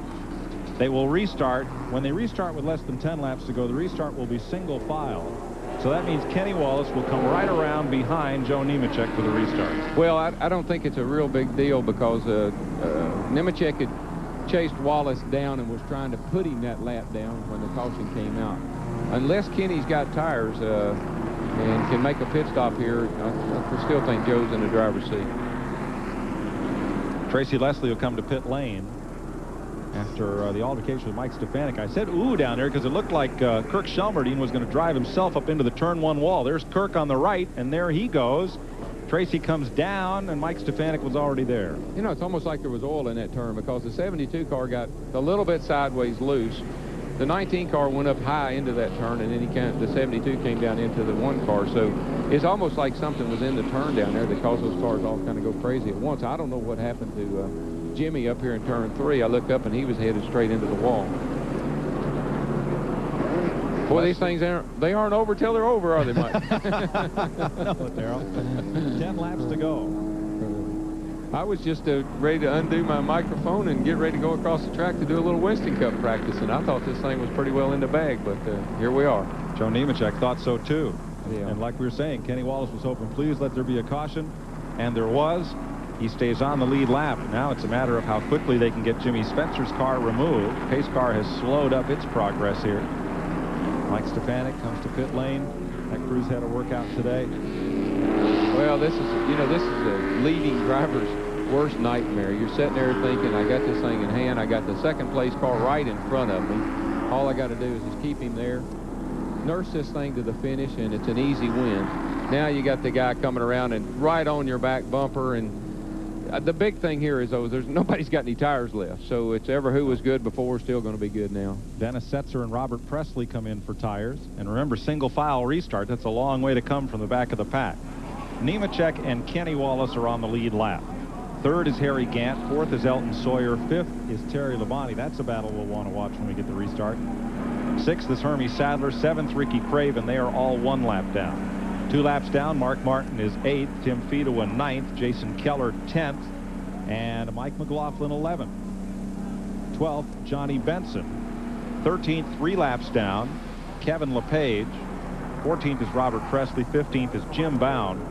They will restart. When they restart with less than 10 laps to go, the restart will be single file. So that means Kenny Wallace will come right around behind Joe Nemechek for the restart. Well, I don't think it's a real big deal because Nemechek had chased Wallace down and was trying to put him that lap down when the caution came out. Unless Kenny's got tires and can make a pit stop here, I still think Joe's in the driver's seat. Tracy Leslie will come to pit lane after the altercation with Mike Stefanik. I said ooh down there because it looked like Kirk Shelmerdine was going to drive himself up into the turn 1 wall. There's Kirk on the right, and there he goes. Tracy comes down, and Mike Stefanik was already there. You know, it's almost like there was oil in that turn because the 72 car got a little bit sideways loose. The 19 car went up high into that turn, and then the 72 came down into the 1 car. So it's almost like something was in the turn down there that caused those cars all kind of go crazy at once. I don't know what happened to Jimmy up here in turn 3. I looked up, and he was headed straight into the wall. Boy, these things they aren't over till they're over, are they, Mike? No, Darrell. 10 laps to go. I was just ready to undo my microphone and get ready to go across the track to do a little Winston Cup practice, and I thought this thing was pretty well in the bag, but here we are. Joe Nemechek thought so too. Yeah. And like we were saying, Kenny Wallace was hoping, please let there be a caution, and there was. He stays on the lead lap. Now it's a matter of how quickly they can get Jimmy Spencer's car removed. Pace car has slowed up its progress here. Mike Stefanik comes to pit lane. That crew's had a workout today. Well, this is a leading driver's worst nightmare. You're sitting there thinking, I got this thing in hand. I got the second place car right in front of me. All I got to do is just keep him there, nurse this thing to the finish, and it's an easy win. Now you got the guy coming around and right on your back bumper, and the big thing here is, though, nobody's got any tires left, so it's ever who was good before still going to be good now. Dennis Setzer and Robert Presley come in for tires. And remember, single file restart. That's a long way to come from the back of the pack. Nemechek and Kenny Wallace are on the lead lap. Third is Harry Gant. Fourth is Elton Sawyer. Fifth is Terry Labonte. That's a battle we'll want to watch when we get the restart. Sixth is Hermie Sadler. Seventh, Ricky Craven. They are all 1 lap down. 2 laps down, Mark Martin is 8th, Tim Fedewa 9th, Jason Keller 10th, and Mike McLaughlin 11th. 12th, Johnny Benson. 13th, 3 laps down, Kevin LePage. 14th is Robert Presley. 15th is Jim Bound.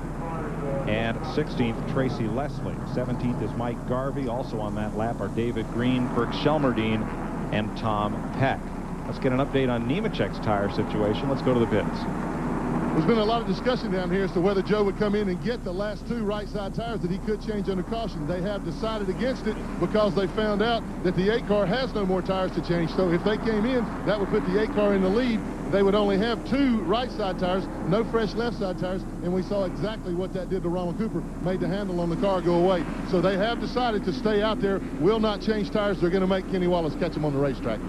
And 16th, Tracy Leslie. 17th is Mike Garvey. Also on that lap are David Green, Kirk Shelmerdine, and Tom Peck. Let's get an update on Nemechek's tire situation. Let's go to the pits. There's been a lot of discussion down here as to whether Joe would come in and get the last 2 right side tires that he could change under caution. They have decided against it because they found out that the 8 car has no more tires to change. So if they came in, that would put the 8 car in the lead. They would only have 2 right side tires, no fresh left side tires, and we saw exactly what that did to Ronald Cooper, made the handle on the car go away. So they have decided to stay out there, will not change tires. They're going to make Kenny Wallace catch them on the racetrack.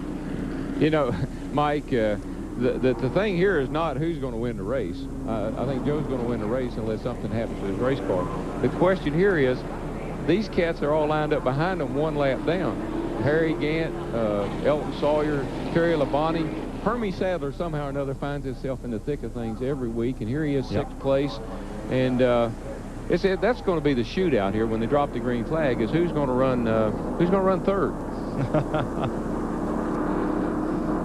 You know, Mike, the thing here is not who's going to win the race. I think Joe's going to win the race unless something happens to his race car. The question here is, these cats are all lined up behind them 1 lap down. Harry Gant, Elton Sawyer, Terry Labonte. Hermie Sadler somehow or another finds himself in the thick of things every week, and here he is, 6th place. And that's going to be the shootout here when they drop the green flag, is who's going to run 3rd.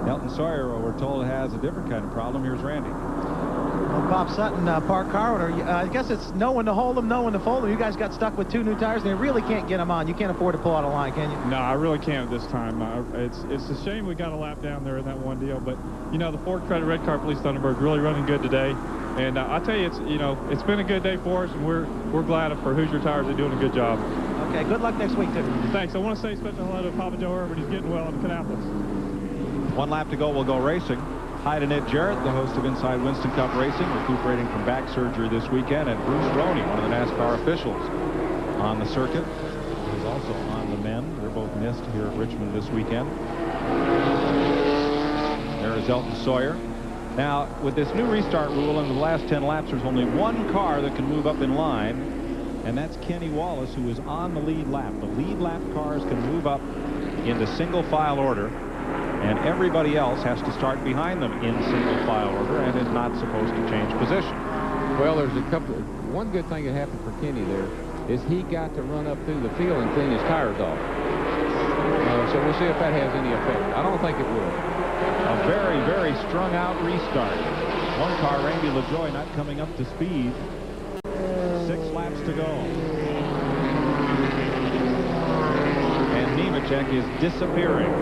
Elton Sawyer, we're told, has a different kind of problem. Here's Randy. Well, Bob Sutton, Park car owner, I guess it's no one to hold them, no one to fold them. You guys got stuck with 2 new tires, and you really can't get them on. You can't afford to pull out a line, can you? No, I really can't this time. It's a shame we got a lap down there in that one deal, but, you know, the Ford Credit Red Car Police Thunderbird really running good today. And I tell you, it's been a good day for us, and we're glad for Hoosier Tires. They're doing a good job. Okay, good luck next week, too. Thanks. I want to say a special hello to Papa Joe Herbert. He's getting well in Kannapolis. 1 lap to go, we'll go racing. Hi to Ned Jarrett, the host of Inside Winston Cup Racing, recuperating from back surgery this weekend, and Bruce Roney, one of the NASCAR officials on the circuit. He's also on the men. They're both missed here at Richmond this weekend. There is Elton Sawyer. Now, with this new restart rule in the last 10 laps, there's only 1 car that can move up in line, and that's Kenny Wallace, who is on the lead lap. The lead lap cars can move up into single file order, and everybody else has to start behind them in single file order and is not supposed to change position. Well, there's one good thing that happened for Kenny there is he got to run up through the field and clean his tires off. So we'll see if that has any effect. I don't think it will. A very, very strung out restart. One car, Randy LaJoie, not coming up to speed. 6 laps to go. And Nemechek is disappearing.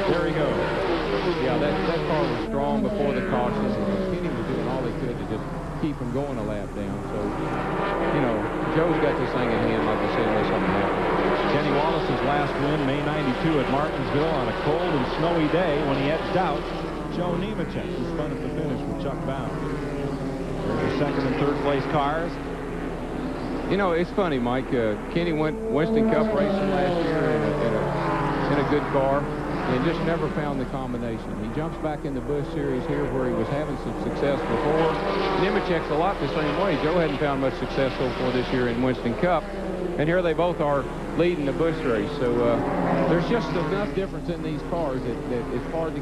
There he goes. Yeah, that car was strong before the caution. Kenny was doing all he could to just keep him going a lap down. So, you know, Joe's got this thing in hand, like I said, unless something happens. Kenny Wallace's last win, May 92 at Martinsville on a cold and snowy day when he edged out Joe Nemechek, who spun at the finish with Chuck Bound. There's the second and third place cars. You know, it's funny, Mike. Kenny went Winston Cup racing last year in a good car and just never found the combination. He jumps back in the Busch Series here where he was having some success before. Nemechek's a lot the same way. Joe hadn't found much success so far this year in Winston Cup. And here they both are leading the Busch race. So there's just enough difference in these cars that it's hard to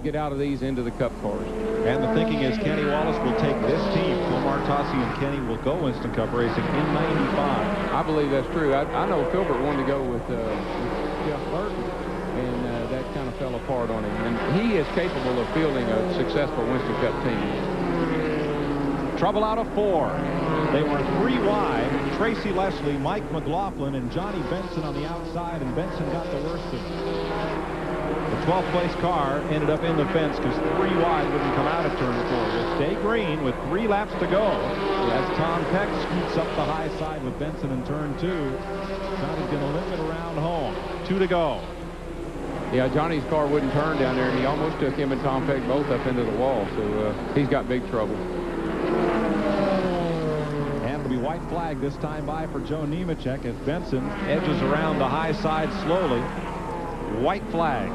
get out of these into the Cup cars. And the thinking is Kenny Wallace will take this team. Phil Martossi and Kenny will go Winston Cup racing in 95. I believe that's true. I know Filbert wanted to go with Jeff Burton, and that kind of fell apart on him. And he is capable of fielding a successful Winston Cup team. Trouble out of 4. They were 3 wide. Tracy Leslie, Mike McLaughlin, and Johnny Benson on the outside, and Benson got the worst of it. The 12th place car ended up in the fence because 3 wide wouldn't come out of turn 4. Will stay green with 3 laps to go as Tom Peck scoots up the high side with Benson in turn 2. Johnny's going to limp it around home. 2 to go. Yeah, Johnny's car wouldn't turn down there, and he almost took him and Tom Peck both up into the wall, so he's got big trouble. It'll be white flag this time by for Joe Nemechek as Benson edges around the high side slowly. White flag.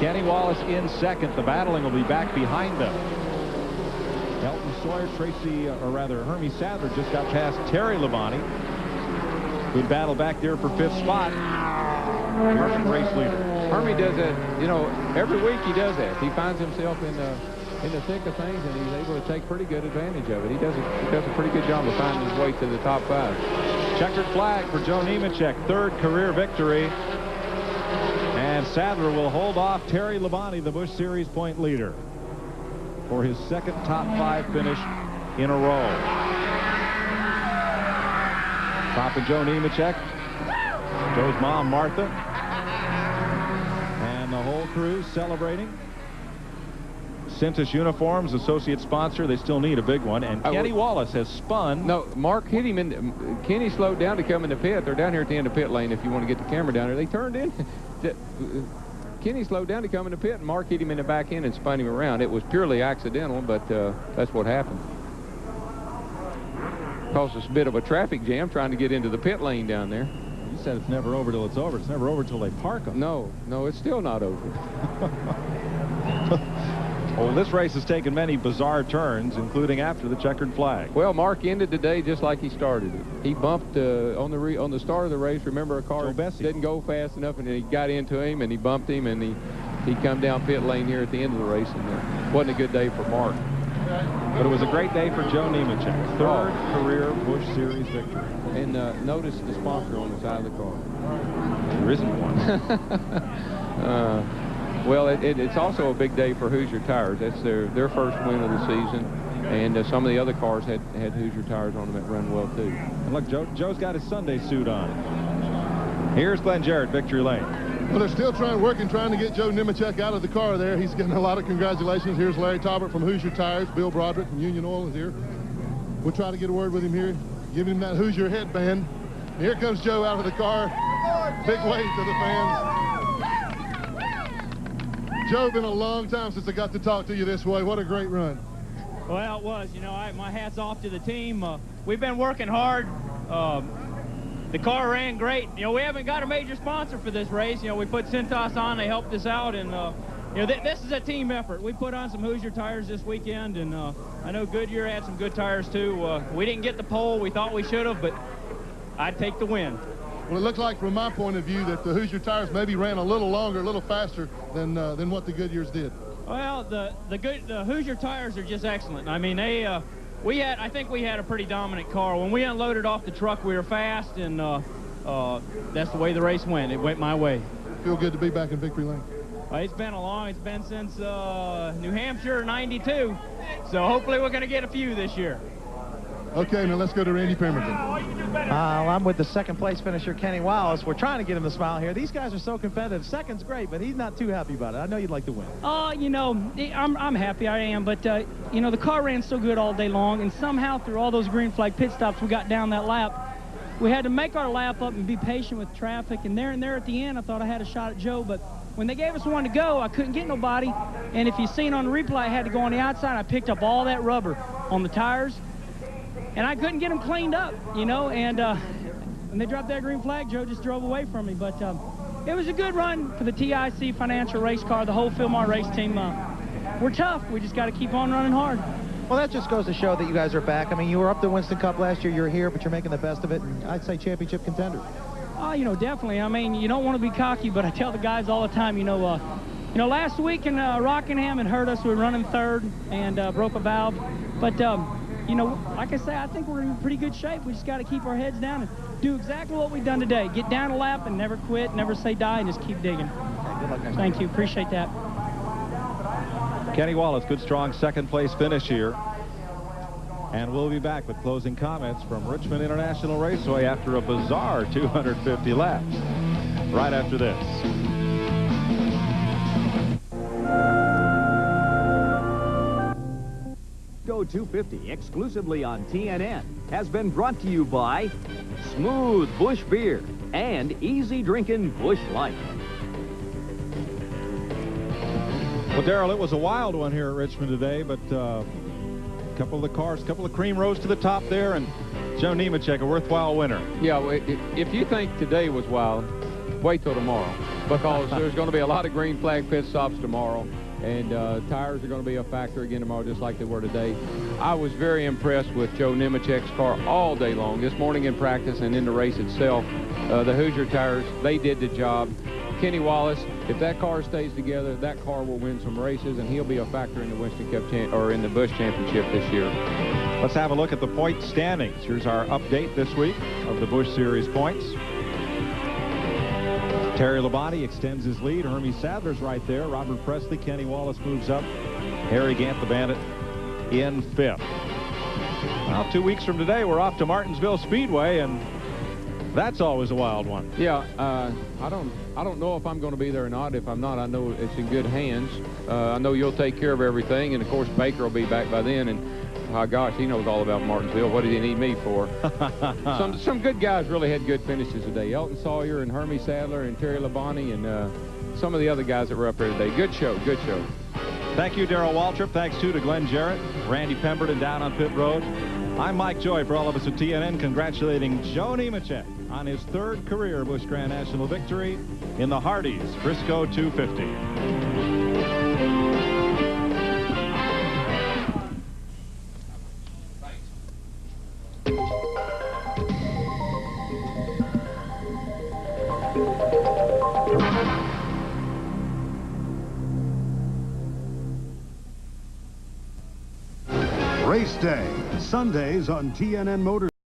Kenny Wallace in second. The battling will be back behind them. Elton Sawyer, Hermie Sadler just got past Terry Labonte. Good battle back there for 5th spot. Here's the race leader. Hermie does that, you know, every week he does that. He finds himself in the thick of things, and he's able to take pretty good advantage of it. He does a pretty good job of finding his way to the top 5. Checkered flag for Joe Nemechek, 3rd career victory. And Sadler will hold off Terry Labonte, the Busch Series point leader, for his 2nd top 5 finish in a row. Topping Joe Nemechek, Joe's mom, Martha, and the whole crew celebrating. Cintas Uniforms, associate sponsor. They still need a big one. And Kenny Wallace has spun. No, Mark hit him in. Kenny slowed down to come in the pit. They're down here at the end of pit lane if you want to get the camera down there. They turned in. Kenny slowed down to come in the pit, and Mark hit him in the back end and spun him around. It was purely accidental, but that's what happened. Caused us a bit of a traffic jam trying to get into the pit lane down there. You said it's never over till it's over. It's never over till they park them. No, it's still not over. Well, this race has taken many bizarre turns, including after the checkered flag. Well, Mark ended the day just like he started it. He bumped on the start of the race. Remember, a car didn't go fast enough, and he got into him, and he bumped him, and he come down pit lane here at the end of the race, and it wasn't a good day for Mark. But it was a great day for Joe Nemechek, 3rd career Busch Series victory. And notice the sponsor on the side of the car. There isn't one. Well, it's also a big day for Hoosier Tires. That's their first win of the season, and some of the other cars had Hoosier Tires on them that run well too. And look, Joe's got his Sunday suit on. Here's Glenn Jarrett, victory lane. Well, they're still trying to get Joe Nemechek out of the car there. He's getting a lot of congratulations. Here's Larry Talbot from Hoosier Tires. Bill Broderick from Union Oil is here. We'll try to get a word with him here, give him that Hoosier headband. Here comes Joe out of the car. Big wave to the fans. Joe, been a long time since I got to talk to you this way. What a great run. Well, it was. You know, my hat's off to the team. We've been working hard. The car ran great. You know, we haven't got a major sponsor for this race. You know, we put Cintas on. They helped us out. And, you know, this is a team effort. We put on some Hoosier tires this weekend. And I know Goodyear had some good tires, too. We didn't get the pole. We thought we should have, but I'd take the win. Well, it looked like, from my point of view, that the Hoosier tires maybe ran a little longer, a little faster than what the Goodyears did. Well, the Hoosier tires are just excellent. I mean, I think we had a pretty dominant car. When we unloaded off the truck, we were fast, and that's the way the race went. It went my way. Feel good to be back in victory lane. It's been since New Hampshire '92, so hopefully we're going to get a few this year. Okay, now let's go to Randy Pemberton. I'm with the second place finisher, Kenny Wallace. We're trying to get him to smile here. These guys are so competitive. Second's great, but he's not too happy about it. I know you'd like to win. You know, I'm happy, I am, but, you know, the car ran so good all day long, and somehow through all those green flag pit stops, we got down that lap. We had to make our lap up and be patient with traffic, and there at the end, I thought I had a shot at Joe, but when they gave us one to go, I couldn't get nobody, and if you've seen on the replay, I had to go on the outside. I picked up all that rubber on the tires, and I couldn't get them cleaned up, you know, and when they dropped that green flag, Joe just drove away from me. But it was a good run for the TIC Financial Race Car, the whole Philmar race team. We're tough. We just got to keep on running hard. Well, that just goes to show that you guys are back. I mean, you were up the Winston Cup last year. You're here, but you're making the best of it. And I'd say championship contender. Oh, you know, definitely. I mean, you don't want to be cocky, but I tell the guys all the time, you know, last week in Rockingham, it hurt us. We were running third and broke a valve. But, you know, like I say, I think we're in pretty good shape. We just got to keep our heads down and do exactly what we've done today. Get down a lap and never quit, never say die, and just keep digging. Okay, good luck next Thank time. you. Appreciate that. Kenny Wallace, good, strong second-place finish here. And we'll be back with closing comments from Richmond International Raceway after a bizarre 250 laps. Right after this. Go 250 exclusively on TNN has been brought to you by Smooth Bush Beer and Easy Drinking Bush Light. Well, Darrell, it was a wild one here at Richmond today, but a couple of the cars, a couple of cream rose to the top there, and Joe Nemechek, a worthwhile winner. Yeah, well, if you think today was wild, wait till tomorrow, because there's going to be a lot of green flag pit stops tomorrow, and tires are going to be a factor again tomorrow, just like they were today. I was very impressed with Joe Nemechek's car all day long, this morning in practice and in the race itself. The Hoosier tires, they did the job. Kenny Wallace, if that car stays together, that car will win some races, and he'll be a factor in the Winston Cup or in the Busch Championship this year. Let's have a look at the point standings. Here's our update this week of the Busch Series points. Terry Labonte extends his lead. Hermie Sadler's right there. Robert Presley, Kenny Wallace moves up. Harry Gant, the Bandit, in fifth. Well, 2 weeks from today, we're off to Martinsville Speedway, and that's always a wild one. Yeah, I don't know if I'm going to be there or not. If I'm not, I know it's in good hands. I know you'll take care of everything, and of course Baker will be back by then. And oh gosh, he knows all about Martinsville. What did he need me for? Some good guys really had good finishes today. Elton Sawyer and Hermie Sadler and Terry Labonte and some of the other guys that were up there today. Good show, good show. Thank you, Darrell Waltrip. Thanks, too, to Glenn Jarrett, Randy Pemberton down on pit road. I'm Mike Joy for all of us at TNN, congratulating Joe Nemechek on his third career Busch Grand National victory in the Hardees Frisco 250. Race Day, Sundays on TNN Motors.